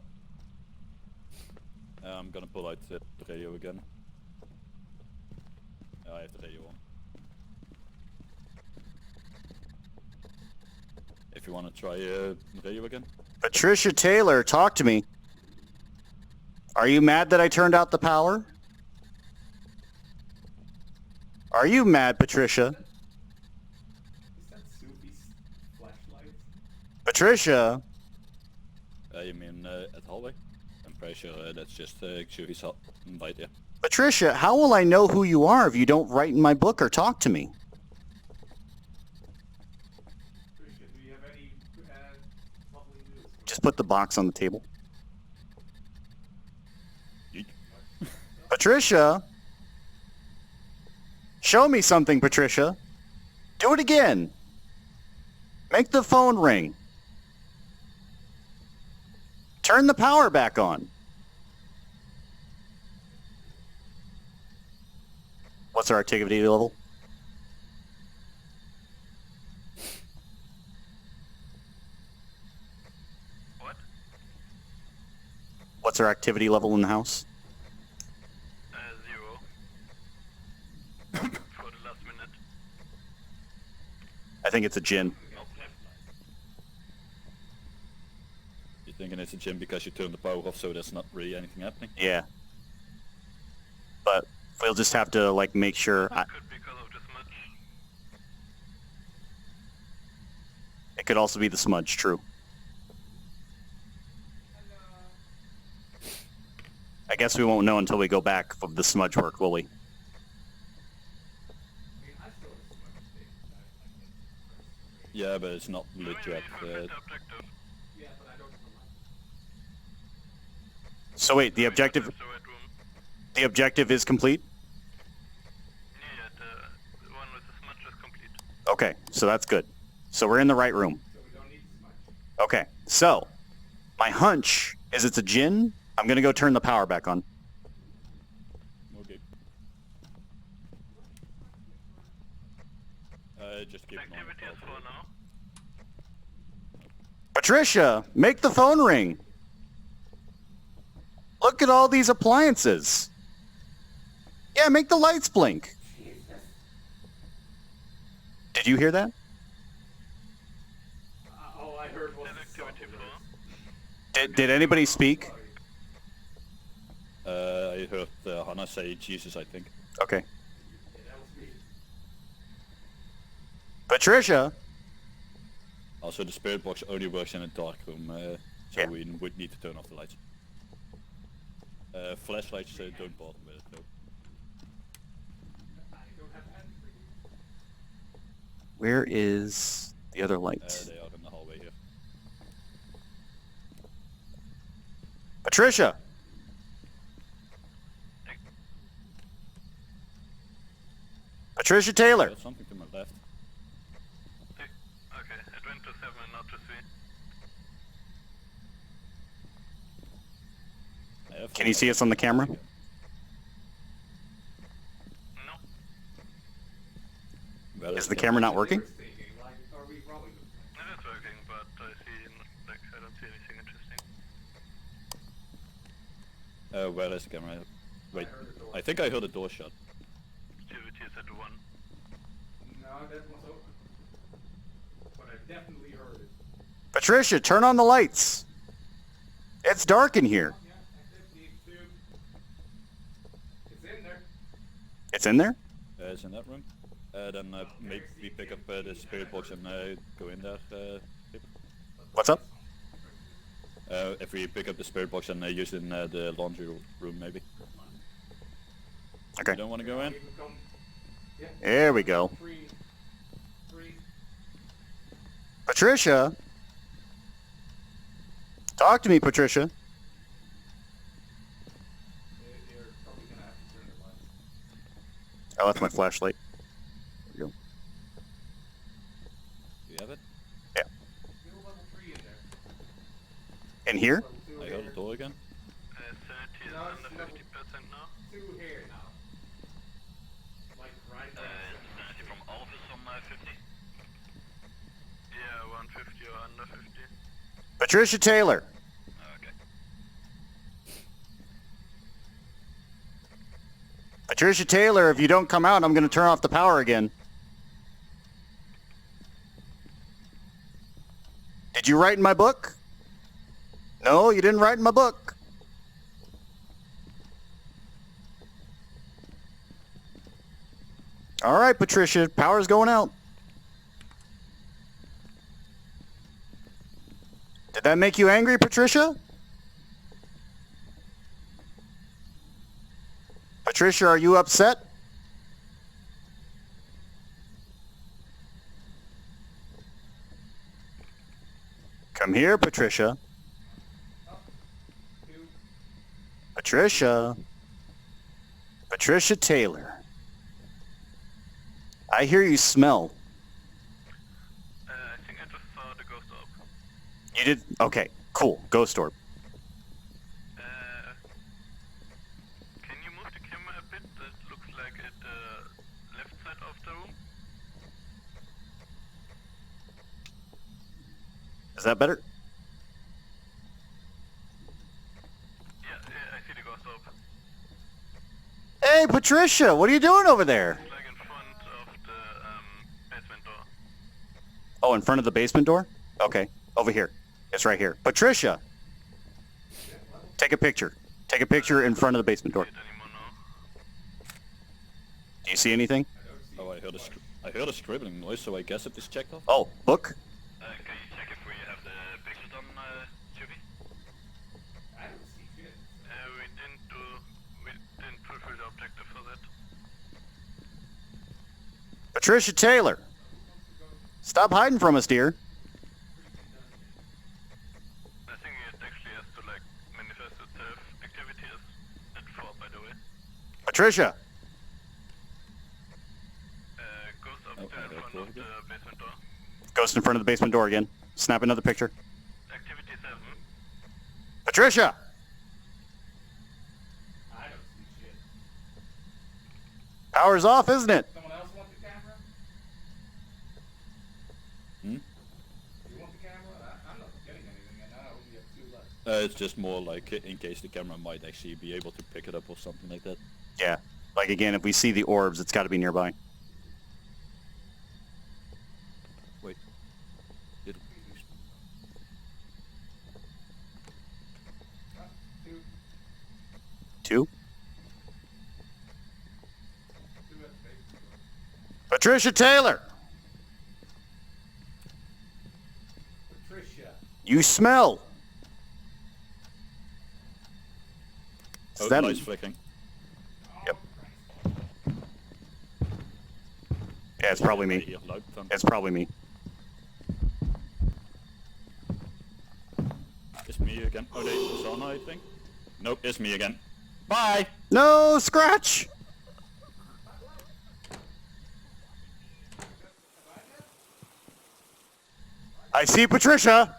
I'm gonna pull out the radio again. I have the radio on. If you want to try radio again. Patricia Taylor, talk to me. Are you mad that I turned out the power? Are you mad, Patricia? Is that Sophie's flashlight? Patricia. You mean at hallway? I'm pretty sure that's just GerXuvi's light, yeah. Patricia, how will I know who you are if you don't write in my book or talk to me? Patricia, do you have any lovely just put the box on the table? Yeet. Patricia! Show me something, Patricia. Do it again. Make the phone ring. Turn the power back on. What's our activity level? What? What's our activity level in the house? 0. For the last minute. I think it's a gin. You're thinking it's a gym because you turned the power off, so there's not really anything happening? Yeah. But we'll just have to, like, make sure... Could because of the smudge. It could also be the smudge, true. I guess we won't know until we go back if the smudge work, will we? Yeah, but it's not lit yet. Objective. So wait, the objective... So at room. The objective is complete? Yeah, the one with the smudge is complete. Okay, so that's good. So we're in the right room. Okay, so my hunch is it's a gin. I'm gonna go turn the power back on. Okay. Just keep it on. Activity is for now. Patricia, make the phone ring. Look at all these appliances. Yeah, make the lights blink. Did you hear that? All I heard was Activity for. Did anybody speak? I heard Hannah say Jesus, I think. Okay. Patricia. Also, the spirit box only works in a dark room, so Yeah. we would need to turn off the lights. Flashlights don't bother with it though. Where is the other They lights? are in the hallway here. Patricia. Patricia Taylor. There's something to my left. Okay, it went to 7 and not to 3. I have Can you see us on the camera? No, Well, Is the camera not working? it is working, but I don't see anything interesting. Where is the camera? Wait, I think I heard a door shut. Activity is at 1. No, that was open. But I definitely heard it. Patricia, turn on the lights. It's dark in here. Yeah, activity 2. It's in there. It's in there? It's in that room. Then maybe we pick up the spirit box and go in there. What's up? If we pick up the spirit box and use it in the laundry room, maybe. Okay. You don't want to go in? You can come. Yeah. There we go. 3. Patricia. Talk to me, Patricia. You're probably gonna have to turn the lights. Oh, that's my flashlight. There we go. Do you have it? Yeah. Still level 3 in there. In here? Level 2 I here. heard the door again. 30 is No, it's under level 50% now. 2 here now. Like right there. Sanity from all of us on 50. Yeah, 150 or under 50. Patricia Taylor. Okay. Patricia Taylor, if you don't come out, I'm going to turn off the power again. Did you write in my book? No, you didn't write in my book. All right, Patricia, power's going out. Did that make you angry, Patricia? Patricia, are you upset? Come here, Patricia. Patricia. Patricia Taylor. I hear you smell. I think I just saw the ghost orb. You did? Okay, cool. Ghost orb. Can you move the camera a bit? That looks like at the left side of the room. Is that better? Yeah, I see the ghost orb. Hey, Patricia, what are you doing over there? It's like in front of the basement door. Oh, in front of the basement door? Okay, over here. It's right here. Patricia! Take a picture. Take a picture in front of the basement door. See it anymore now. Do you see anything? Oh, I heard a scribbling noise, so I guess it is checked off. Oh, book? Can you check if we have the pictures done, Juby? I don't see shit. We didn't fulfill the objective for that. Patricia Taylor! Stop hiding from us, dear. I think it actually has to like manifest itself. Activity is at 4, by the way. Patricia! Ghost up Oh, there in I heard front of it the again. basement door. Ghost in front of the basement door again. Snap another picture. Activity 7. Patricia! I don't see shit. Power's off, isn't it? Someone else want the camera? Hmm? You want the camera? I'm not getting anything, and I only have 2 left. It's just more like in case the camera might actually be able to pick it up or something like that. Yeah. Like, again, if we see the orbs, it's got to be nearby. Wait. Did it... 2? 2. 2 at the basement. Patricia Taylor! Patricia. You smell! Oh, Is the that light's flicking. Yep. Yeah, it's probably I me. hear loud thunder. It's probably me. It's me again. Oh, it's Anna, I think. Nope, it's me again. Bye! No, Scratch! I see Patricia!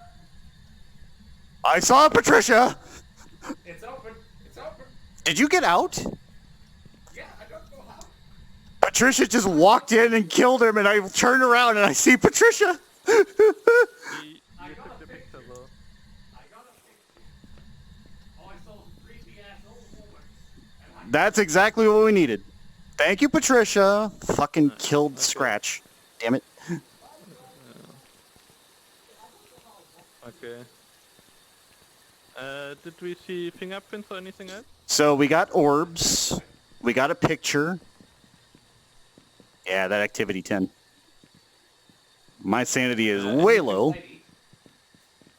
I saw Patricia! It's open. It's open. Did you get out? Yeah, I don't know how. Patricia just walked in and killed him, and I turned around and I see Patricia! You I got took a the picture. picture though. I got a picture. All I saw was creepy ass old woman. And I That's exactly what we needed. Thank you, Patricia. Fucking killed Scratch. Damn it. Okay. Did we see fingerprints or anything else? So we got orbs. We got a picture. Yeah, that activity 10. My sanity is way low.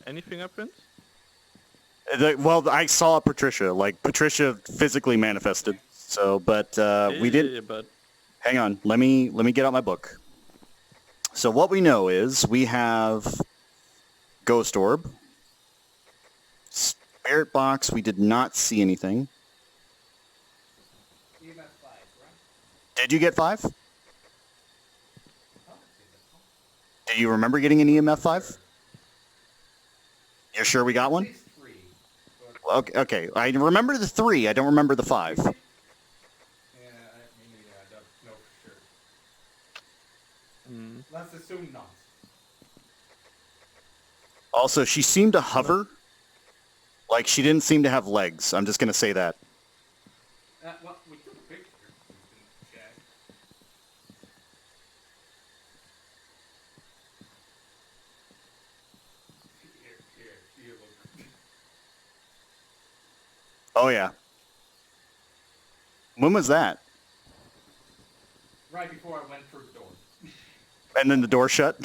Any fingerprints? Well, I saw Patricia. Like, Patricia physically manifested. So, but we didn't. Yeah, but Hang on. Let me get out my book. So what we know is we have Ghost Orb. Spirit Box, we did not see anything. EMF 5, right? Did you get 5? Do you remember getting an EMF 5? You're sure we got At one? least 3. But Okay. I remember the 3. I don't remember the 5. yeah, me neither. I don't know for sure. Let's assume not. Also, she seemed to hover. Like, she didn't seem to have legs. I'm just going to say that. Well, we took a picture. We can check. Here, look. Oh, yeah. When was that? Right before I went through the door. And then the door shut?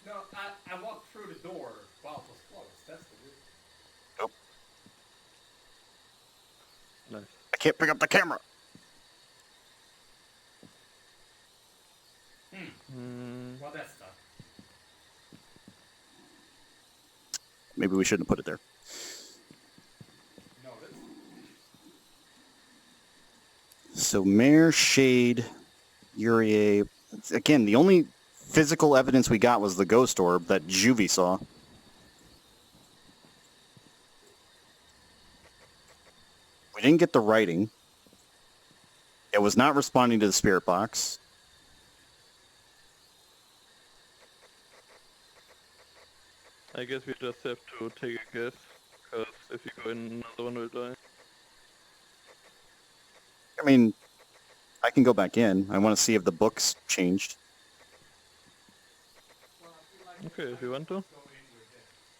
No, I walked through the door while it was closed. That's the weird. Nope. nice. I can't pick up the camera. Well, that's tough. Maybe we shouldn't have put it there. So Mare, Shade, Urier. Again, the only physical evidence we got was the ghost orb that Juvie saw. We didn't get the writing. It was not responding to the spirit box. I guess we just have to take a guess, because if you go in, another one will die. I mean, I can go back in. I want to see if the book's changed. Okay, if you want to.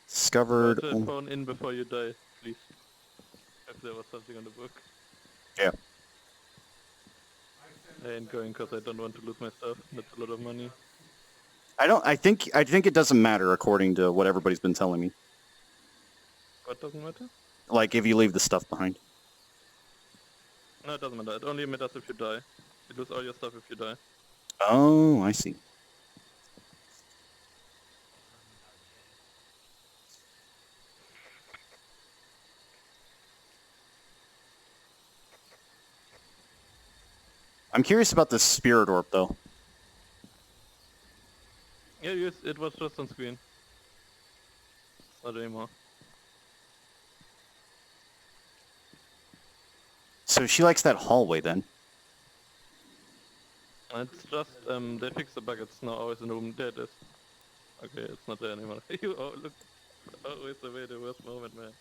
Discovered. Put the phone in before you die, please. If there was something on the book. Yeah. I ain't going because I don't want to lose my stuff. That's a lot of money. I think it doesn't matter according to what everybody's been telling me. What doesn't matter? Like if you leave the stuff behind. No, it doesn't matter. It only matters if you die. You lose all your stuff if you die. Oh, I see. I'm curious about this spirit orb, though. Yeah, yes, it was just on screen. Not anymore. So she likes that hallway, then. It's just, they fixed the bug, it's now always in the room. There it is. Okay, it's not there anymore. You, oh, look. Always the way the worst moment, man.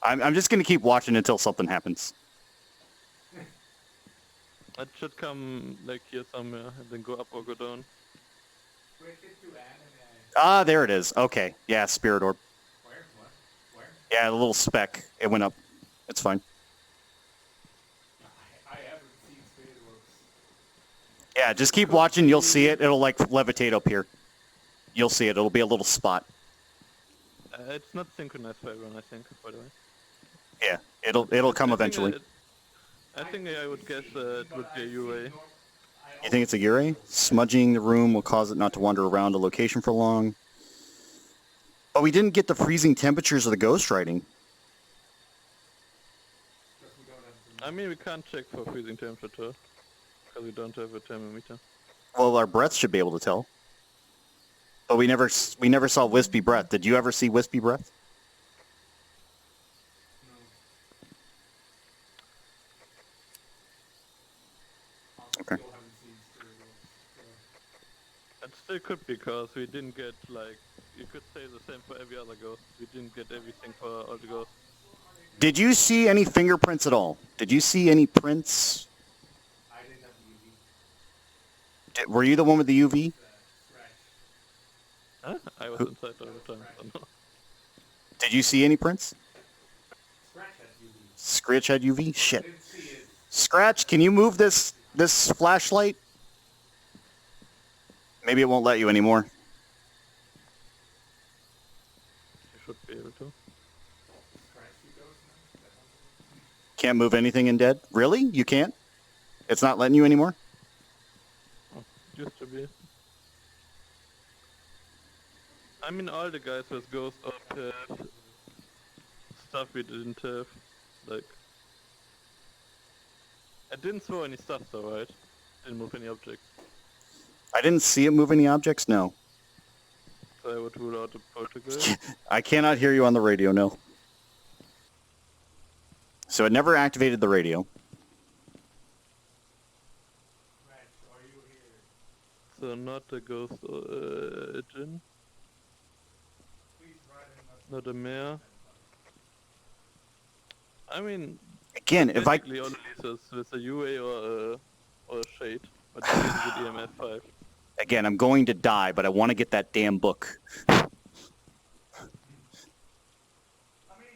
I'm just gonna keep watching until something happens. It should come, like, here somewhere, and then go up or go down. Ah, there it is. Okay. Yeah, spirit orb. Where? What? Where? Yeah, a little speck. It went up. It's fine. I haven't seen spirit orbs. Yeah, just keep watching. You'll see it. It'll, like, levitate up here. You'll see it. It'll be a little spot. It's not synchronized for everyone, I think, by the way. Yeah, it'll come eventually. I think I would guess it would be a UA. You think it's a Yurei? Smudging the room will cause it not to wander around a location for long. But we didn't get the freezing temperatures of the ghostwriting. I mean, we can't check for freezing temperature, because we don't have a thermometer. Well, our breath should be able to tell. But we never saw wispy breath. Did you ever see wispy breath? Okay. It still could be, because we didn't get, like, you could say the same for every other ghost. We didn't get everything for all the ghosts. Did you see any fingerprints at all? Did you see any prints? I didn't have the UV. Were you the one with the UV? Huh? I was inside all the time, so no. Did you see any prints? Scratch had UV. Scratch had UV? Shit. I didn't see it. Scratch, can you move this flashlight? Maybe it won't let you anymore. You should be able to. Scratch the ghost now? Can't move anything in Dead? Really? You can't? It's not letting you anymore? Oh, used to be. I mean, all the guys with ghost orb had stuff we didn't have. Like, I didn't throw any stuff though, right? Didn't move any objects. I didn't see it move any objects? No. So I would rule out the poltergeist. I cannot hear you on the radio, no. So it never activated the radio. Scratch, are you here? So not a ghost or a djinn. Please write in Not a mare. I mean, Again, if I... basically all the leases with a UA or a shade. But you didn't get EMF 5. Again, I'm going to die, but I want to get that damn book. I mean,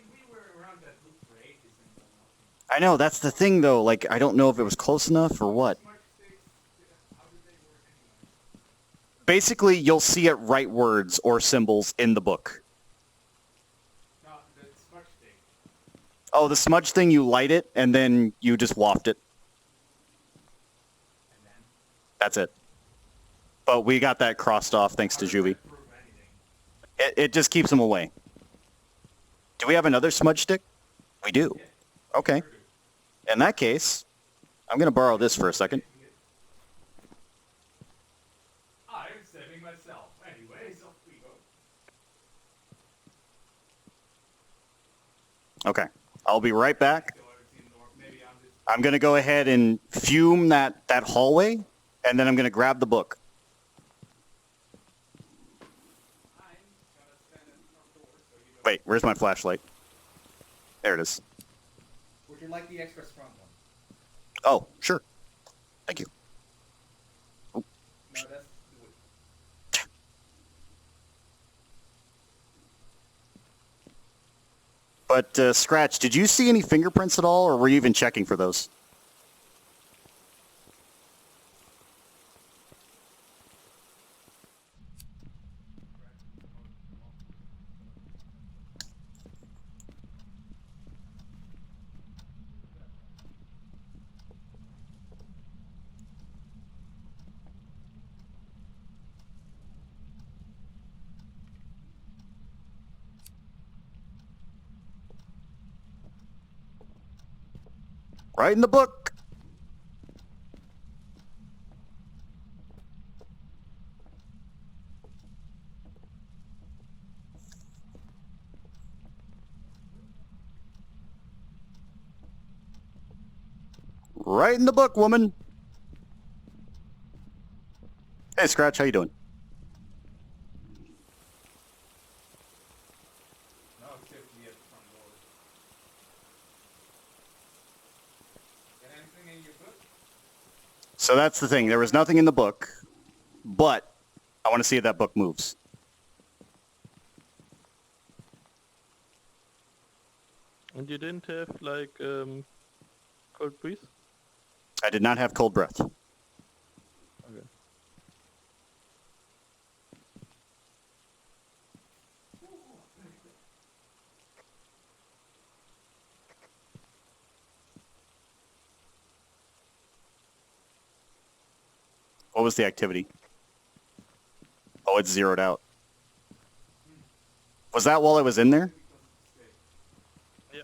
we were around that loop for ages and nothing. I know, that's the thing, though. Like, I don't know if it was close enough or what. Smudge sticks, how did they work anyway? Basically, you'll see it write words or symbols in the book. No, the smudge stick. Oh, the smudge thing, you light it, and then you just waft it. And then? That's it. But we got that crossed off thanks to Juvie. Prove anything. It just keeps them away. Do we have another smudge stick? We do. Okay. In that case, I'm going to borrow this for a second. I'm saving myself. Anyways, off we go. Okay. I'll be right back. Still haven't seen North. Maybe I'm just I'm going to go ahead and fume that hallway, and then I'm going to grab the book. I'm gonna stand at the front door so you don't. Wait, where's my flashlight? There it is. Would you like the express front one? Oh, sure. Thank you. No, that's the wood. But, Scratch, did you see any fingerprints at all, or were you even checking for those? Right in the book. Right in the book, woman. Hey, Scratch, how you doing? No, safely at the front door. Got anything in your book? So that's the thing. There was nothing in the book, but I want to see if that book moves. And you didn't have like cold breeze? I did not have cold breath. Okay. What was the activity? Oh, it's zeroed out. Was that while I was in there? Yeah.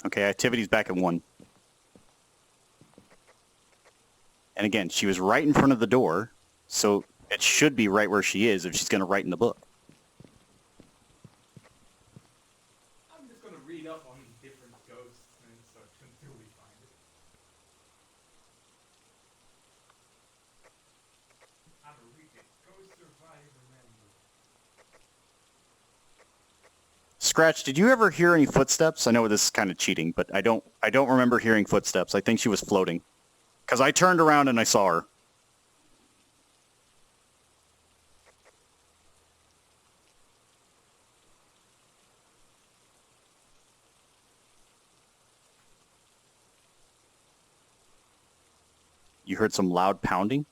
Okay, activity's back at 1. And again, she was right in front of the door, so it should be right where she is if she's going to write in the book. I'm just gonna read up on different ghosts and such until we find it. I'm a weekend ghost survivor member. Scratch, did you ever hear any footsteps? I know this is kind of cheating, but I don't remember hearing footsteps. I think she was floating. Because I turned around and I saw her. You heard some loud pounding?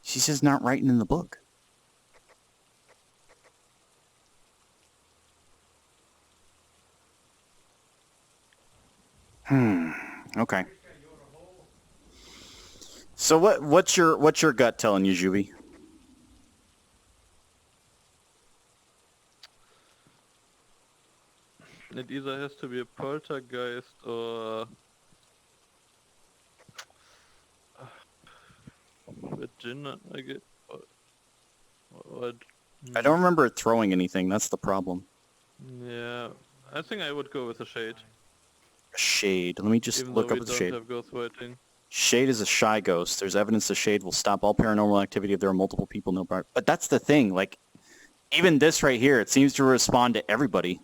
She's just not writing in the book. Okay. So what's your gut telling you, Juvi? It either has to be a poltergeist or a djinn, I guess. Or I don't remember it throwing anything. That's the problem. Yeah, I think I would go with a shade. A shade. Let me just Even look though up we at the don't shade. have ghost writing. Shade is a shy ghost. There's evidence the shade will stop all paranormal activity if there are multiple people nearby. But that's the thing. Like, even this right here, it seems to respond to everybody.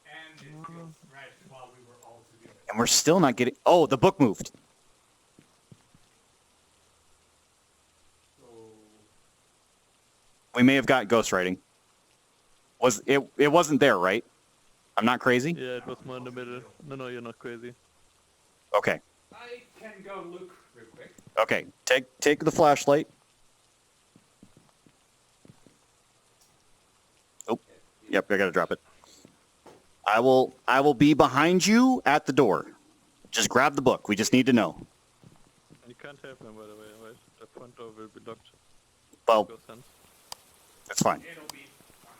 And it feels right while we were all together. And we're still not getting... Oh, the book moved. So We may have got ghostwriting. It wasn't there, right? I'm not crazy? Yeah, it was more in the middle. No, you're not crazy. Okay. I can go look real quick. Okay. Take the flashlight. Oh. Yeah, Yep, I gotta drop it. I will be behind you at the door. Just grab the book. We just need to know. You can't have them, by the way, right? The front door will be locked. Well, Goes sense. that's fine. It'll be fine.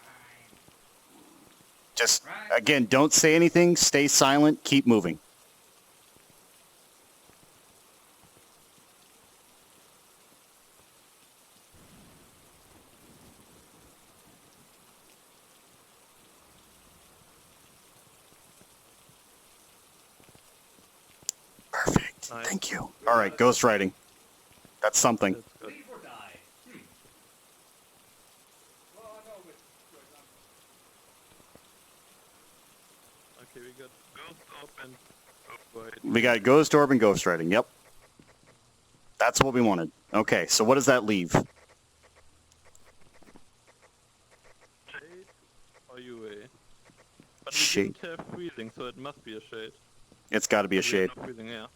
Just, again, don't say anything. Stay silent. Keep moving. Perfect. Nice. Thank you. All right, ghost writing. That's something. That's good. Leave or die. Well, I know, but Okay, we got ghost open. Right. We got ghost orb and ghost writing. Yep. That's what we wanted. Okay, so what does that leave? Shade or UA? But Shade. we didn't have freezing, so it must be a shade. It's got to be a We have shade. no freezing, yeah.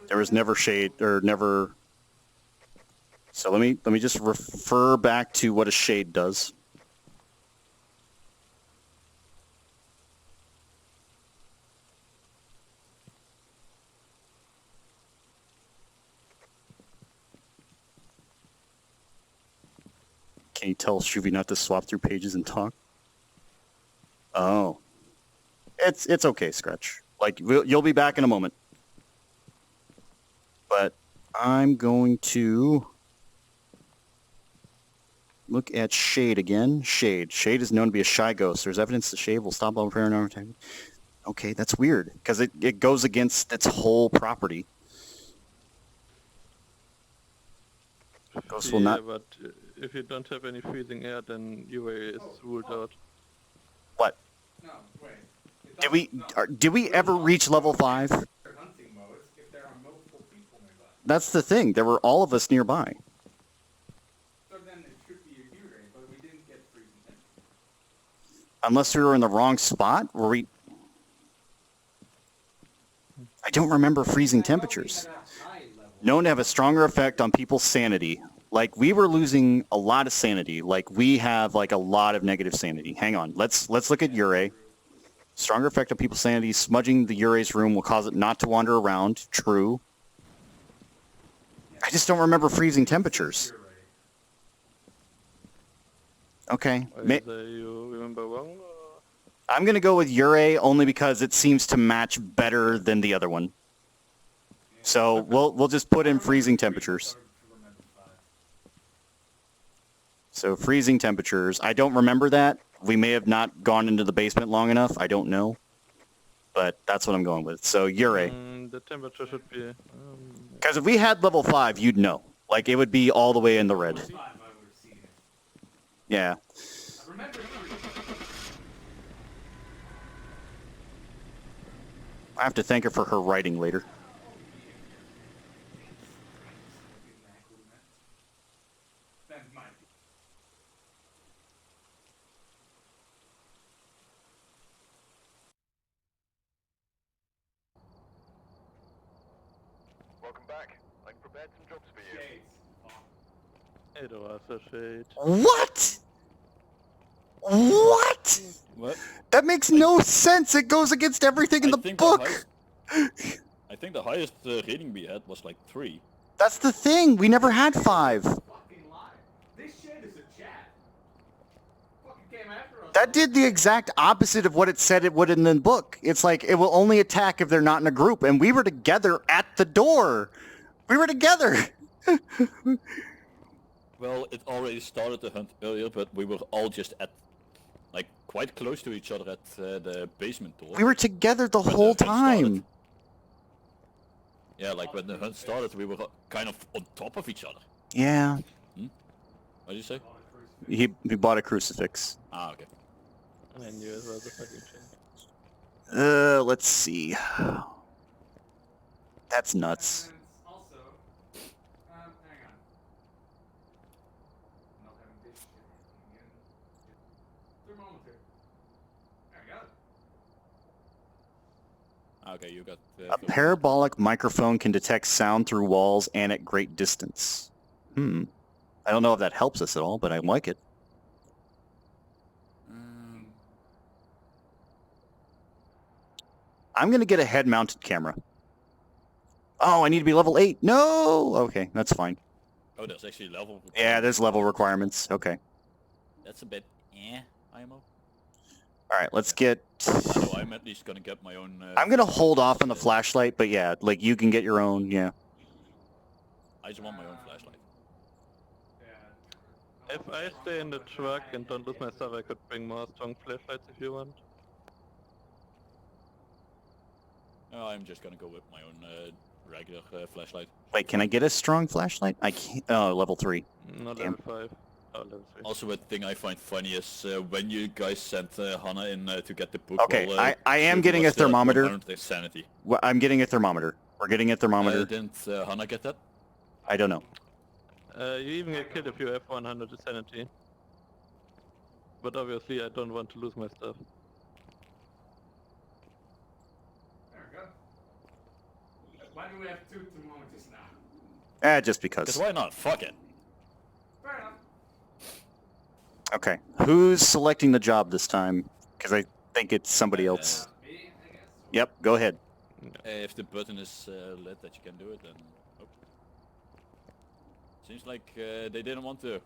There was never shade or never. So let me just refer back to what a shade does. Can you tell Shuvi not to swap through pages and talk? Oh. It's okay, Scratch. Like, you'll be back in a moment. But I'm going to look at Shade again. Shade. Shade is known to be a shy ghost. There's evidence the Shade will stop all paranormal activity. Okay, that's weird, because it goes against its whole property. Ghosts will not... but if you don't have any freezing air, then UA is ruled out. What? no, wait. It Did we, doesn't- no. did we ever reach level 5? Hunting mode if there are multiple people nearby. That's the thing. There were all of us nearby. So then it should be a U-ray, but we didn't get freezing temperature. Unless we were in the wrong spot? Were we... I don't remember freezing temperatures. We had a high level. Known to have a stronger effect on people's sanity. Like, we were losing a lot of sanity. Like, we have, like, a lot of negative sanity. Hang on. Let's look at Ure. Stronger effect on people's sanity. Smudging the Ure's room will cause it not to wander around. True. I just don't remember freezing temperatures. U-ray. Okay. Either you remember wrong, or... I'm going to go with Ure only because it seems to match better than the other one. So we'll just put in freezing temperatures. So freezing temperatures. I don't remember that. We may have not gone into the basement long enough. I don't know. But that's what I'm going with. So Ure. The temperature should be... Because if we had level 5, you'd know. Like, it would be all the way in the red. 5, I would have seen it. Yeah. I remember I have to thank her for her writing later. That might be. Welcome back. I prepared some jobs for you. Shades. It was a shade. What? What? What? That makes no sense. It goes against everything in the book. I think the highest rating we had was like 3. That's the thing. We never had 5. Fucking lie. This shit is a chat. Fucking came after us. That did the exact opposite of what it said it would in the book. It's like, it will only attack if they're not in a group. And we were together at the door. We were together. Well, it already started the hunt earlier, but we were all just at, like, quite close to each other at the basement door. We were together the When whole hunt started. time. Yeah, like when the hunt started, we were kind of on top of each other. Yeah. What did you say? He bought a crucifix. Ah, okay. I knew it was a fucking shade. Let's see. That's nuts. And also, hang on. Not having this shit again. Thermometer. There we go. Ah, okay, you got... A parabolic microphone can detect sound through walls and at great distance. I don't know if that helps us at all, but I like it. I'm gonna get a head-mounted camera. Oh, I need to be level 8. No. Okay, that's fine. Oh, there's actually level. Yeah, there's level requirements. Okay. That's a bit IMO. All right, let's get. I know I'm at least gonna get my own. I'm gonna hold off on the flashlight, but yeah, like you can get your own. Yeah. I just want my own flashlight. Yeah. If I stay in the truck and don't lose my stuff, I could bring more strong flashlights if you want. No, I'm just gonna go with my own regular flashlight. Wait, can I get a strong flashlight? I can't. Oh, level 3. Not Damn. level 5. Oh, level 3. Also, a thing I find funny is when you guys sent Hannah in to get the book. Okay, while, I am she getting was a still at thermometer. 100 sanity. Well, I'm getting a thermometer. We're getting a thermometer. Didn't Hannah get that? I don't know. You even get killed if you have 100 sanity. But obviously I don't want to lose my stuff. There we go. Why do we have 2 thermometers now? Just Because because. why not? Fuck it. Fair enough. Okay, who's selecting the job this time? Because I think it's somebody else. Me, I guess. Yep, go ahead. If the button is lit that you can do it, then... Oh. Seems like they didn't want to.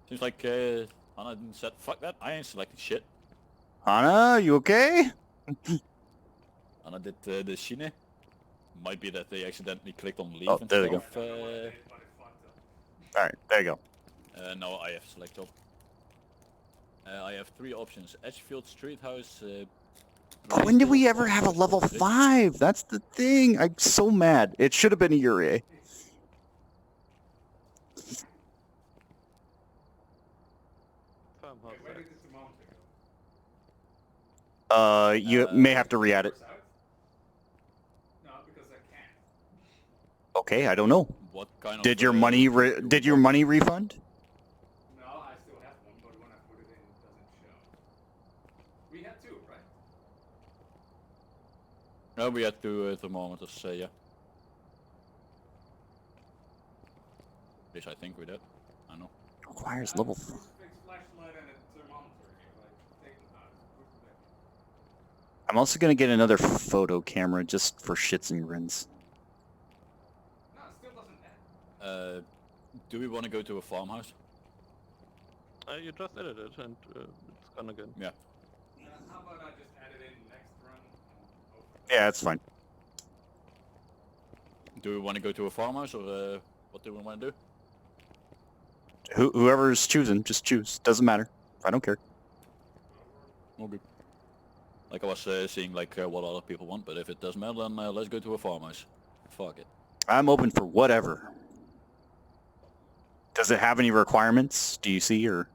Seems like Hannah said, fuck that, I ain't selecting shit. Hannah, you okay? Hannah did the shine. Might be that they accidentally clicked on leave Oh, and there we go. stuff. But it fucked up. Alright, there you go. No, I have select job. I have 3 options. Edgefield Street House. But when did we Blaisdell, ever or have a level Six. 5? That's the thing. I'm so mad. It should have been a Uri. Farmhouse. Wait, where did the thermometer go? You may have to re-add it. Force out? No, because I can't. Okay, I don't know. What kind of... Did your money did your money refund? No, I still have one, but when I put it in, it doesn't show. We had 2, right? No, we had 2 thermometers, yeah. At least I think we did. I know. Requires level 4. Crucifix, flashlight, and a thermometer. Like, take them out. Put them back. I'm also gonna get another photo camera just for shits and grins. No, it still doesn't add. Do we want to go to a farmhouse? You just edited it and it's gone again. Yeah. How about I just add it in next run? And hope Yeah, that's fine. Do we want to go to a farmhouse or what do we want to do? Whoever's choosing, just choose. Doesn't matter. I don't care. Okay. Like I was seeing like what other people want, but if it doesn't matter, then let's go to a farmhouse. Fuck it. I'm open for whatever. Does it have any requirements? Do you see, or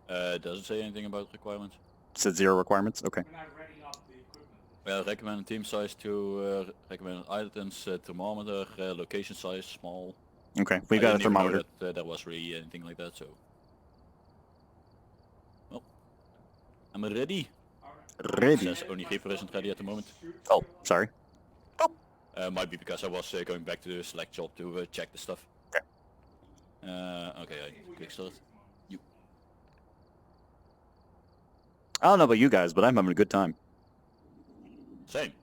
Does it say anything about requirements? said 0 requirements? Okay. when I ready up the equipment. Well, recommended team size 2, recommended items, thermometer, location size small. Okay, we I got a didn't even know thermometer. that there was really anything like that, so... Well, I'm ready. Alright. Ready. Says only Reaper isn't ready at the moment. Oh, sorry. Might be because I was going back to the select job to check the stuff. Okay. Okay, I quick start. You. I don't know about you guys, but I'm having a good time. Same.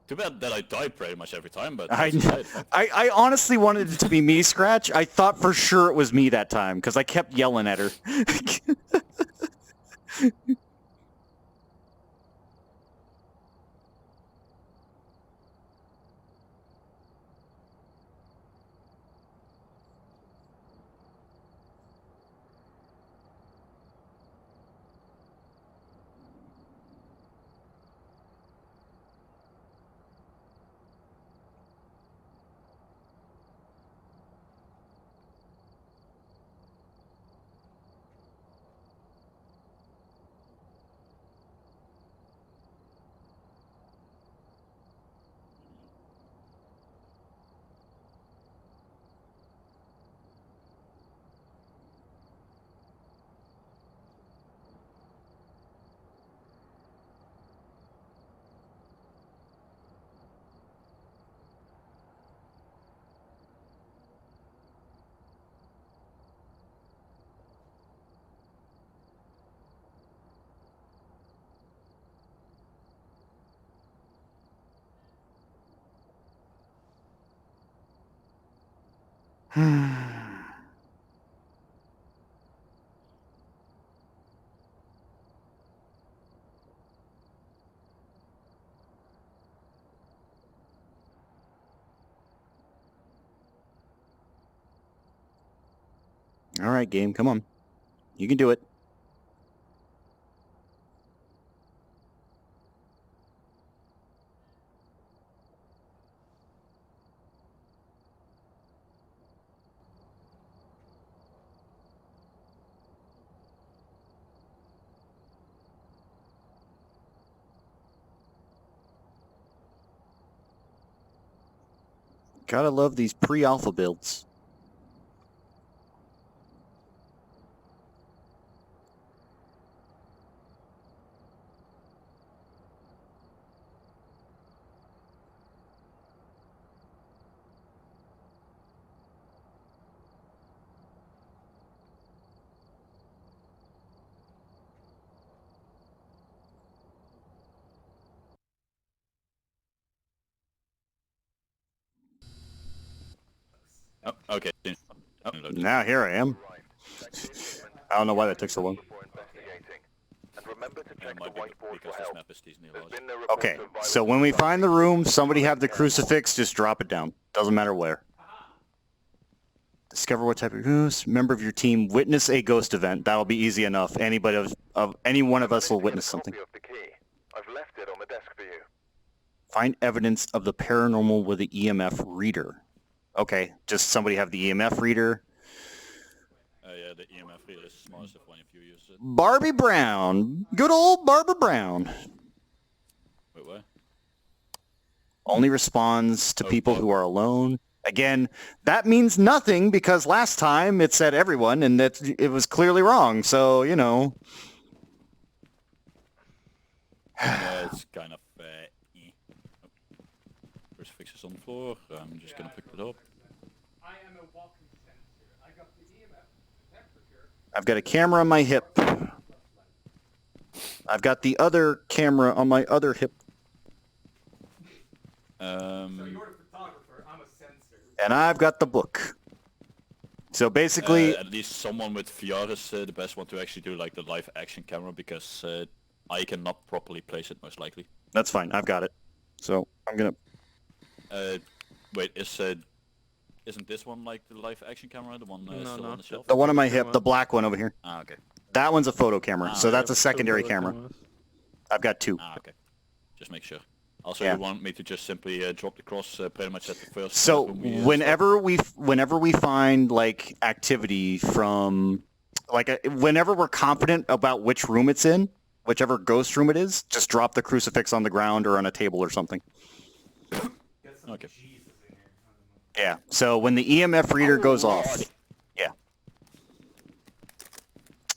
Too bad that I die pretty much every time, but I, that's a side effect. I honestly wanted it to be me, Scratch. I thought for sure it was me that time, because I kept yelling at her. All right, game, come on. You can do it. Gotta love these pre-alpha builds. Oh, okay. Oh, Now here I am. I don't know why that took so long. Before investigating. And remember to check the might be whiteboard for because this help. map is decently There's large. been no reports Okay, of violence so when we in the find the room, somebody have the crucifix, just drop it down. Doesn't matter where. Discover what type of ghost. Member of your team witness a ghost event. That'll be easy enough. Anybody of any one of us will Remember to witness get a something. copy of the key. I've left it on the desk for you. Find evidence of the paranormal with the EMF reader. Okay, just somebody have the EMF reader. Yeah, the EMF reader is the smartest of one if you use it. Barbie Brown. Good old Barbara Brown. Wait, what? Only responds to Oh, people oh. who are alone. Again, that means nothing because last time it said everyone and that it was clearly wrong. So, you know. Yeah, it's kind of Oh. Crucifix is on the floor. I'm just gonna pick it up. I am a walking sensor. I got the EMF, temperature. I've got a camera on my hip. I've got the other camera on my other hip. So you're the photographer. I'm a sensor. And I've got the book. So basically, at least someone with VR is the best one to actually do like the live action camera because I cannot properly place it most likely. that's fine. I've got it. So I'm going to... Wait, isn't this one like the live action camera, the one still on the shelf? The one on my hip, the black one over here. Ah, okay. That one's a photo camera. So that's a Two secondary photo camera. cameras. I've got two. Ah, okay. Just make sure. Also, Yeah. you want me to just simply drop the cross pretty much at the first. So when we, whenever we find like activity from like whenever we're confident about which room it's in, whichever ghost room it is, just drop the crucifix on the ground or on a table or something. Get some Okay. Jesus in here. I don't know. Yeah. So when the EMF reader goes off. Yeah.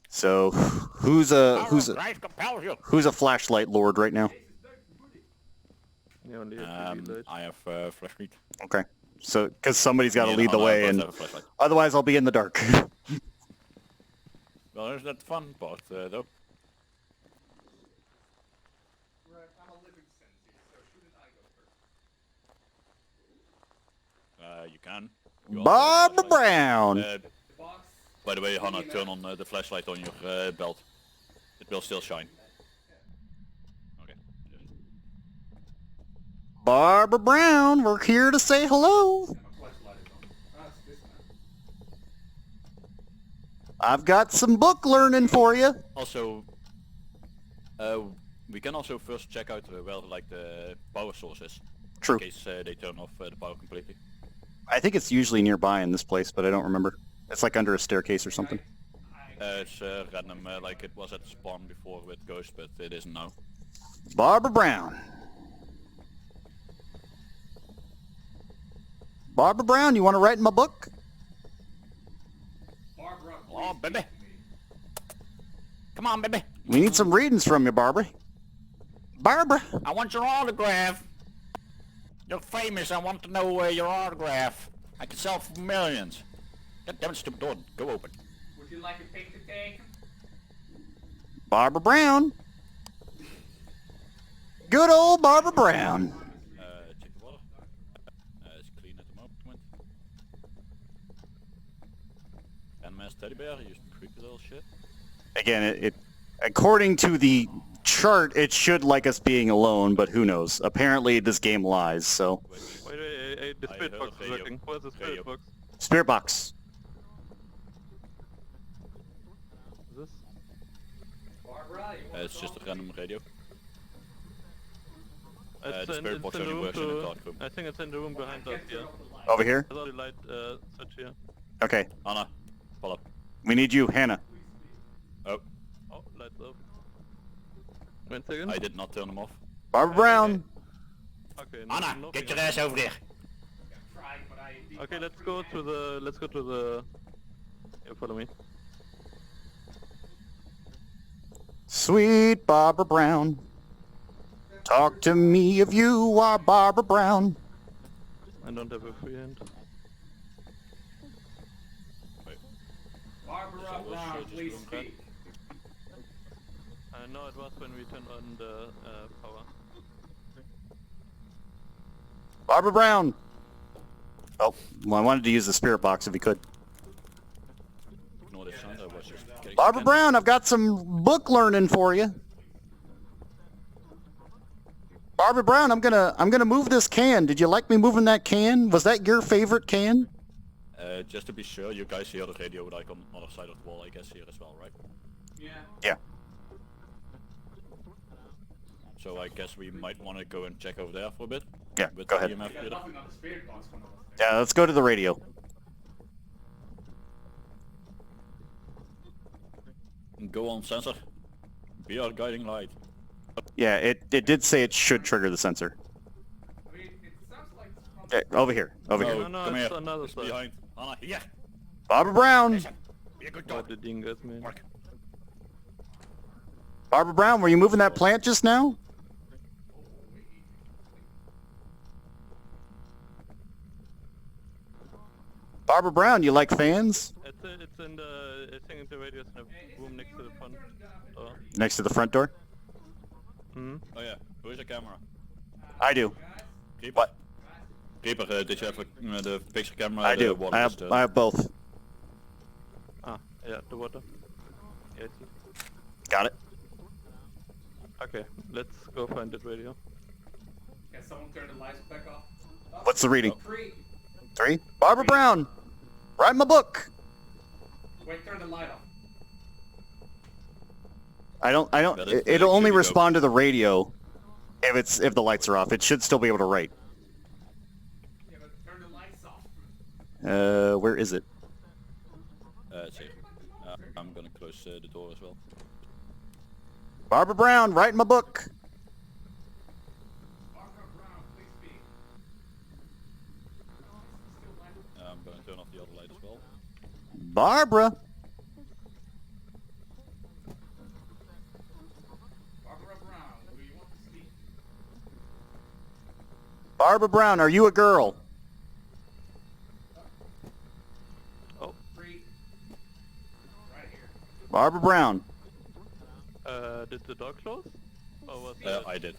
So who's a flashlight lord right now? You only have to reload. I have flashlight. Okay. So because somebody's got to Me lead the Hannah way, both and have a flashlight. otherwise I'll be in the dark. Well, there's that fun part though. Right, I'm a living sensor, so shouldn't I go first? You can. You also have a Barbara flashlight. Brown. The box. By the way, Hannah, turn on the flashlight on your belt. It will still shine. Okay. Barbara Brown, we're here to say hello. My flashlight is on. Ah, it's this man. I've got some book learning for you. Also, we can also first check out where like the power source is. True. In case they turn off the power completely. I think it's usually nearby in this place, but I don't remember. It's like under a staircase or something. It's random, like it was at spawn before with Ghost, but it isn't now. Barbara Brown. Barbara Brown, you want to write in my book? Barbara, Oh, please baby. speak to me. Come on, baby. We need some readings from you, Barbara. Barbara. I want your autograph. You're famous. I want to know your autograph. I can sell for millions. God damn it, stupid door. Go open. Would you like a picture taken? Barbara Brown. Good old Barbara Brown. Check the water. It's clean at the moment. teddy bear, you creepy little shit. Again, it according to the chart, it should like us being alone, but who knows? Apparently, this game lies. So, Wait, the I spirit heard box a is radio. working. Where's the spirit Radio. box? spirit box. This? Barbara, you want It's to just a talk? random radio. It's the spirit box in the only room works in the to... dark room. I think it's in the room behind us, Can't turn yeah. off the light. Over here. There's a light switch here. Okay, Anna, follow. we need you, Hannah. Oh, Oh, lights off. 1 second. I did not turn them off. Barbara Brown. Okay, Anna, nothing get your on. ass over here. Tried, but I Okay, let's go to the... Yeah, follow me. Sweet Barbara Brown. Talk to me if you are Barbara Brown. I don't have a free hand. Barbara That was Brown, just please room red. speak. No, it was when we turned on the power. Barbara Brown. Oh, well, I wanted to use the spirit box if we could. Ignore the sound, I was just getting Barbara scanned. Brown, I've got some book learning for you. Barbara Brown, I'm gonna move this can. Did you like me moving that can? Was that your favorite can? Just to be sure, you guys hear the radio like on the other side of the wall, I guess here as well, right? Yeah. Yeah. So I guess we might want to go and check over there for a bit. Yeah, With go the ahead. EMF We got reader. nothing on the spirit box when I was there. Yeah, let's go to the radio. Go on, sensor. Be our guiding light. Yeah, it did say it should trigger the sensor. I mean, it sounds like it's from Over here, over No, here. No, come it's here. another It's side. behind. Anna, here. Barbara Brown. Be a good What dog. the dingus, man. Mark. Barbara Brown, were you moving that plant just now? Barbara Brown, you like fans? It's in the... I think the radio is in the room next to the front door. Next to the front door? Hmm? Oh yeah, where's the camera? I do. Creeper? What? Creeper, did you have the picture camera? I the do. water I was have both. Ah, yeah, the water. Yeah, I see. Got it. Okay, let's go find that radio. Can someone turn the lights back off? Oh, What's the reading? 3. 3? Barbara Brown, write my book. Wait, turn the light off. I don't. That is the It'll only GerXuvi respond to the radio if the lights are off. It should still be able to write. Yeah, but turn the lights off. Where is it? It's here. I'm gonna close the door as well. Barbara Brown, write my book. Barbara Brown, please speak. Still light. I'm gonna turn off the other light as well. Barbara. Barbara Brown, do you want to speak? Barbara Brown, are you a girl? 3. Right here. Barbara Brown. Did the door close? Or was I did.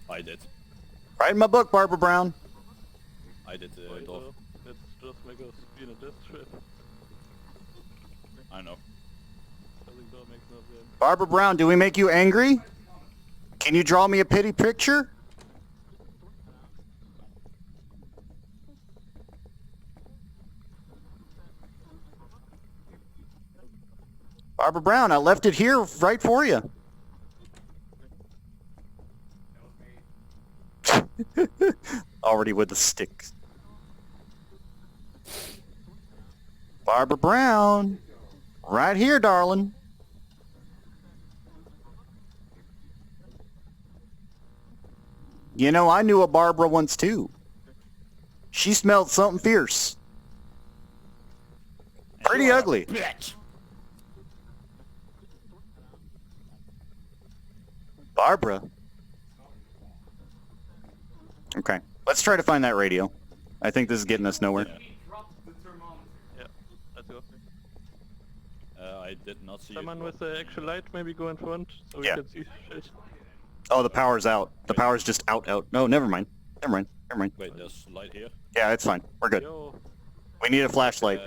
Write my book, Barbara Brown. I did the Wait, door. let's just make us feel a death trip. I know. Closing door makes no sense. Barbara Brown, do we make you angry? Can you draw me a pity picture? Barbara Brown, I left it here right for you. Already with the sticks. Barbara Brown, right here, darling. You know, I knew a Barbara once too. She smelled something fierce. Pretty ugly. Bitch! Barbara. Okay, let's try to find that radio. I think this is getting us nowhere. Yeah. We dropped the thermometer. Yeah, let's go. I did not see Someone it. with the actual light maybe go in front so we Yeah. can see shit. Oh, the power's out. The power's just out. No, never mind. Never mind. Wait, there's light here. Yeah, it's fine. We're good. Yo, We need a flashlight.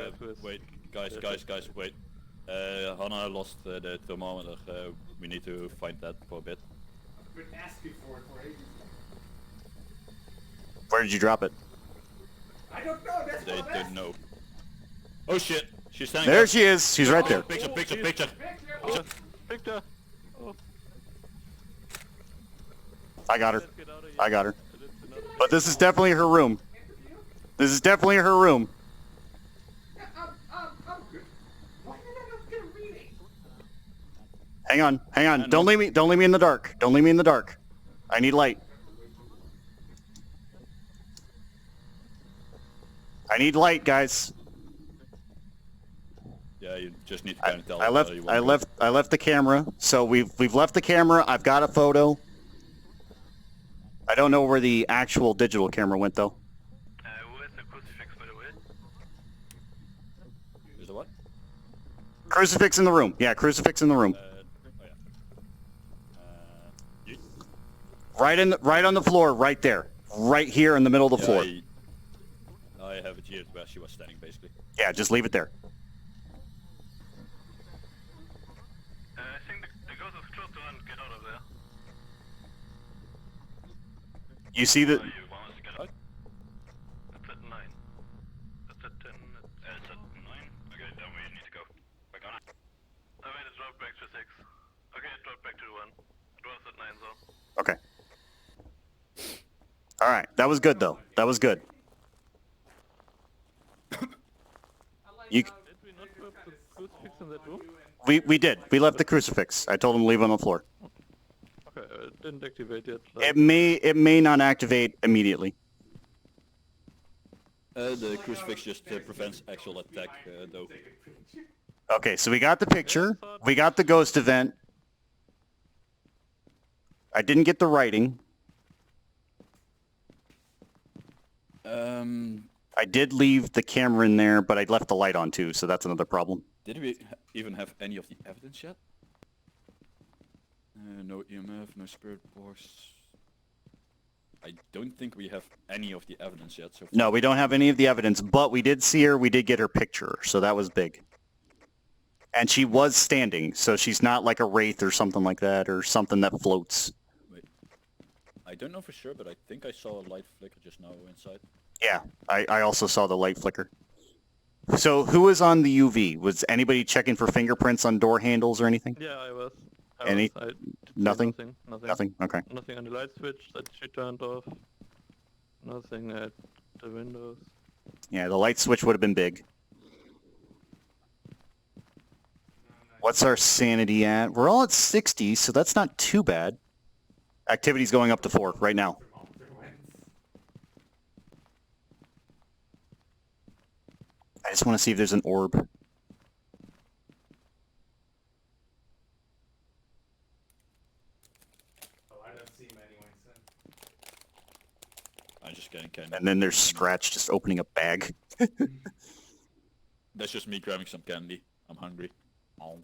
Wait, guys, wait. Hannah lost the thermometer. We need to find that for a bit. I've been asking for it for ages. Where did you drop it? I don't know, that's They what I'm didn't asking. know. Oh shit! She's standing There there. she is. She's right there. Picture. Picture. Victor! I got her. Let's get out of here. I got her. Let's not- But this is definitely her room. Interview? This is definitely her room. Yeah, I'm good. Why did I not get a reading? Hang on. Hang on. I Don't know. leave me. Don't leave me in the dark. Don't leave me in the dark. I need light. I need light, guys. Yeah, you just need to kind of tell. I left. you I want to left. I left the camera. So we've left the camera. I've got a photo. I don't know where the actual digital camera went though. Where's the crucifix, by the way? go. Is the what? Crucifix in the room. Yeah, crucifix in the room. Oh yeah. You? Right on the floor. Right there. Right here in the middle of the floor. I have it here where she was standing, basically. Yeah, just leave it there. I think the ghost is close to run. Get out of there. You see the. You want us to get out? That's at 9. That's at 10. It's at 9. Okay, then we need to go. Back on. I made it drop back to 6. Okay, it dropped back to 1. It was at 9, so. Okay. All right. That was good though. That was good. You. Did we not put the crucifix in that room? We did. We left the crucifix. I told him to leave it on the floor. Okay, it didn't activate yet. It may not activate immediately. The crucifix just prevents actual attack, though. Okay, so we got the picture. We got the ghost event. I didn't get the writing. I did leave the camera in there, but I left the light on too, so that's another problem. Did we even have any of the evidence yet? No EMF, no spirit box. I don't think we have any of the evidence yet. So No, we don't have any of the evidence, but we did see her. We did get her picture, so that was big. And she was standing, so she's not like a wraith or something like that, or something that floats. Wait, I don't know for sure, but I think I saw a light flicker just now inside. Yeah, I also saw the light flicker. So who was on the UV? Was anybody checking for fingerprints on door handles or anything? Yeah, I was. Any- I did nothing? Nothing. Nothing? Okay. Nothing on the light switch that she turned off. Nothing at the windows. Yeah, the light switch would have been big. What's our sanity at? We're all at 60, so that's not too bad. Activity's going up to 4 right now. I just want to see if there's an orb. Oh, I don't see many ones then. I'm just getting candy. And then there's Scratch just opening a bag. That's just me grabbing some candy. I'm hungry. Oh.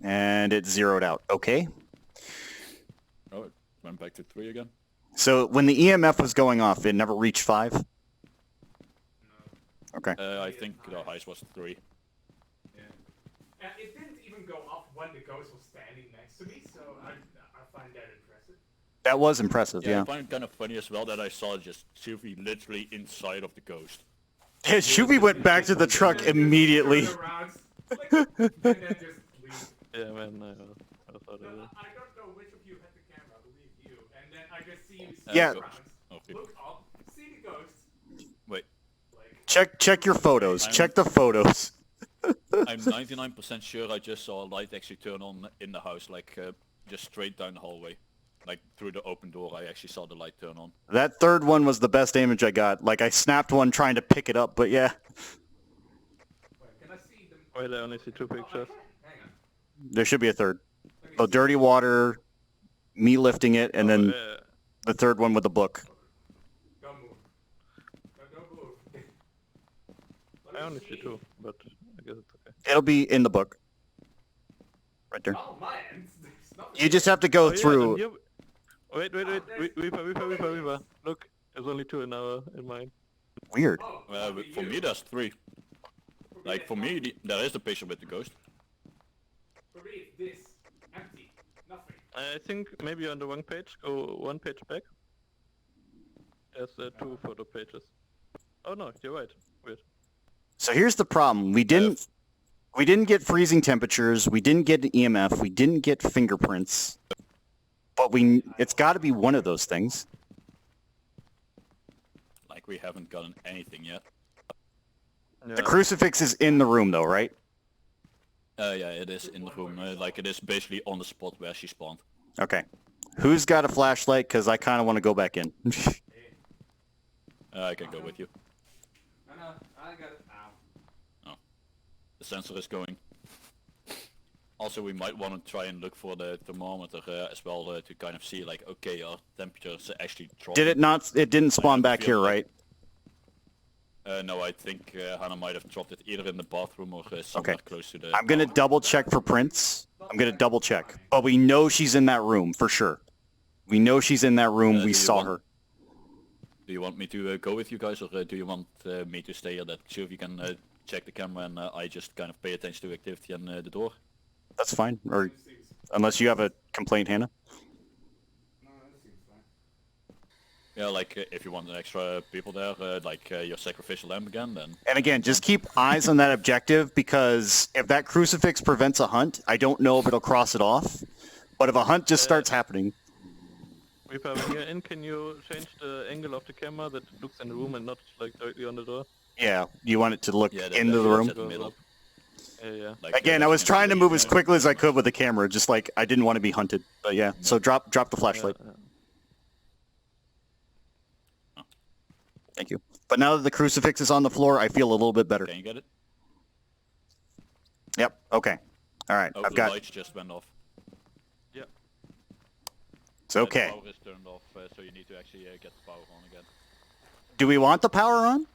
And it zeroed out. Okay. Oh, it went back to 3 again. So when the EMF was going off, it never reached 5? No. Okay. I think the highest was 3. Yeah. It didn't even go off when the ghost was standing next to me, so I find that impressive. That was impressive, Yeah, yeah. I find it kind of funny as well that I saw just GerXuvi literally inside of the ghost. Yeah, Shuvi went back to the truck And then immediately. just turn around, like, and then just leave. Yeah, man, I thought No, of it. I don't know which of you had the camera, I believe you. And then I just see you Yeah. stand around, Okay. look up, see the ghost, Wait, like, Check your photos. Check the photos. I'm 99% sure I just saw a light actually turn on in the house, like just straight down the hallway. Like through the open door, I actually saw the light turn on. That third one was the best image I got. Like I snapped one trying to pick it up, but yeah. wait, can I see them? Wait, I only see 2 pictures. Hang on. There should be a third. Let me Oh, see. dirty water, me lifting it, and then Yeah. the third one with the book. Don't move. Don't move. Let I me only see 2, but I guess it's okay. It'll be in the book. Right there. Oh, my end. There's nothing You just have to go Oh, yeah, through. and you- Wait, Weeper. Look, there's only 2 in mine. Weird. Oh, For me, that's 3. For Like for me, there is the picture with the ghost. For me, it's this. Empty. Nothing. I think maybe you're on the wrong page. Go one page back. There's 2 photo pages. Oh no, you're right. Weird. So here's the problem. We didn't get freezing temperatures. We didn't get an EMF. We didn't get fingerprints. But it's got to be one of those things. Like we haven't gotten anything yet. Yeah. The crucifix is in the room though, right? Yeah, it is in the room. Like it is basically on the spot where she spawned. Okay. Who's got a flashlight? Because I kind of want to go back in. I can go with you. I know. I got it. Ow. The sensor is going. Also, we might want to try and look for the thermometer as well to kind of see, like, okay, our temperatures actually dropped. Did it not? It didn't spawn back here, right? No, I think Hannah might have dropped it either in the bathroom or somewhere close to the... I'm going to double check for prints. I'm going to double check. But we know she's in that room, for sure. We know she's in that room. We saw her. Do you want me to go with you guys, or do you want me to stay here that Sylvie can check the camera and I just kind of pay attention to activity and the door? That's fine. Or unless you have a complaint, Hannah. No, that seems fine. Yeah, like if you want an extra people there, like your sacrificial lamb again, then... And again, just keep eyes on that objective, because if that crucifix prevents a hunt, I don't know if it'll cross it off. But if a hunt just starts happening... Reaper, when you're in, can you change the angle of the camera that it looks in the room and not like directly on the door? Yeah, you want it to look Yeah, into the room? at the middle. Yeah. Like, Again, I was trying to move as quickly as I could with the camera, just like I didn't want to be hunted. But yeah, so drop the flashlight. Thank you. But now that the crucifix is on the floor, I feel a little bit better. Can you get it? Yep. Okay. All right. Oh, I've the got. lights just went off. Yeah. It's okay. The power is turned off, so you need to actually get the power on again. Do we want the power on?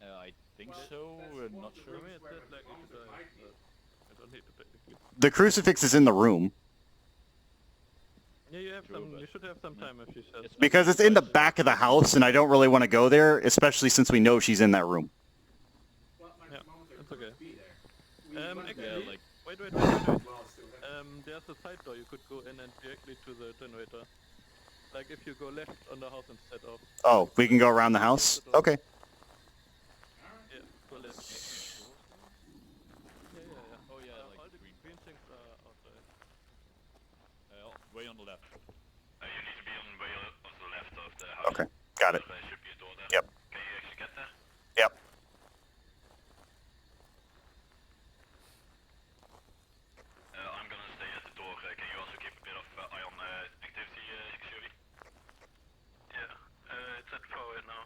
I think so. Not sure. For me, it says like it should, but I don't need to technically. The crucifix is in the room Yeah, you have True, some. but- You should have some time if you said. because it's in the back of the house, and I don't really want to go there, especially since we know she's in that room. Well, my Yeah, thermometer that's could okay. be there. We went Actually, there. Yeah, like... wait. Well, still have- There's a side door you could go in and directly to the generator. Like if you go left on the house instead of. Oh, we can go around the house? Okay. Yeah, go left. Oh yeah, All like the green. green things are outside. Way on the left. You need to be on way on the left of the house. Okay. Got it. There should be a door there. Yep. Can you actually get there? Yep. I'm gonna stay at the door. Can you also keep a bit of eye on activity, GerXuvi? Yeah, it's at forward now.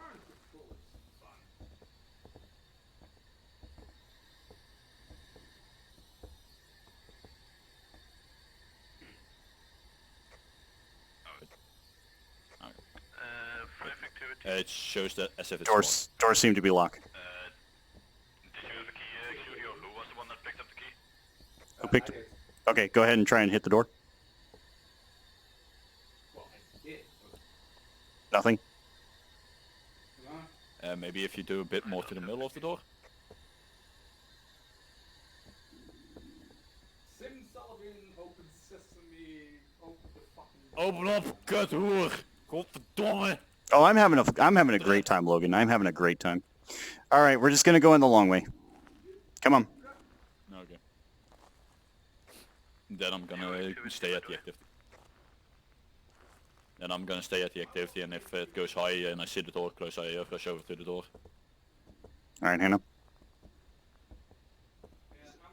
Arm control is fun. Five activity. It shows that as if it's Doors seem to be locked. Did you have a key, GerXuvi, or who was the one that picked up the key? Who picked I it? did. Okay, go ahead and try and hit the door. Well, I did. Nothing? But, maybe if you do a bit more to the middle of the door. Simsalabim, open sesame, open the fucking... Open up, kuthoer! Godverdomme! Oh, I'm having a great time, Logan. I'm having a great time. All right, we're just gonna go in the long way. Come on. Okay. Then I'm gonna stay at the activity. Then I'm gonna stay at the activity, and if it goes high and I see the door close, I rush over to the door. All right, Hannah. Yeah, I'm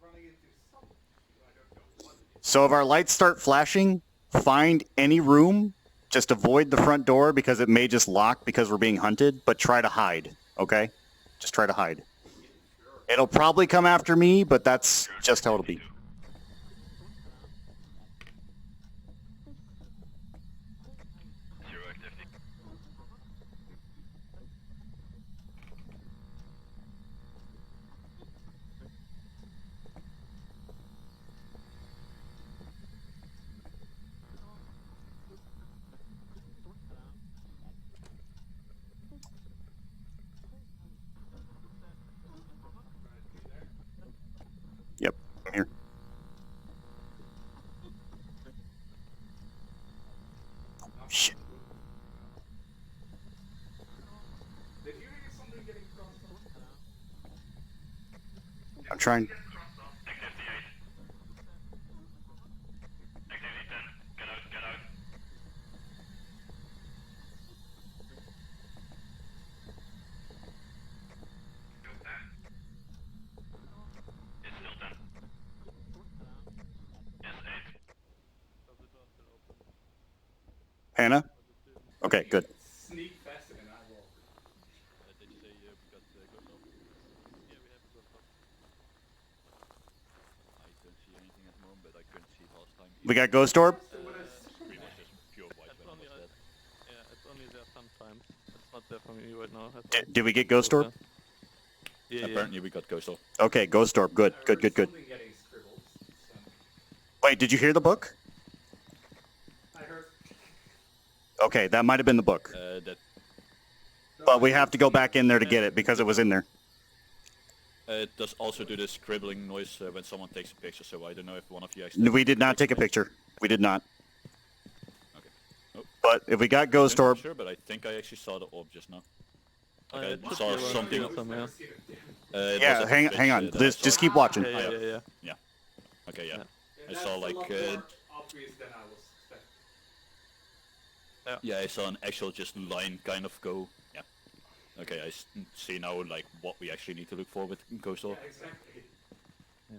running into something. I don't know what it is. So if our lights start flashing, find any room. Just avoid the front door because it may just lock because we're being hunted, but try to hide, okay? Just try to hide. It'll probably come after me, but that's just how it'll be. Zero activity. Shit. Did you hear somebody getting crossed off? I'm trying. X58. Activity 10. Get out, get out. Still 10. It's still 10. Yes, 8. Hannah? Okay, good. Sneak faster than I walk. Did you say we got ghost off? Yeah, we have to go stop. I don't see anything at the moment, but I couldn't see it last time. We got Ghost Orb? Screen was just pure white It's when it only was dead. yeah, it's only there sometimes. It's not there for me right now. Did we get Ghost Orb? Yeah, Apparently we got ghost off. Okay, Ghost Orb. Good, good, good, good. Something getting scribbled. Wait, did you hear the book? I heard. Okay, that might have been the book. That But we have to go back in there to get it because it was in there. it does also do the scribbling noise when someone takes a picture, so I don't know if one of you actually... We did not take a picture. We did not. Okay. Oh. But if we got Ghost I'm not Orb, sure, but I think I actually saw the orb just now. Like it I should saw be around something... here somewhere. it yeah, was at hang the hang fridge, on. that I Just saw. keep watching. Yeah. Okay, yeah. Yeah, I that's saw a like... lot more obvious than I was expecting. yeah, I saw an actual just line kind of go... Yeah. Okay, I see now like what we actually need to look for with Ghost Orb. Yeah, exactly. Yeah.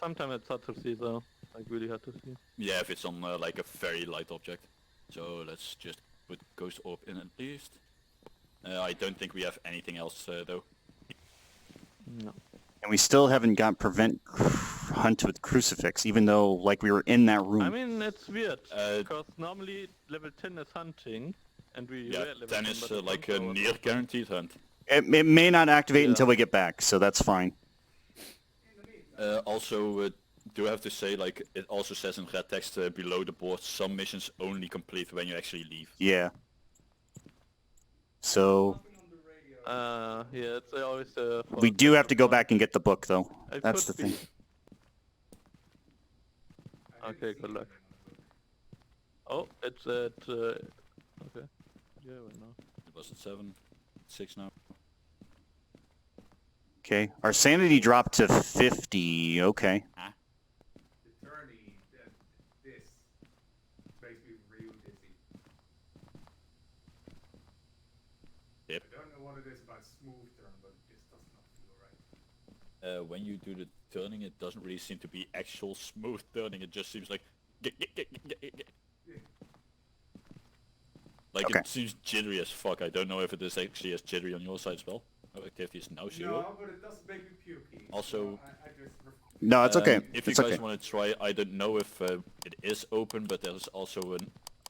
Sometimes it's hard to see though. Like really hard to see. Yeah, if it's on like a very light object. So let's just put Ghost Orb in at least. I don't think we have anything else though. No. And we still haven't got prevent hunt with crucifix, even though like we were in that room. I mean it's weird because normally level 10 is hunting, and we Yeah, were at level 10 10, is but the like a hunt hour near was guaranteed hunt. It may not activate Yeah. until we get back, so that's fine. Also, do have to say like it also says in red text below the board, some missions only complete when you actually leave. Yeah. So yeah, it's always we do have to go back and get the book, though. It That's the could be. thing. Okay, good luck. Oh, it's at okay. Yeah, right now. It was at 7, 6 now. Okay, our sanity dropped to 50. Okay. The journey, this makes me real dizzy. Yep. I don't know what it is about smooth turn, but it just does not feel right. When you do the turning, it doesn't really seem to be actual smooth turning. It just seems like like Okay. it seems jittery as fuck. I don't know if it is actually as jittery on your side as well. Oh, activity is now 0. No, but it does make me pukey. Also- so I just No, it's okay. If It's you guys okay. want to try, I don't know if it is open, but there's also a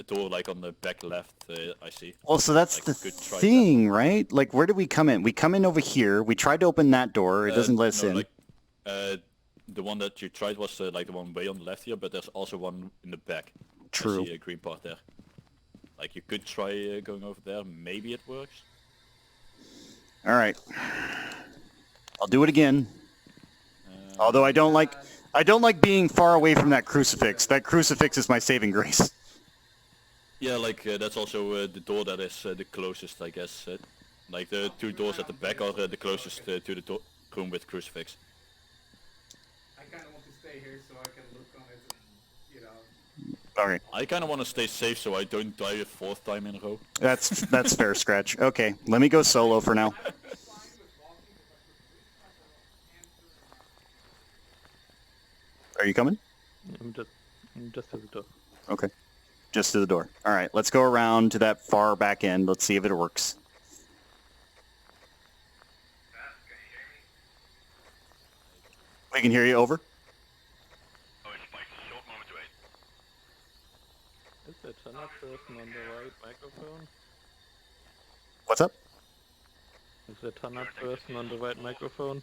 door like on the back left. I see. Well, so that's like, the good try thing, right? Like, where did we come in? We come in over here. We tried to open that door. It doesn't let us no, in. Like, the one that you tried was like the one way on the left here, but there's also one in the back. True. I see a green part there. Like you could try going over there. Maybe it works. All right. I'll do it again. Although I don't like being far away from that crucifix. That crucifix is my saving grace. Yeah, like that's also the door that is the closest, I guess. Like the two doors at the back are the closest to the room with crucifix. I kind of want to stay here so I can look on it and, you know. All right. I kind of want to stay safe so I don't die a 4th time in a row. That's fair, Scratch. Okay, let me go solo for now. Are you coming? I'm just at the door. Okay. Just to the door. All right, let's go around to that far back end. Let's see if it works. We can hear you. Over. Oh, it's Spike. Short moment to 8. Is that another person on the right microphone? What's up? Is that another person on the right microphone?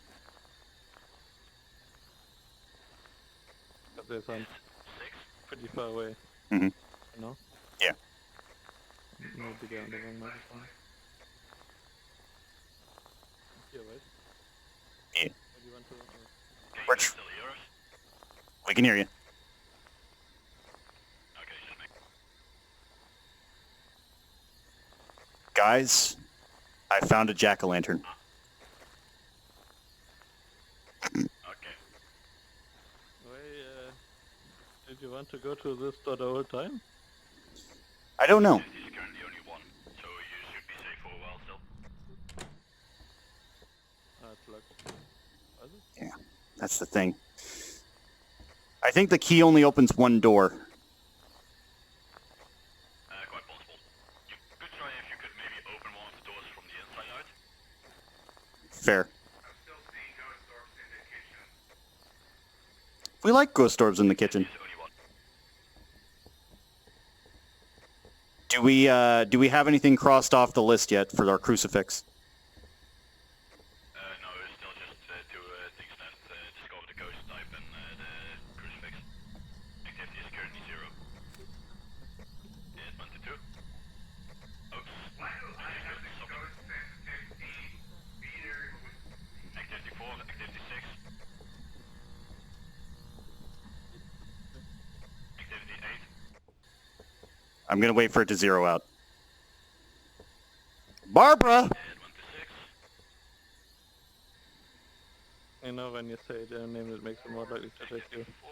Because they sound pretty far away. Mhm. No? Yeah. Maybe they're on the wrong microphone. Here, right? Yeah. Maybe you want to... We're Still yours? we can hear you. Okay, just make. Guys, I found a jack-o'-lantern. Okay. Did you want to go to this store the whole time? I don't know. This is currently only one, so you should be safe for a while still. It's locked. Was it? Yeah, that's the thing. I think the key only opens one door. Quite possible. You could try if you could maybe open one of the doors from the inside out. Fair. I'm still seeing ghost orbs in the kitchen. We like ghost orbs in the kitchen. There's only one. Do we have anything crossed off the list yet for our crucifix? No, it's still just two things that discover the ghost type and the crucifix. Activity is currently 0. It went to 2. Oops. Why do I have the ghost sensitivity meter with Activity 4, activity 6. Activity 8. I'm gonna wait for it to zero out. Barbara! It went to 6. You know when you say their name, it makes them more likely to take you. 4.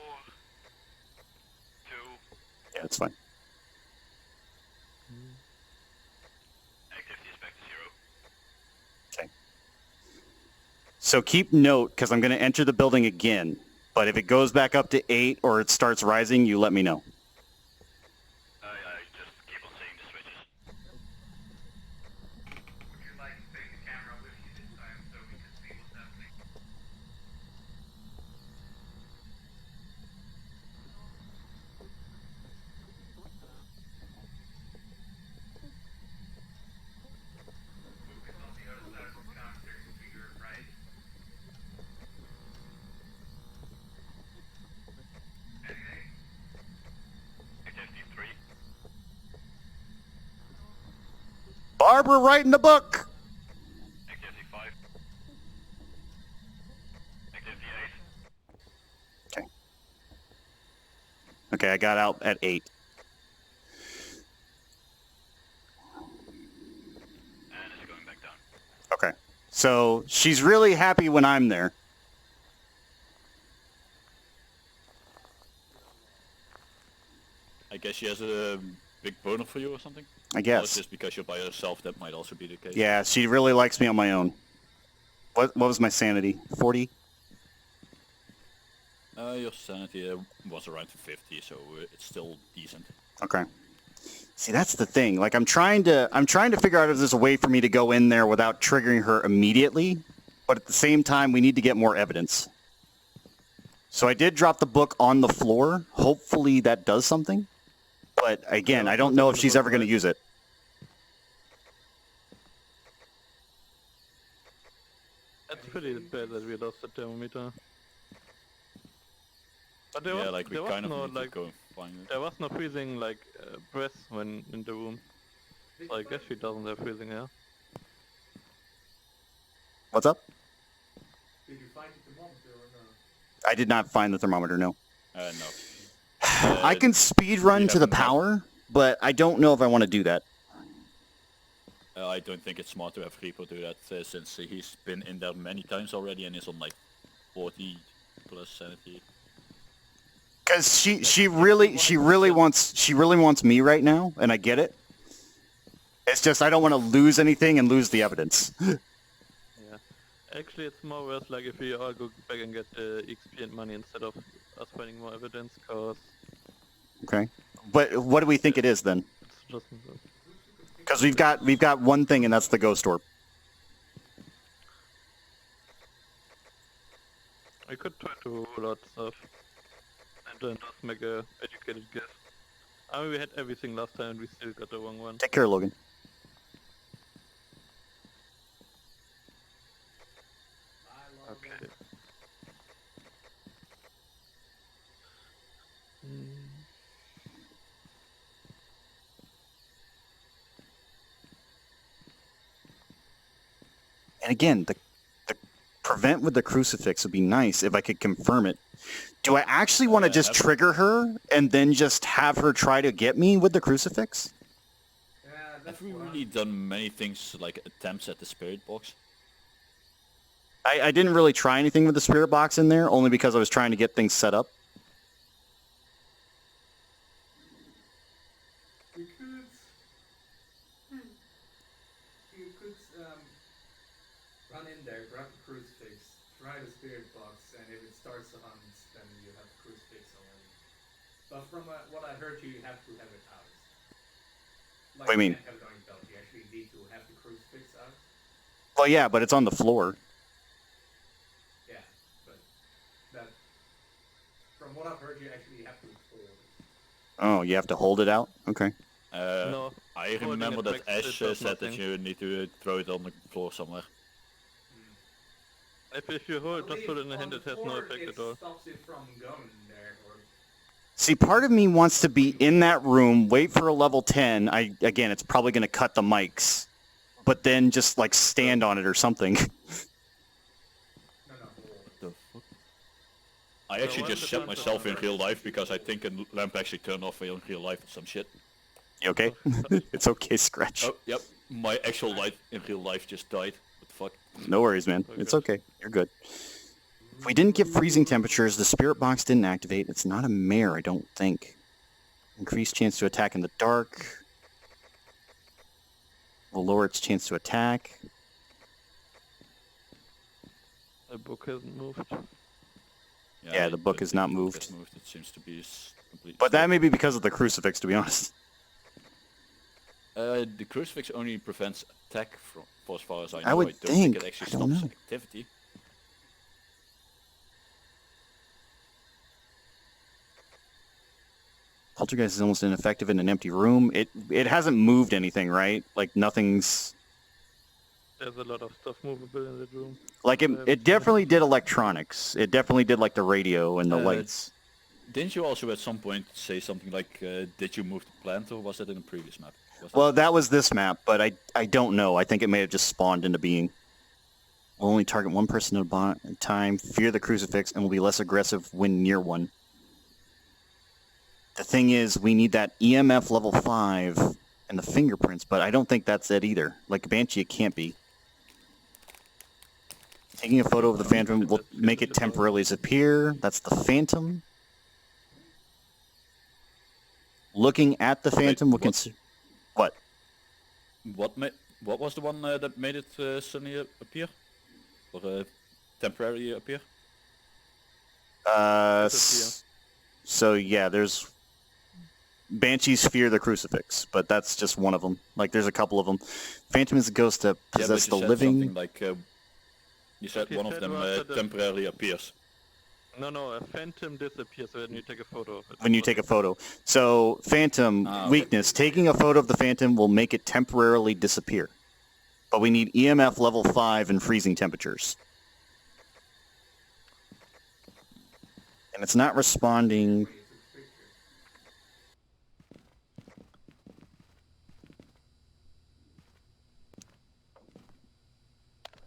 2. Yeah, it's fine. Activity is back to 0. Okay. So keep note, because I'm gonna enter the building again. But if it goes back up to 8 or it starts rising, you let me know. I just keep on saying the switches. Would you like to take the camera with you this time so we can see what's happening? Focus on the other side of the counter to your right. Anything? Activity 3. Barbara, writing the book! Activity 5. Activity 8. Okay. Okay, I got out at 8. And it's going back down. Okay. So she's really happy when I'm there. I guess she has a big boner for you or something? I Or it's guess. just because you're by yourself, that might also be the case. Yeah, she really likes me on my own. What was my sanity? 40? Your sanity was around 50, so it's still decent. Okay. See, that's the thing. Like, I'm trying to figure out if there's a way for me to go in there without triggering her immediately, but at the same time, we need to get more evidence. So I did drop the book on the floor. Hopefully that does something. But again, I don't know if she's ever going to use it. It's pretty bad that we lost the thermometer. But there Yeah, was, like we there was kind of no need to like go find it. there was no freezing like breath when in the room. So I guess she doesn't have freezing air. What's up? Did you find the thermometer or no? I did not find the thermometer, no. No. I can speed run we to the haven't had- power, but I don't know if I want to do that. I don't think it's smart to have Repo do that since he's been in there many times already and is on like 40 plus sanity. Because she really wants me right now, and I get it. It's just I don't want to lose anything and lose the evidence. Yeah. Actually, it's more worth like if we all go back and get the XP and money instead of us finding more evidence, cause Okay. But what do we think it is then? it's just. Because we've got one thing, and that's the ghost orb. I could try to rule out stuff and then just make a educated guess. I mean, we had everything last time and we still got the wrong one. Take care, Logan. Okay. And again, the prevent with the crucifix would be nice if I could confirm it. Do I actually want to just trigger her and then just have her try to get me with the crucifix? Yeah, that's Have we what really done many things like attempts at the spirit box? I didn't really try anything with the spirit box in there, only because I was trying to get things set up. You could. You could run in there, grab the crucifix, try the spirit box, and if it starts to hunt, then you have the crucifix already. But from what I heard, you have to have it out. Like, What do you mean? can't have it on your belt. You actually need to have the crucifix out. Well, yeah, but it's on the floor. Yeah, but that. From what I've heard, you actually have to hold it. Oh, you have to hold it out? Okay. No. I Holding remember it that makes- Ash it does said that nothing. you need to throw it on the floor somewhere. If you hold, just put it in the On hand, the it has no floor, effect it at all. stops it from going there, or See, part of me wants to be in that room, wait for a level 10. Again, it's probably going to cut the mics. But then just, like, stand on it or something. no, hold it. The fuck? I actually one just shot depends myself on in real life because I think a lamp actually turned off in real life or some shit. You okay? It's okay, Scratch. Oh, yep. My actual light in real life just died. What the fuck? No worries, man. It's okay. You're good. If we didn't get freezing temperatures, the spirit box didn't activate. It's not a mare, I don't think. Increased chance to attack in the dark. Will lower its chance to attack. The book hasn't moved. Yeah, the book is not book moved. has It seems to be completely But that still. may be because of the crucifix, to be honest. The crucifix only prevents attack from, for as far as I know. I would don't think it think. actually I don't stops know. activity. Poltergeist is almost ineffective in an empty room. It hasn't moved anything, right? Like nothing's... There's a lot of stuff movable in that room. Like it definitely did electronics. It definitely did like the radio and the lights. Didn't you also at some point say something like, did you move the plant, or was that in a previous map? Was that- Well, that was this map, but I don't know. I think it may have just spawned into being. Will only target one person at a time, fear the crucifix, and will be less aggressive when near one. The thing is, we need that EMF level 5 and the fingerprints, but I don't think that's it either. Like Banshee, it can't be. Taking a photo of the Phantom will make it temporarily disappear. That's the Phantom. Looking at the Phantom will what? consider... What? What was the one that made it suddenly appear? Or temporarily appear? So yeah, there's... Banshees fear the crucifix, but that's just one of them. Like, there's a couple of them. Phantom is a ghost that possesses the but you said living... something like, you said He one of said them about the- temporarily appears. No, a phantom disappears when you take a photo of it. when you take a photo. So, Phantom, Ah, okay. weakness. Taking a photo of the Phantom will make it temporarily disappear. But we need EMF level 5 and freezing temperatures. And it's not responding... Wait, it's a picture.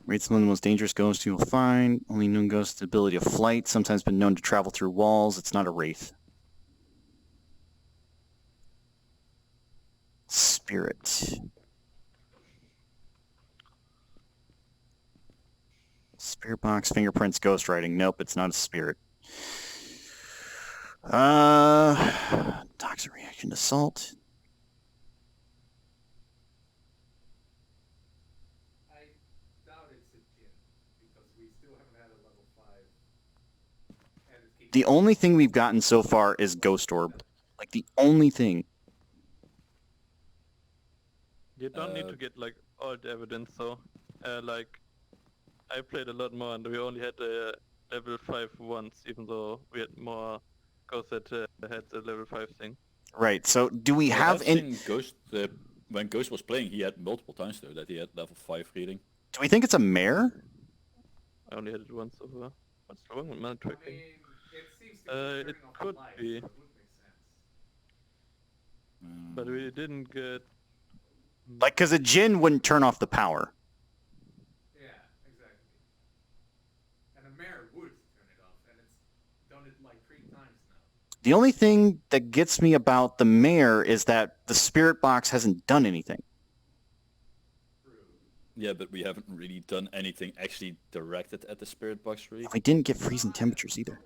Rates one of the most dangerous ghosts you will find. Only known ghost ability of flight. Sometimes been known to travel through walls. It's not a wraith. Spirit. Spirit box, fingerprints, ghost writing. Nope, it's not a spirit. Toxic reaction to salt. I doubt it's a gin, because we still haven't had a level 5. And it keeps The only thing we've gotten so far is Ghost Orb. Like, the only thing. You don't need to get like all the evidence, so like I played a lot more and we only had a level 5 once, even though we had more ghosts that had the level 5 thing. Right, so do we have I've any... seen Ghost, when Ghost was playing, he had multiple times though that he had level 5 reading. Do we think it's a mare? I only had it once so far. What's wrong with my I tracking? mean, it seems to be It turning off could the lights, be. so it would make sense. But we didn't get... Like, because a Jinn wouldn't turn off the power. Yeah, exactly. And a mare would turn it off, and it's done it like 3 times now. The only thing that gets me about the mare is that the spirit box hasn't done anything. Yeah, but we haven't really done anything actually directed at the spirit box, really. We didn't get freezing temperatures either.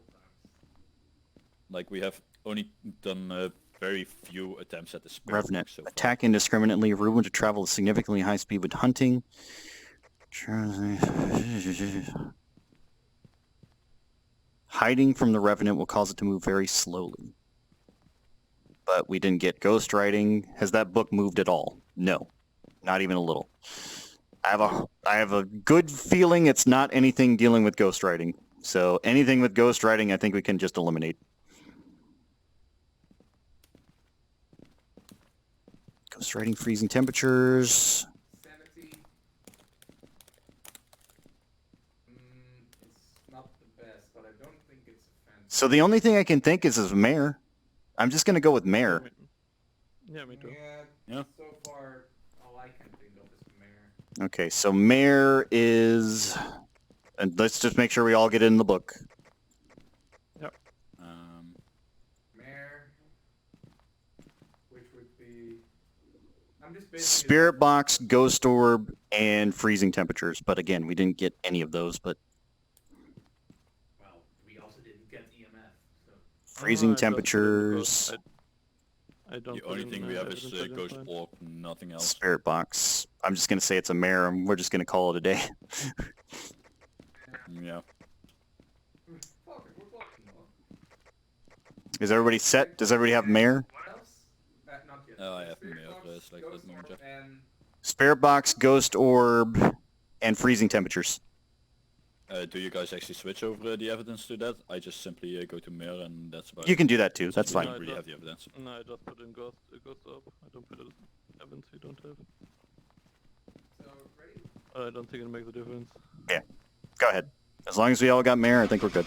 Like, we have only done very few attempts at the spirit Revenant. box so far. Attack indiscriminately. Ruin to travel at significantly high speed with hunting. Hiding from the Revenant will cause it to move very slowly. But we didn't get ghost riding. Has that book moved at all? No. Not even a little. I have a good feeling it's not anything dealing with ghost riding. So anything with ghost riding, I think we can just eliminate. Ghost riding, freezing temperatures. Sanity. It's not the best, but I don't think it's offensive. So the only thing I can think is mayor. I'm just gonna go with mayor. Yeah, me too. Yeah. So far, all I can think of is mayor. Okay, so mayor is, and let's just make sure we all get it in the book. Mayor, which would be. I'm just basically. Spirit box, ghost orb, and freezing temperatures. But again, we didn't get any of those. But Well, we also didn't get EMF, so. freezing I just put in the temperatures, ghost. I don't The put only in, thing we have evidence is at this ghost point. orb, nothing else. spirit box. I'm just gonna say it's a mayor, and we're just gonna call it a day. Yeah. Fuck it, we're fucking on. Is everybody set? Does everybody have mayor? What else? Not yet. Oh, I have Spirit mayor, box, it's like ghost that moment, orb, yeah. and Spirit box, ghost orb, and freezing temperatures. Do you guys actually switch over the evidence to that? I just simply go to mayor and that's about You it. can do that too. That's We fine. don't really have the evidence. No, I just put in ghost up. I don't put it evidence we don't have. so ready? I don't think it makes a difference. Yeah. Go ahead. As long as we all got mayor, I think we're good.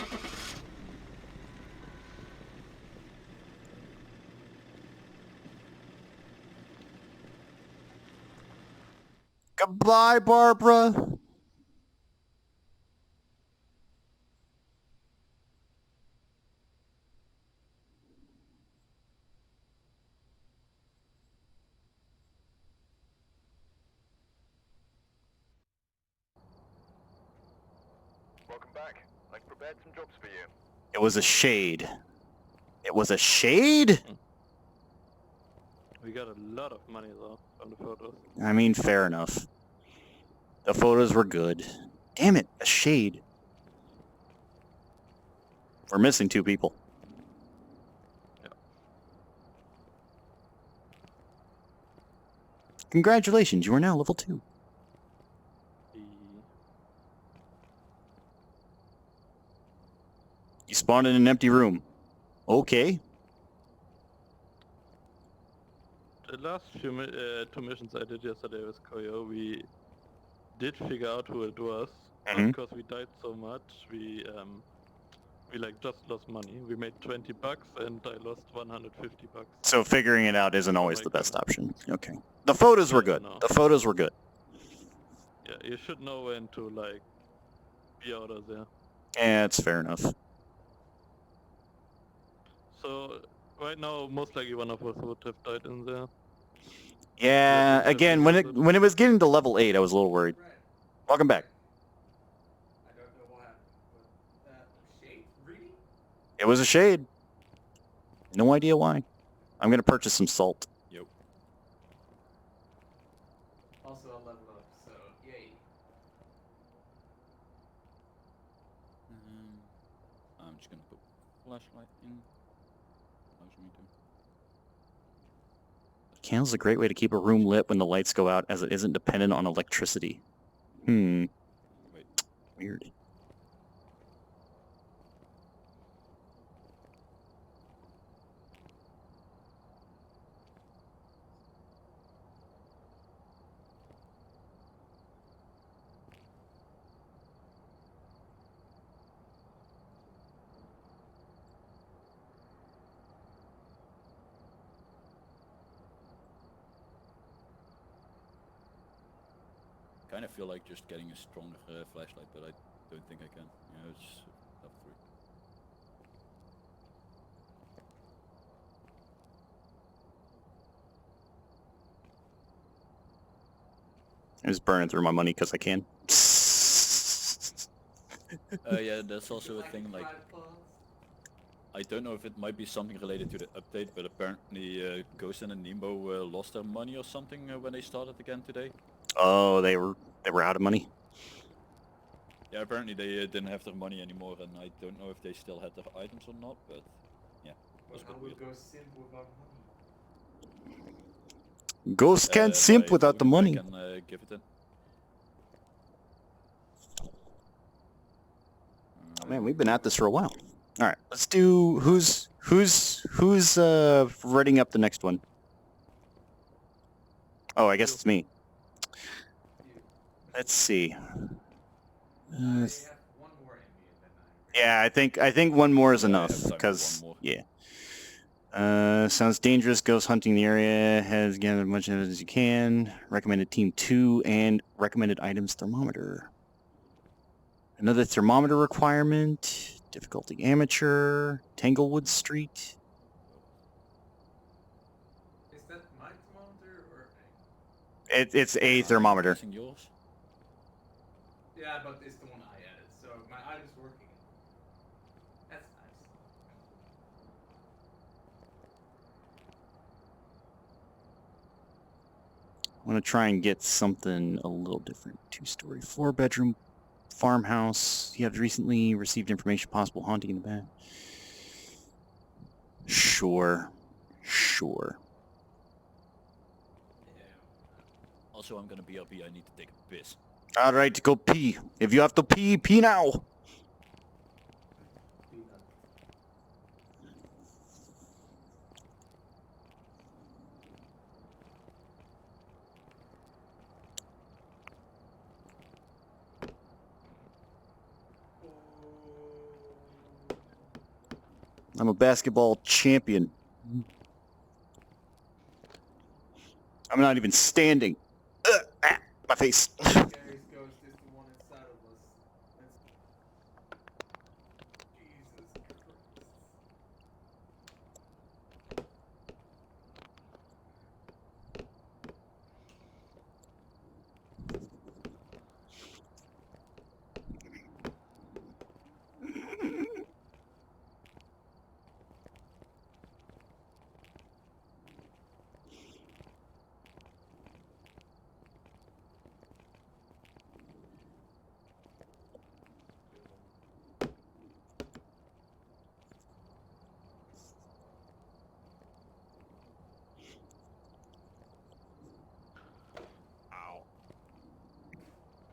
Goodbye, Barbara. Welcome back. I've prepared some jobs for you. It was a shade. It was a shade? We got a lot of money though from the photos. I mean, fair enough. The photos were good. Damn it, a shade. We're missing 2 people. Congratulations, you are now level 2. You spawned in an empty room. Okay. The last few 2 missions I did yesterday with Koyo, we did figure out who it was, Mhm. because we died so much, we like just lost money. We made 20 bucks and I lost 150 bucks. So figuring it out isn't always my the best God. option. Okay. The photos were Yeah, good. no. The photos were good. Yeah, you should know when to like be out of there. Yeah, it's fair enough. So right now, most likely one of us would have died in there. Yeah, just again, because of- when it was getting to level 8, I was a little worried. Right. Welcome back. I don't know what happened, but shade? Really? It was a shade. No idea why. I'm gonna purchase some salt. Yo. Also a level up, so yay. I'm just gonna put flashlight in. Allows me to. Candle's a great way to keep a room lit when the lights go out, as it isn't dependent on electricity. Wait. Weird. Kind of feel like just getting a stronger flashlight, but I don't think I can. You know, it's top 3. I'm just burning through my money because I can. Yeah, that's also a Like thing, like, tripods. I don't know if it might be something related to the update, but apparently Ghost and Nemo lost their money or something when they started again today. Oh, they were out of money. Yeah, apparently they didn't have their money anymore, and I don't know if they still had their items or not, but yeah, it was a But bit how weird. would go simp without money? Ghosts can't simp By without the phoning money. them back and give it in. Oh, man, we've been at this for a while. All right, let's do who's writing up the next one. Oh, I guess it's me. You. Let's see. I Uh, have one more in me and then I... yeah, I think one more is Yeah, I have enough time for because one more. yeah. Sounds dangerous. Ghost hunting the area. Has gathered as much evidence as you can. Recommended team 2 and recommended items thermometer. Another thermometer requirement. Difficulty amateur. Tanglewood Street. Is that my thermometer or... It's a I'm thermometer. guessing yours. Yeah, but it's the one I added, so my item's working. That's nice. I want to try and get something a little different. 2-story, 4-bedroom farmhouse. You have recently received information possible haunting in the back. Sure. Yeah. Also, I'm gonna BRB, I need to take a piss. All right, go pee. If you have to pee, pee now. Do that. I'm a basketball champion. I'm not even standing. My face. Gary's ghost is the one inside of us. Jesus Christ.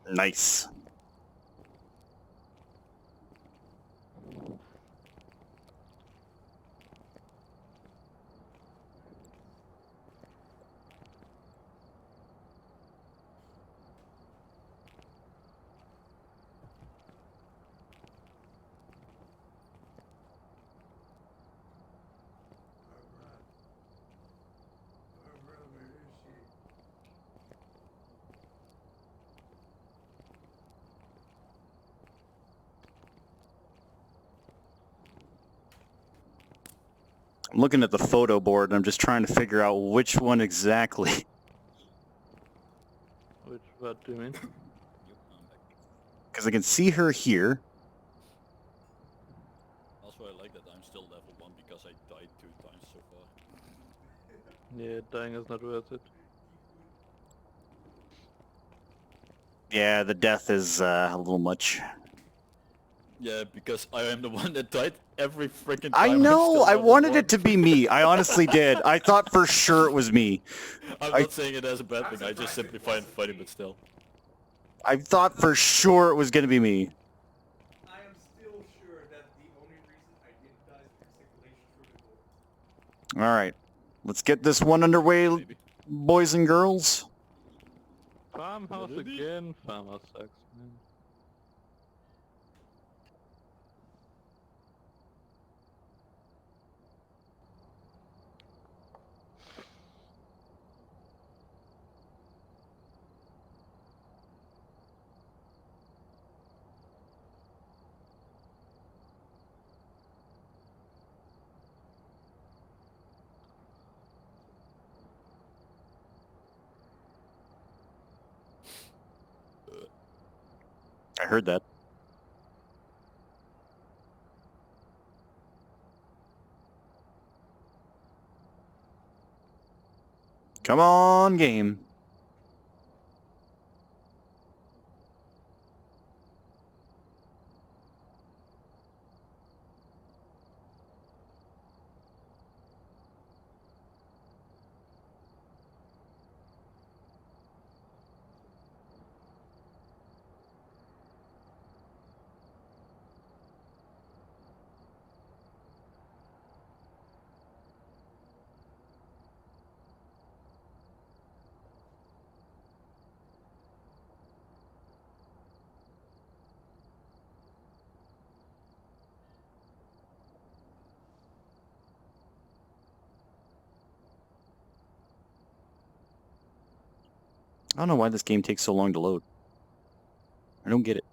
Nice. Where is she? I'm looking at the photo board and I'm just trying to figure out which one exactly. Which, what do you mean? Yep, I'm back. Because I can see her here. Also, I like that I'm still level 1 because I died 2 times so far. Yeah, dying is not worth it. Yeah, the death is a little much. Yeah, because I am the one that died every freaking time. I I'm know! still I level wanted 1. it to be me. I honestly did. I thought for sure it was me. I'm I- not saying it as a bad thing, I just surprised it simplify and wasn't fight it, me. but still. I thought for sure it was going to be me. I am still sure that the only reason I didn't die is because I glitched through the door. Alright. Let's get this one underway, Maybe. boys and girls. Farmhouse Melody? again? Farmhouse sucks, man. I heard that. Come on, game. I don't know why this game takes so long to load. I don't get it.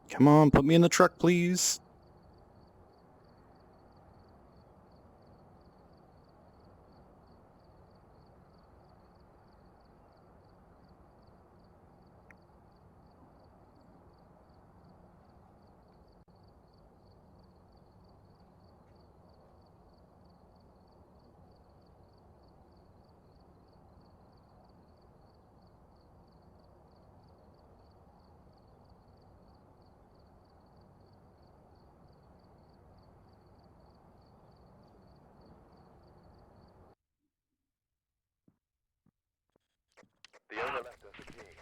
Come on, put me in the truck, please. The owner left us a key.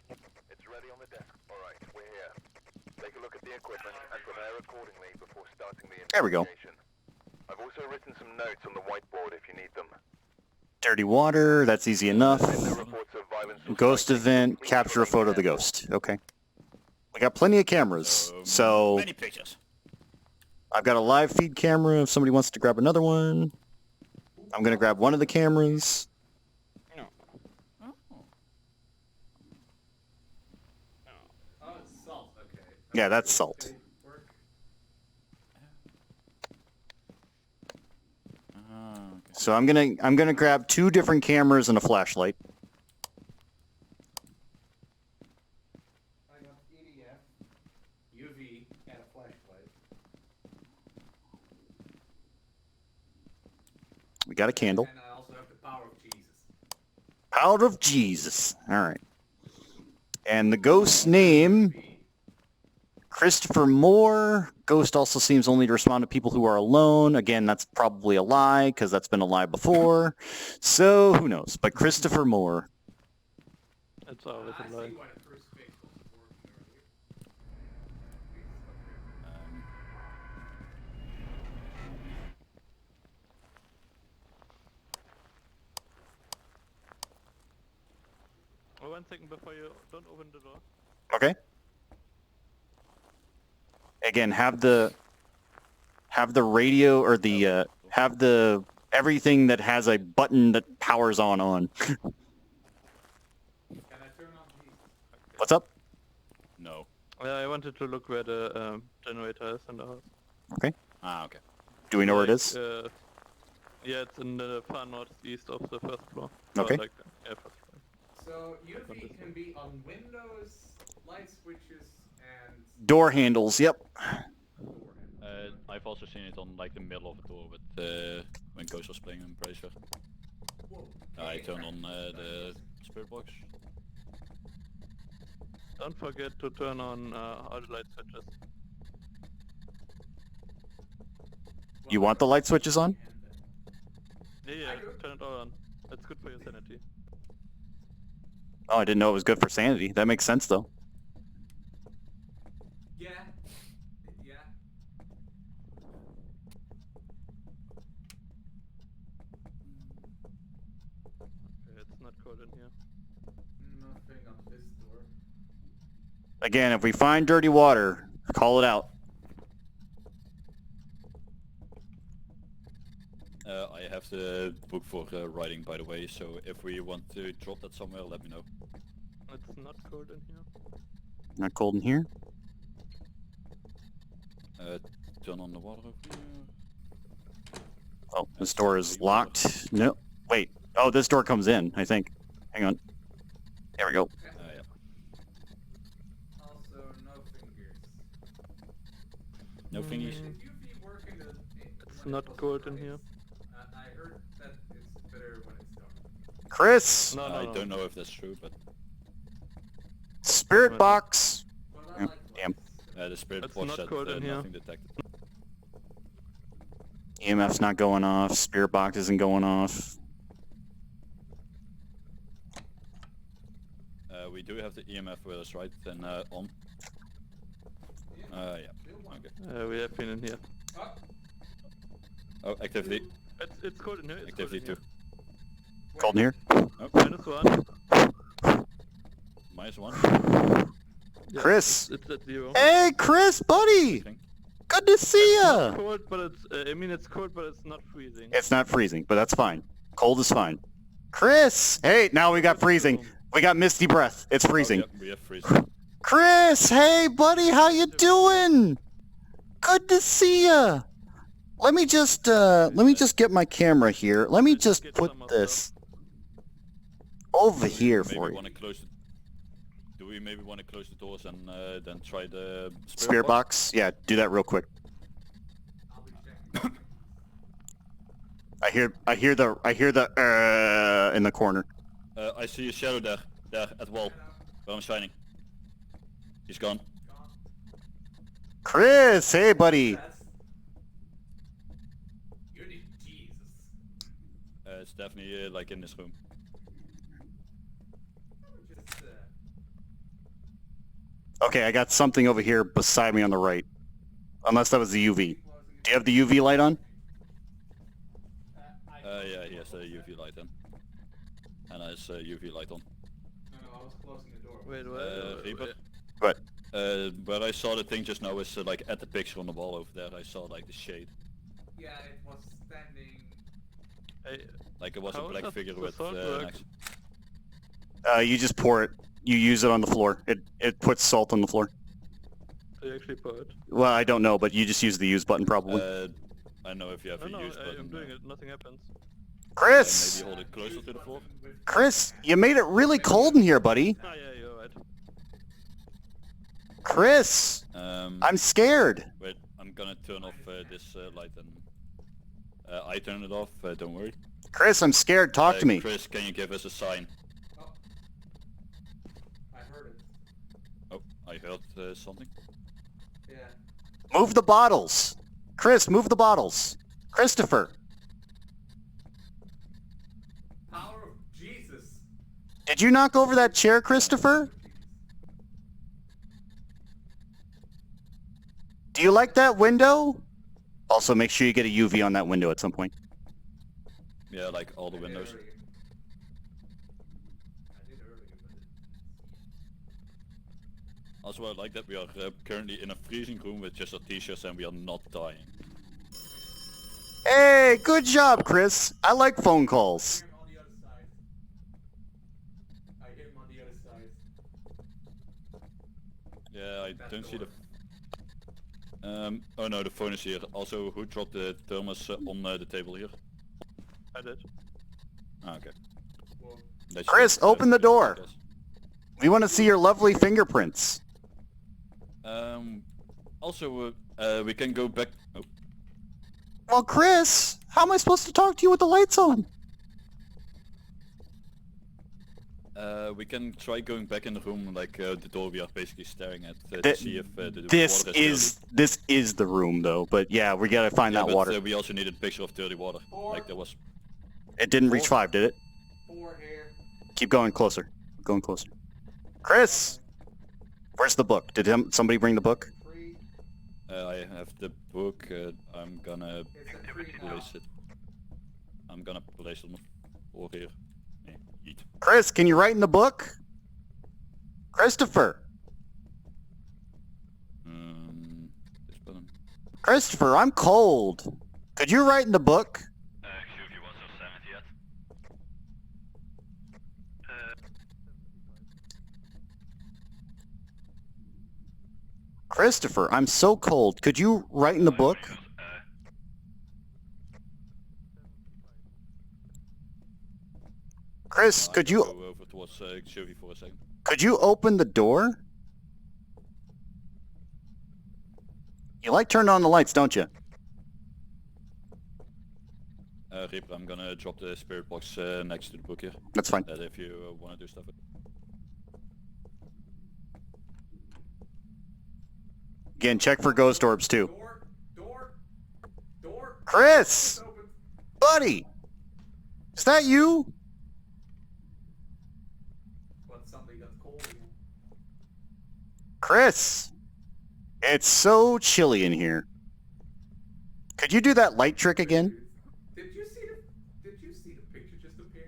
It's ready on the desk. Alright, we're here. Take a look at the equipment and prepare accordingly before starting the There we go. investigation. I've also written some notes on the whiteboard if you need them. Dirty water, that's easy enough. If there are reports of violence or Ghost fighting, event, please capture a remain photo of the careful. ghost. Okay. We got plenty of cameras, so Many pictures. I've got a live feed camera if somebody wants to grab another one. I'm gonna grab one of the cameras. Oh, it's salt. Okay. Yeah, that's salt. Okay, work. Okay. So I'm gonna grab 2 different cameras and a flashlight. I got EDF, UV, and a flashlight. We got a candle. And I also have the power of Jesus. Power of Jesus. All right. And the ghost's name, UV. Christopher Moore. Ghost also seems only to respond to people who are alone. Again, that's probably a lie, because that's been a lie before. So, who knows? But Christopher Moore. It's always I a lie. see why the crucifix wasn't working earlier. Oh, 1 second before you don't open the door. Okay? Again, have the radio, or the, have the, everything that has a button that powers on. Can I turn on Jesus? What's up? No. I wanted to look where the generator is in the house. Okay. Ah, okay. Do we know where it Like, is? Yeah, it's in the far northeast of the first floor. Okay. Or like, yeah, first floor. So UV can be on windows, light switches, and Door handles, yep. door handles. I've also seen it on like the middle of a door, but when Ghost was playing, I'm pretty sure. Whoa. I Okay, turned on practice. the spirit box. Don't forget to turn on all the light switches. You want the light switches on? Yeah, I do. turn it all on. It's good for your sanity. Oh, I didn't know it was good for sanity. That makes sense, though. Yeah. Yeah. cold in here. Nothing on this door. Again, if we find dirty water, call it out. I have the book for writing, by the way, so if we want to drop that somewhere, let me know. It's not cold in here. Not cold in here. Turn on the water over here. Oh, this door is locked. No, wait. Oh, this door comes in, I think. Hang on. There we go. Yeah. Also, no fingers. No thingies. If you be working the... It's not cold in here. I heard that it's better when it's dark. Chris! No, no, I no. don't know if that's true, but Spirit box! Well, Yeah, I like damn. lights. the spirit It's box not said cold in here. nothing detected. EMF's not going off. Spirit box isn't going off. We do have the EMF with us, right? Then on. Yeah. Okay. We have been in here. Oh, activity. It's cold in here. It's Activity cold 2. Cold in here? Oh, in here. -1. Yeah, Chris! It's at 0. Hey, Chris, buddy! Thing. Good to see ya! Cold, but it's. I mean, it's cold, but it's not freezing. It's not freezing, but that's fine. Cold is fine. Chris! Hey, now we got freezing. We got misty breath. It's freezing. Oh, yeah, we have freezing. Chris! Hey, buddy, how you doing? Good to see ya! Let me just get my camera here. Let me just Get put some of this over here Maybe for want you. to close. Do we maybe want to close the doors and then try the Spirit box? Yeah, do that real quick. I'll be checking. I hear the in the corner. I see a shadow there at the wall, where I'm shining. He's gone. Chris, hey buddy. You need Jesus. It's definitely like in this room. Just, Okay, I got something over here beside me on the right. Unless that was the UV. Do you have the UV light on? Yeah, he has a UV light on. And has a UV light on. No, I was closing the door. Wait, Reaper? What? Where I saw the thing just now is like at the picture on the wall over there. I saw like the shade. Yeah, it was standing. Hey, Like it was How a is black that figure the with salt an work? axe. You just pour it. You use it on the floor. It puts salt on the floor. I actually pour it. Well, I don't know, but you just use the use button probably. I know if you have No, a use button. I'm doing it. Nothing happens. Chris! Maybe hold it closer to the floor. Chris, you made it really cold in here, buddy. Ah, yeah, you're right. Chris! I'm scared. Wait, I'm gonna turn off this light and I turn it off. Don't worry. Chris, I'm scared. Talk to me. Chris, can you give us a sign? Oh. I heard it. Oh, I heard something. Yeah. Move the bottles. Chris, move the bottles. Christopher, Power of Jesus. did you knock over that chair, Christopher? Do you like that window? Also, make sure you get a UV on that window at some point. Yeah, like all the windows. I did earlier, but Also, I like that we are currently in a freezing room with just our t-shirts and we are not dying. Hey, good job, Chris. I like phone calls. I hear him on the other side. I hear him on the other side. Yeah, I don't see the... oh no, the phone is here. Also, who dropped the thermos on the table here? I did. Ah, okay. Well, That's Chris, just, open the door. I guess. We want to see your lovely fingerprints. Also, we can go back... Oh, Well, Chris, how am I supposed to talk to you with the lights on? we can try going back in the room, like the door we are basically staring at, to Th- see if the This water is the room, though. But yeah, we gotta find dirty. that Yeah, water. but we also needed a picture of dirty water. Like there was... It didn't reach 5, did it? 4 here. Keep going closer. Going closer. Chris, where's the book? Did somebody bring the book? 3. I have the book. I'm gonna It's a 3 now. place it. I'm gonna place it on the floor here. Yeah. Chris, can you write in the book? Christopher. This button. Christopher, I'm cold. Could you write in the book? GerXuvi, what's your sanity at? Christopher, I'm so cold. Could you write in the book? Chris, could you Go over towards GerXuvi for a second. open the door? You like turning on the lights, don't you? Reaper, I'm gonna drop the spirit box next to the book here. That's fine. That if you wanna do stuff with. Again, check for ghost orbs too. Door. Chris! It's open. Buddy! Is that you? But somebody got cold again. Chris! It's so chilly in here. Could you do that light trick again? Did you see the picture just appear?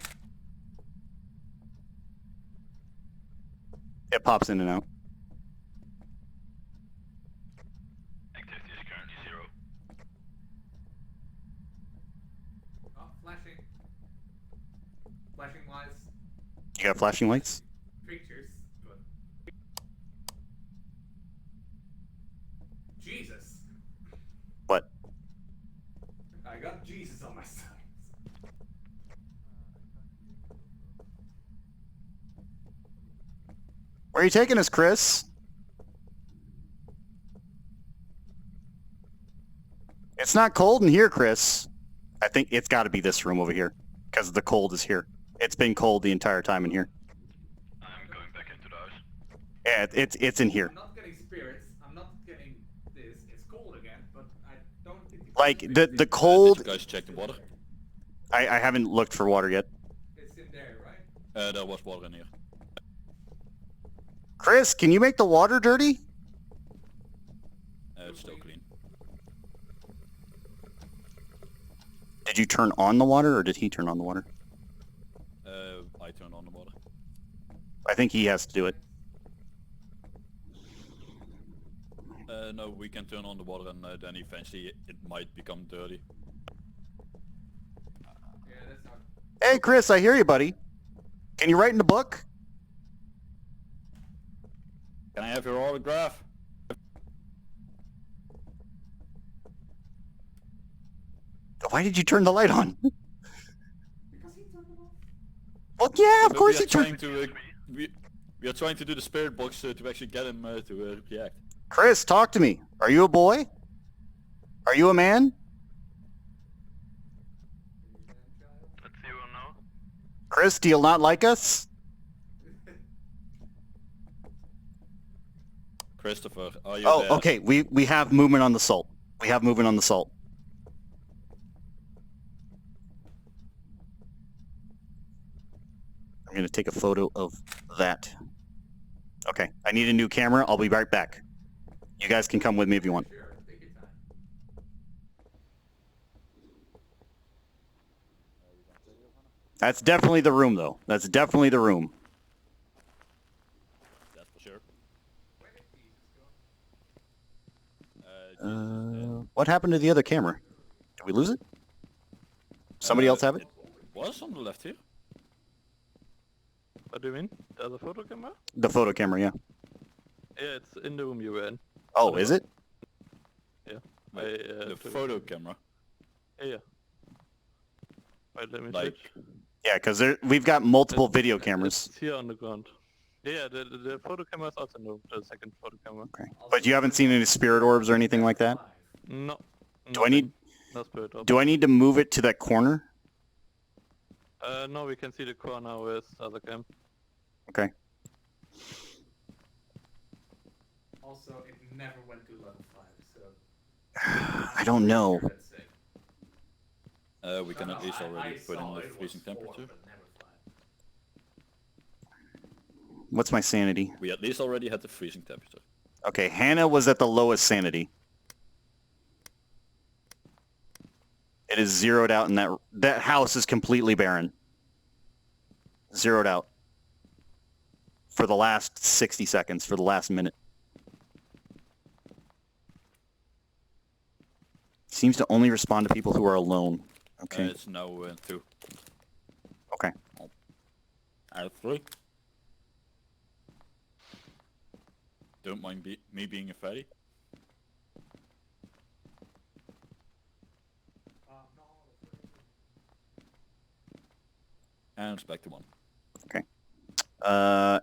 It pops in and out. Activity is currently 0. Oh, flashing. Flashing lights. You got flashing lights? Pictures. But... Jesus. What? I got Jesus on my side. Where are you taking us, Chris? It's not cold in here, Chris. I think it's got to be this room over here, because the cold is here. It's been cold the entire time in here. I'm going back into the house. Yeah, it's in here. I'm not getting spirits. I'm not getting this. It's cold again, but I don't think it's Like, the Did cold... you guys check the water? I haven't looked for water yet. It's in there, right? There was water in here. Chris, can you make the water dirty? It's still clean. Did you turn on the water, or did he turn on the water? I turned on the water. I think he has to do it. No, we can turn on the water and then eventually it might become dirty. Yeah, that's not. Hey, Chris, I hear you, buddy. Can you write in the book? Can I have your autograph? Why did you turn the light on? Because he turned it off. Well, yeah, of But course we he are turned... trying to we are trying to do the spirit box to actually get him to react. Chris, talk to me. Are you a boy? Are you a man? Let's see one now. Chris, do you not like us? Christopher, are you Oh, there? okay. We have movement on the salt. We have movement on the salt. I'm going to take a photo of that. Okay. I need a new camera. I'll be right back. You guys can come with me if you want. Sure, take your time. That's definitely the room, though. That's definitely the room. That's for sure. Where did Jesus go? What happened to the other camera? Did we lose it? Somebody else have it? Was on the left here. What do you mean? The other photo camera? The photo camera, yeah. Yeah, it's in the room you were in. Oh, is it? Yeah. The photo camera. Yeah. Wait, let me Like, switch. Yeah, because we've got multiple video cameras. It's here on the ground. Yeah, the photo camera is also in the room, the second photo camera. Okay. But you haven't seen any spirit orbs or anything like that? No. Do I need No spirit orb. do I need to move it to that corner? No, we can see the corner with other cam. Okay. Also, it never went to level 5, so... I don't know. That's it. we can at least already put in the freezing temperature. What's my sanity? We at least already had the freezing temperature. Okay, Hannah was at the lowest sanity. It is zeroed out, and that house is completely barren. Zeroed out. For the last 60 seconds, for the last minute. Seems to only respond to people who are alone. Okay. It's now 2. Okay. Out of 3. Don't mind me being a fatty. And it's back to 1. Okay.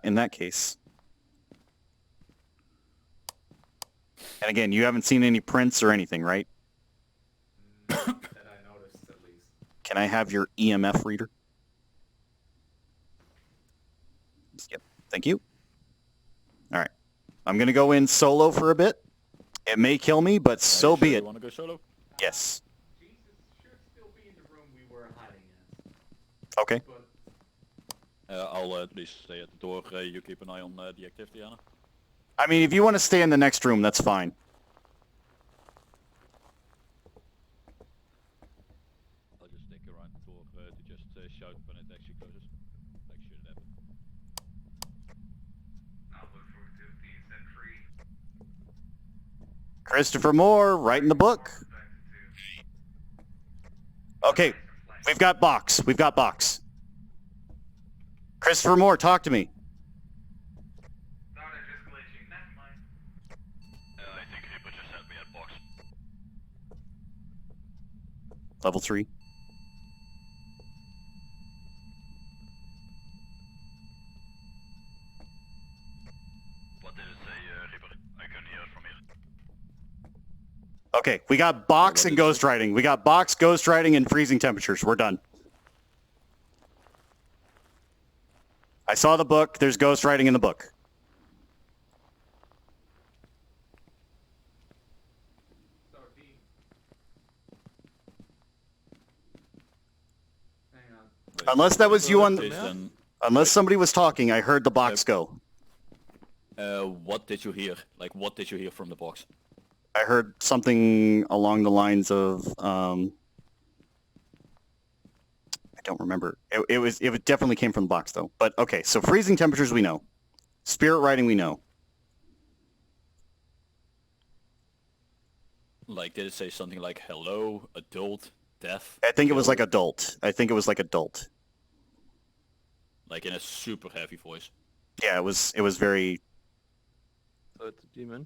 In that case. And again, you haven't seen any prints or anything, right? That I noticed, at least. Can I have your EMF reader? Yep. Thank you. All right. I'm going to go in solo for a bit. It may kill me, but so be You it. want to go solo? Yes. Jesus should still be in the room we were hiding at. Okay. But I'll at least stay at the door. You keep an eye on the activity, Anna. I mean, if you want to stay in the next room, that's fine. I'll just stick around the door to just shout when it actually closes. Like, should it happen? I'll look for activity set free. Christopher Moore, right in the book. Okay. We've got box. We've got box. Christopher Moore, talk to me. I think Reaper just had me at box. Level 3. What did it say, Reaper? I couldn't hear it from here. Okay, we got box and ghost riding. We got box, ghost riding, and freezing temperatures. We're done. I saw the book. There's ghost riding in the book. Hang on. Unless that was you on... Okay, then, Unless somebody was talking, I heard the box go. what did you hear? Like, what did you hear from the box? I heard something along the lines of... I don't remember. It definitely came from the box, though. But, okay, so freezing temperatures we know. Spirit riding we know. Like, did it say something like, hello, adult, death? I think it was kill? like adult. I think it was like adult. Like, in a super heavy voice. Yeah, it was very... So it's a demon.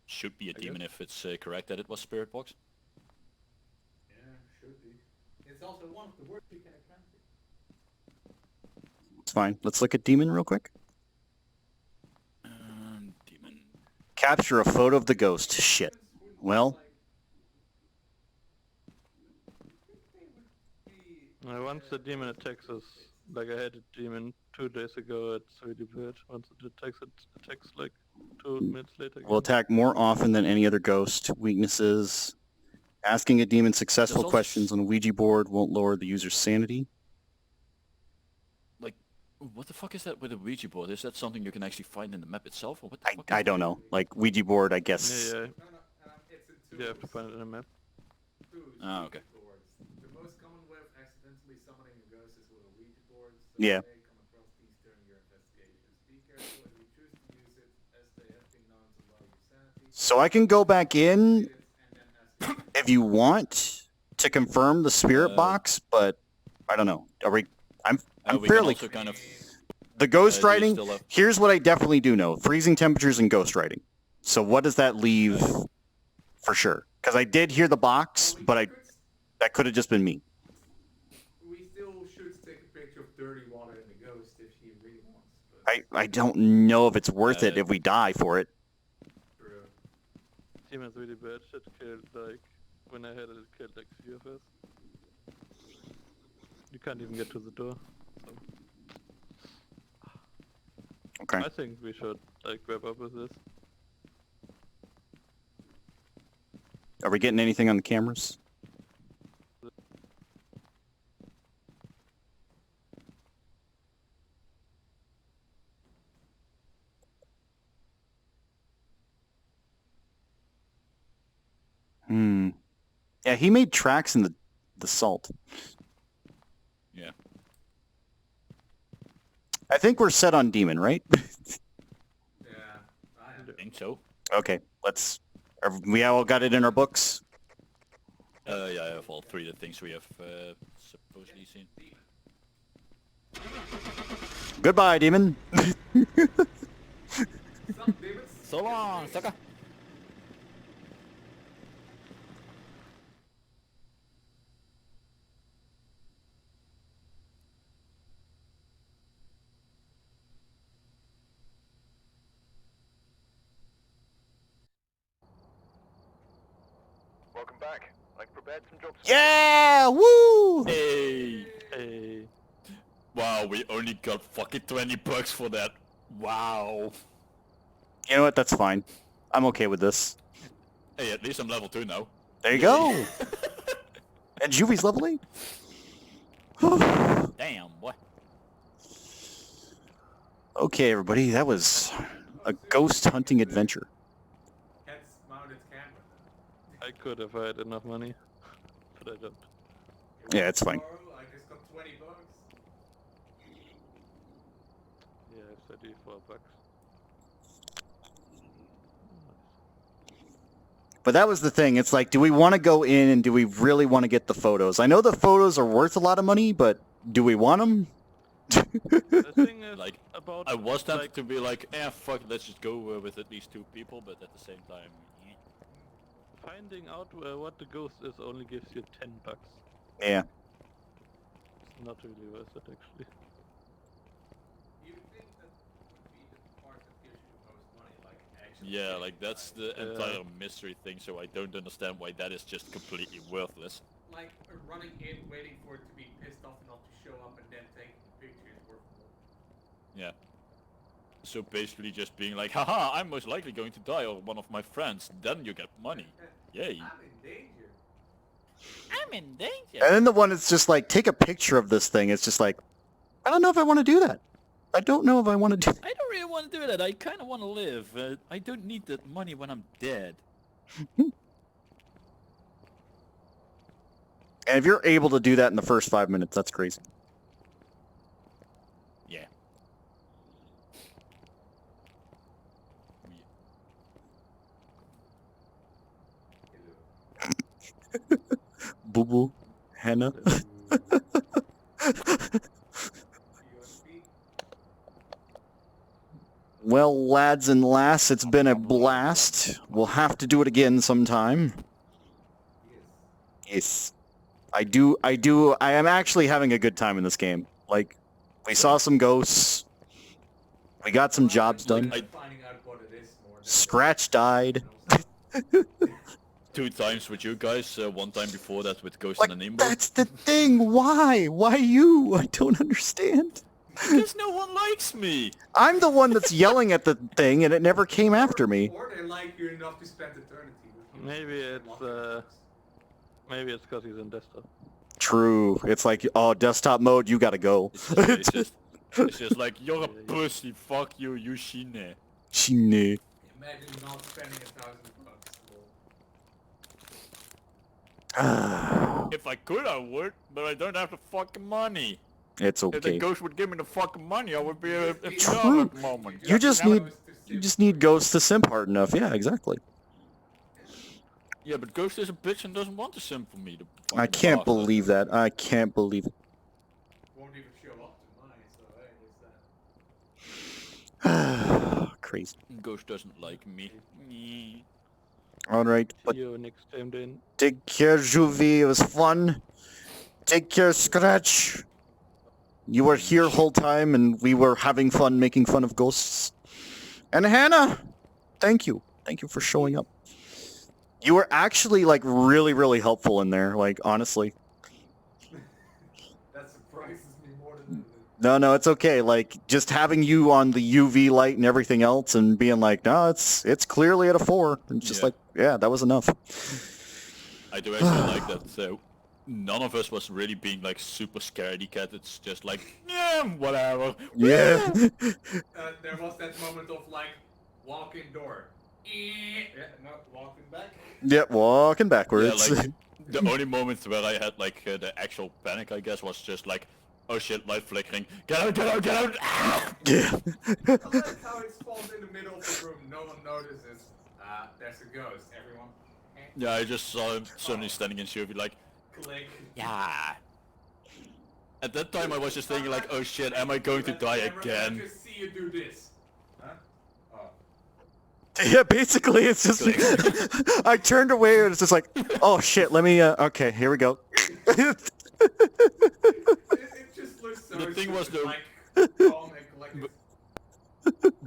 Should be a I demon if it's correct that it was spirit box. Yeah, should be. It's also one of the words you can encounter. It's fine. Let's look at demon real quick. Demon. Capture a photo of the ghost. Shit. Well, Once the demon attacks us, like I had a demon 2 days ago at 30 bird. Once it attacks like 2 minutes later. will attack more often than any other ghost. Weaknesses. Asking a demon successful There's also questions on a Ouija board won't lower the user's sanity. Like, what the fuck is that with a Ouija board? Is that something you can actually find in the map itself? Or what the fuck I is don't know. Like, Ouija board, I guess. Yeah, No, it's in you have to find it in a map. Ah, okay. Boards. The most common way of accidentally summoning a ghost is with a Ouija board, so Yeah. you may come across these during your investigations. Be careful if you choose to use it, as they have been known to lower your sanity. So I can go back in And then ask if you want to confirm the spirit box, but I don't know. Are we... I'm we fairly... can also kind of... The ghost do you riding, still have- here's what I definitely do know. Freezing temperatures and ghost riding. So what does that leave for sure? Because I did hear the box, but that could have just been me. We still should take a picture of dirty water in the ghost if he really wants. But I don't know if it's worth it if we die for it. true. Demon's really bad. It killed like when I had it, it killed like 3 of us. You can't even get to the door. So. Okay. I think we should like wrap up with this. Are we getting anything on the cameras? Yeah, he made tracks in the salt. Yeah. I think we're set on demon, right? Yeah, I am. I think so. Okay, we all got it in our books. Yeah, I have all 3 of the things we have supposedly seen. Goodbye, demon. Some demons. So long, sucker. Welcome back. I've prepared some jobs. Yeah! Woo! Hey! Hey. Wow, we only got fucking 20 bucks for that. Wow. You know what? That's fine. I'm okay with this. Hey, at least I'm level 2 now. There you go. And Juvi's level 8. Damn, what? Okay, everybody, that was a ghost hunting adventure. Cats mounted camera. I could if I had enough money, but I don't. Yeah, it's fine. Tomorrow, I just got 20 bucks. Yeah, it's 34 bucks. But that was the thing. It's like, do we want to go in and do we really want to get the photos? I know the photos are worth a lot of money, but do we want them? The thing is, Like, about I was tempted like, to be like, fuck it, let's just go with at least 2 people, but at the same time, finding out what the ghost is only gives you 10 bucks. Yeah. It's not really worth it actually. You would think that would be the part that gives you the most money, like actually. yeah, getting like that's the the entire mystery thing, so I don't understand why that is just completely worthless. like running in, waiting for it to be pissed off not to show up, and then taking the picture is worth more. Yeah. So basically just being like, haha, I'm most likely going to die or one of my friends, then you get money. Yay. I'm in danger. I'm in danger. And then the one that's just like, take a picture of this thing. It's just like, I don't know if I want to do that. I don't know if I want to do that. I don't really want to do that, I kind of want to live. I don't need that money when I'm dead. And if you're able to do that in the first 5 minutes, that's crazy. Yeah. Boo boo. Hannah. Well, lads and lass, it's been a blast. We'll have to do it again sometime. Yes. I am actually having a good time in this game. Like, we saw some ghosts. We got some jobs done. Finding out what it is more than Scratch died. 2 times with you guys, 1 time before that with Ghost Like, and Nimbo. that's the thing. Why? Why you? I don't understand. Because no one likes me! I'm the one that's yelling at the thing, and it never came after me. Or they like you enough to spend eternity with you. Maybe it's because he's in desktop. True. It's like, oh, desktop mode, you gotta go. It's just like, you're a pussy, fuck you, you shine. Shine. Imagine not spending 1,000 bucks. If I could, I would, but I don't have the fucking money. It's If the okay. ghost would give me the fucking money, I would be a True. star at the moment. You just need ghosts to simp hard enough. Yeah, exactly. Yeah, but Ghost is a bitch and doesn't want to simp for me. The I fucking can't bastard. believe that. I can't believe it. Won't even show up to mine, so hey, there's that. Crazy. Ghost doesn't like me. Alright, but See you next time then. take care, Juvi. It was fun. Take care, Scratch. You were here whole time, and we were having fun making fun of ghosts. And Hannah, thank you. Thank you for showing up. You were actually, like, really, really helpful in there, like, honestly. That surprises me more than No, it's okay. Like, just having you on the UV light and everything else and being like, no, it's clearly at a 4. And just Yeah. like, yeah, that was enough. I do actually like that. So none of us was really being like super scaredy cat. It's just like, yeah, whatever. Yeah. there was that moment of like, walk-in door. Yeah, not walking back. Yep, walking backwards. Yeah, like the only moment where I had like the actual panic, I guess, was just like oh shit, light flickering. Get out, get out, get out! Ah! Yeah. I like how it spawns in the middle of the room, no one notices. There's a ghost, everyone. Yeah, I just saw him suddenly standing in GerXuvi like, Click. yeah. At that time I was just thinking like, oh shit, am I going to die again? I just see you do this. Huh? Oh. Yeah, basically it's just I turned away and it's just like, oh shit, let me okay, here we go. It just looks so The thing was though- like calm and collected.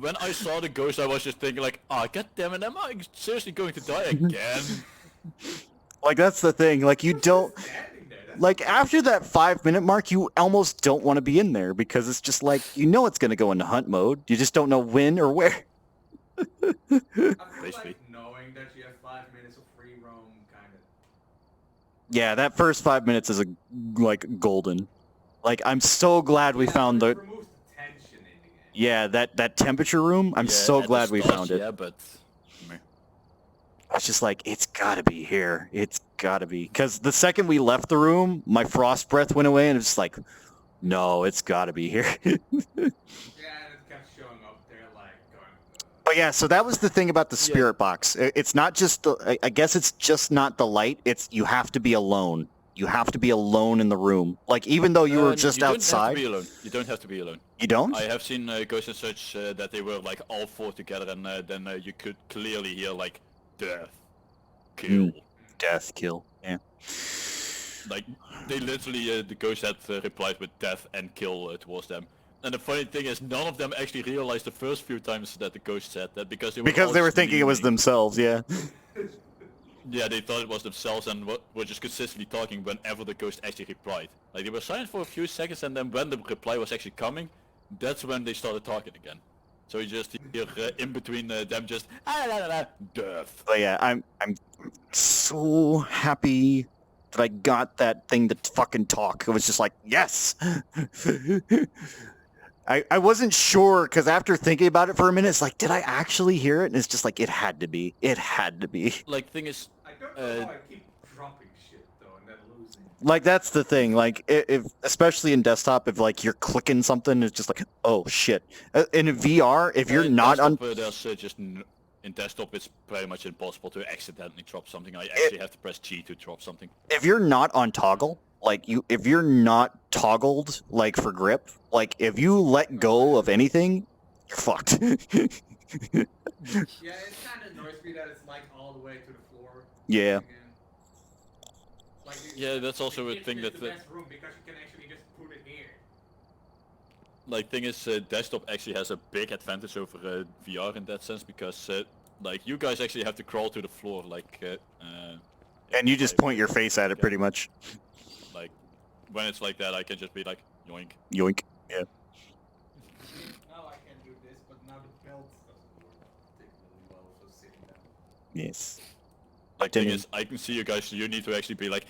When I saw the ghost I was just thinking like, ah, god damn it, am I seriously going to die again? Like that's the thing, like you don't Standing there, that's like after that 5-minute mark you almost don't want to be in there because it's just like you know it's gonna go into hunt mode. You just don't know when or where. I feel Basically. like knowing that you have 5 minutes of free roam kind of. Yeah, that first 5 minutes is like golden. Like I'm so glad we found the It removes the tension in the game. yeah, that temperature room. I'm Yeah, so at the glad we start, found it. Yeah, but meh. I was just like, it's gotta be here. It's gotta be. Because the second we left the room, my frost breath went away, and it's like, no, it's gotta be here. Yeah, and it kept showing up there like going. But yeah, so that was the thing about the spirit box. It's not just the. I guess it's just not the light. It's you have to be alone. You have to be alone in the room. Like even though you were just you outside. Don't have to be alone. You don't have to be alone. You don't? I have seen ghosts and such that they were like all four together, and then you could clearly hear like death, kill. Death, kill. Yeah. Like they literally, the ghost had replied with death and kill towards them. And the funny thing is, none of them actually realized the first few times that the ghost said that because they were all thinking it was screaming. themselves. Yeah. Yeah, they thought it was themselves and were just consistently talking whenever the ghost actually replied. Like they were silent for a few seconds, and then when the reply was actually coming, that's when they started talking again. So you just hear in between them just death. But yeah, I'm so happy that I got that thing to fucking talk. It was just like, yes! I wasn't sure, because after thinking about it for a minute, it's like, did I actually hear it? And it's just like, it had to be. It had to be. Like thing is, I don't know why I keep dropping shit though and then losing. Like, that's the thing. Like, if especially in desktop, if like you're clicking something, it's just like, oh shit. In VR, if you're not on... there's just in desktop, it's pretty much impossible to accidentally drop something. I actually have to press G to drop something. If you're not on toggle, like if you're not toggled, like for grip, like if you let go of anything, you're fucked. Yeah, it kind of annoys me that it's like all the way to the floor. Yeah. Again. Like, Yeah, that's also a it's thing that the best room because you can actually just put it here. like thing is, desktop actually has a big advantage over VR in that sense because like you guys actually have to crawl to the floor like. And you just point your face at it pretty much. Like when it's like that, I can just be like yoink. Yoink. Yeah. Now I can do this, but now the belt doesn't work particularly well for sitting down. Yes. Like thing is, I can see you guys, so you need to actually be like.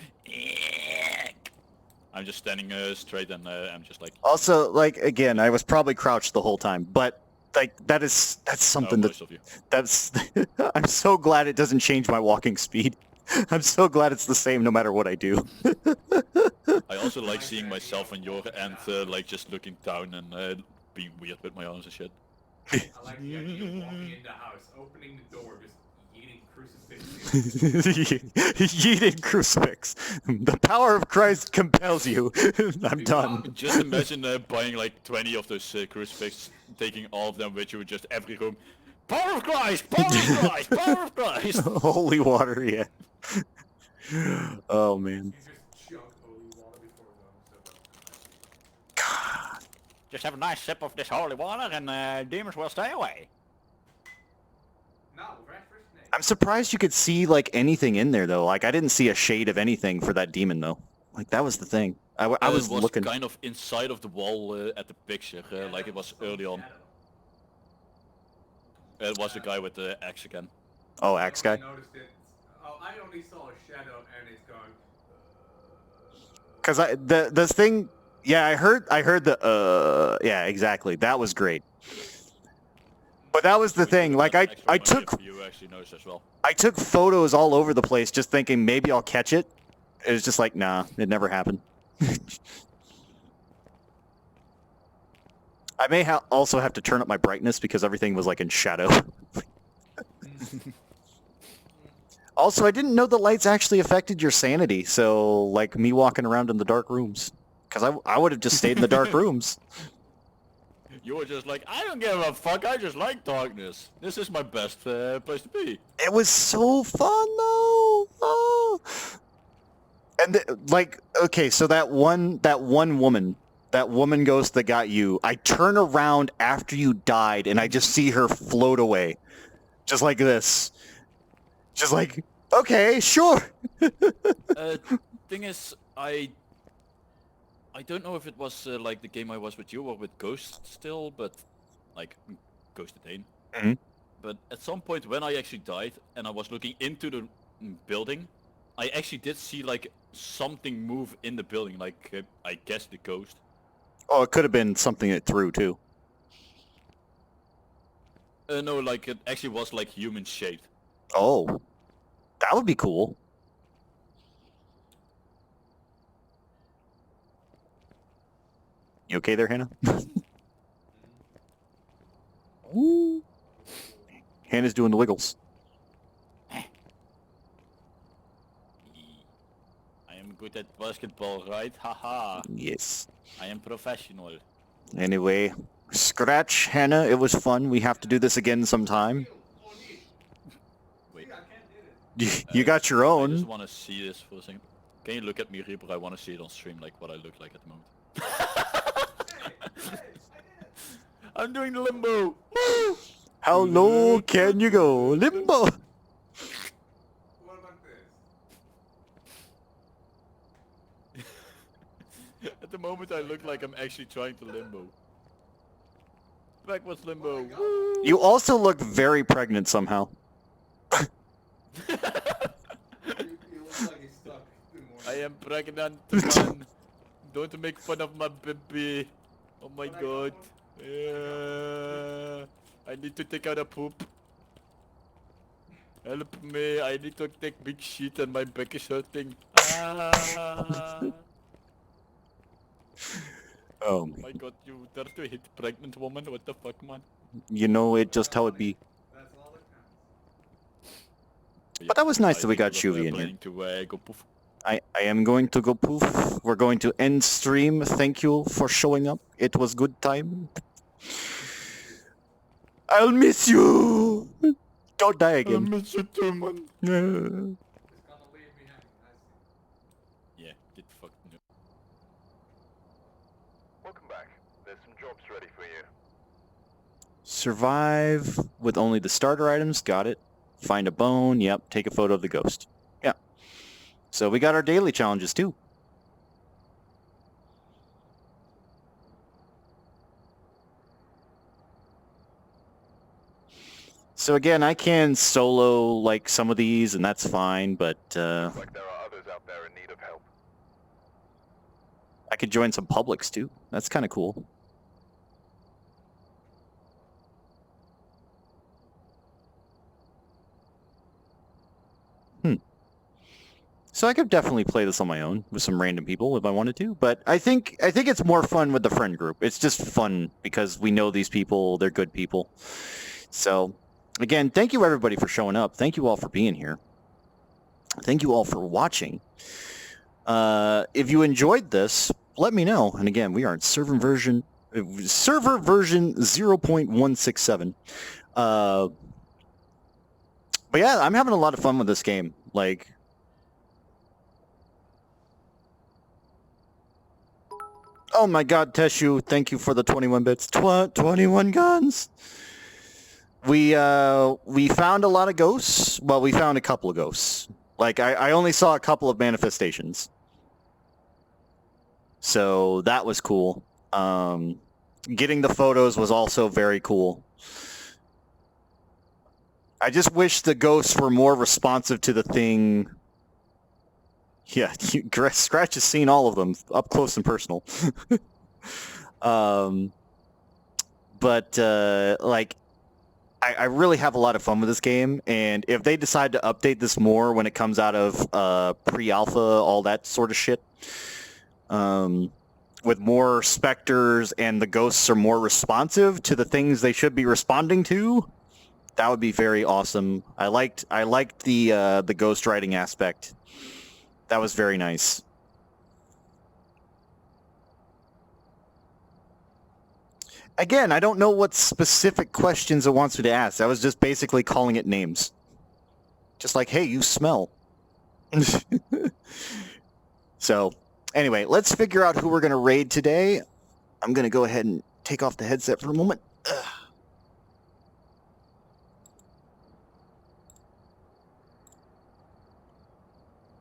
I'm just standing straight and I'm just like. Also, like again, I was probably crouched the whole time, but like that's something most of you. that's. I'm so glad it doesn't change my walking speed. I'm so glad it's the same no matter what I do. I also like seeing myself on your end, like just looking down and being weird with my arms and shit. I like the idea of walking in the house, opening the door, just eating crucifix. Yeeting crucifix. The power of Christ compels you. I'm done. Just imagine buying like 20 of those crucifixes, taking all of them with you in just every room. Power of Christ! Power of Christ! Power of Christ! Holy water, yeah. Oh man. You just chug holy water before going, so Just have a nice sip of this holy water and demons will stay away. now, right first name. I'm surprised you could see like anything in there though. Like I didn't see a shade of anything for that demon though. Like that was the thing. I was It was looking. kind of inside of the wall at the picture, like it was early on. It was the guy with the axe again. Oh, axe guy. I noticed it. Oh, I only saw a shadow and it's going. Cause the thing. Yeah, I heard the yeah, exactly. That was great. But that was the thing. Like I took You actually noticed as well. I took photos all over the place, just thinking maybe I'll catch it. It was just like, nah, it never happened. I may also have to turn up my brightness because everything was like in shadow. Also, I didn't know the lights actually affected your sanity, so like me walking around in the dark rooms. Because I would have just stayed in the dark rooms. You were just like, I don't give a fuck, I just like darkness. This is my best place to be. It was so fun though. Oh. And like, okay, so that one woman ghost that got you, I turn around after you died and I just see her float away. Just like this. Just like, okay, sure. Thing is, I don't know if it was like the game I was with you or with Ghost still, but like Ghost Dane. Mhm. But at some point when I actually died and I was looking into the building, I actually did see like something move in the building, like I guess the ghost. Oh, it could have been something it threw too. No, like it actually was like human shaped. Oh, that would be cool. You okay there, Hannah? Ooh. Hannah's doing the wiggles. I am good at basketball, right? Haha. Yes. I am professional. Anyway, Scratch, Hannah, it was fun. We have to do this again sometime. Wait. You got your I just own. want to see this for a second. Can you look at me, Reaper? I want to see it on stream, like what I look like at the moment. I'm doing the limbo. Woo! How low can you go? Limbo. What about this? At the moment, I look like I'm actually trying to limbo. Backwards limbo. Oh my God. Woo! You also look very pregnant somehow. You look like he's stuck in the morning. I am pregnant, man. Don't make fun of my baby. Oh my But I god. don't. I need to take out a poop. Help me, I need to take big shit and my back is hurting. Ah. Oh, My god, you dare to hit pregnant woman? What the fuck, man? you know it just how it be. That's all that counts. But that was nice that we I got think we're Shuvy in here. planning to go poof. I am going to go poof. We're going to end stream. Thank you for showing up. It was good time. I'll miss you. Don't die I again. miss you too, man. It's gonna leave me hanging. I see. Yeah, get fucked. No. Welcome back. There's some jobs ready for you. Survive with only the starter items. Got it. Find a bone. Yep. Take a photo of the ghost. Yeah. So we got our daily challenges too. So again, I can solo like some of these, and that's fine, but Looks like there are others out there in need of help. I could join some publics too. That's kind of cool. So I could definitely play this on my own with some random people if I wanted to, but I think it's more fun with the friend group. It's just fun because we know these people, they're good people. So again, thank you everybody for showing up. Thank you all for being here. Thank you all for watching. If you enjoyed this, let me know. And again, we are in server version 0.167. But yeah, I'm having a lot of fun with this game. Like, oh my god, Teshu, thank you for the 21 bits. 21 guns! We found a lot of ghosts. Well, we found a couple of ghosts. Like, I only saw a couple of manifestations. So, that was cool. Getting the photos was also very cool. I just wish the ghosts were more responsive to the thing. Yeah, Scratch has seen all of them up close and personal. Like, I really have a lot of fun with this game, and if they decide to update this more when it comes out of pre-alpha, all that sort of shit, with more specters and the ghosts are more responsive to the things they should be responding to, that would be very awesome. I liked the ghost writing aspect. That was very nice. Again, I don't know what specific questions it wants me to ask. I was just basically calling it names. Just like, hey, you smell. So, anyway, let's figure out who we're going to raid today. I'm going to go ahead and take off the headset for a moment. Ugh.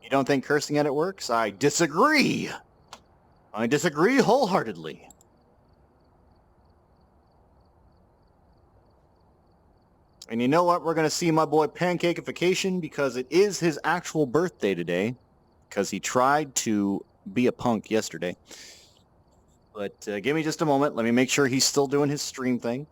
You don't think cursing at it works? I disagree. I disagree wholeheartedly. And you know what? We're going to see my boy Pancakeification because it is his actual birthday today. Because he tried to be a punk yesterday. But give me just a moment. Let me make sure he's still doing his stream thing.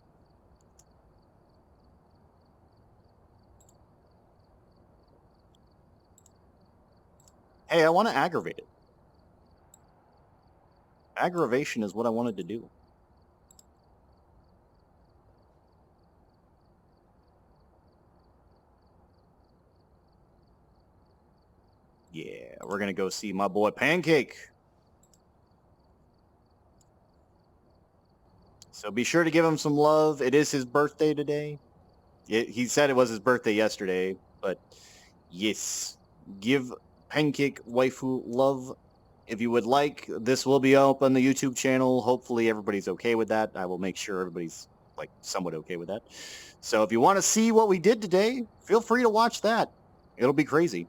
Hey, I want to aggravate it. Aggravation is what I wanted to do. Yeah, we're going to go see my boy Pancake. So be sure to give him some love. It is his birthday today. He said it was his birthday yesterday, but yes, give Pancake Waifu love if you would like. This will be up on the YouTube channel. Hopefully everybody's okay with that. I will make sure everybody's like somewhat okay with that. So if you want to see what we did today, feel free to watch that. It'll be crazy.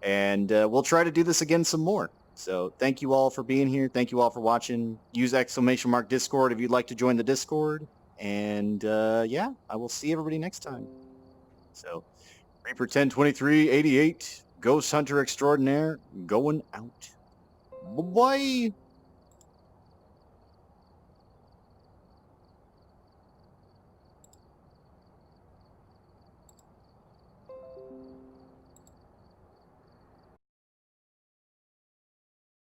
And we'll try to do this again some more. So thank you all for being here. Thank you all for watching. Use !Discord if you'd like to join the Discord. And yeah, I will see everybody next time. So Reaper 102388, Ghost Hunter Extraordinaire, going out. Bye-bye.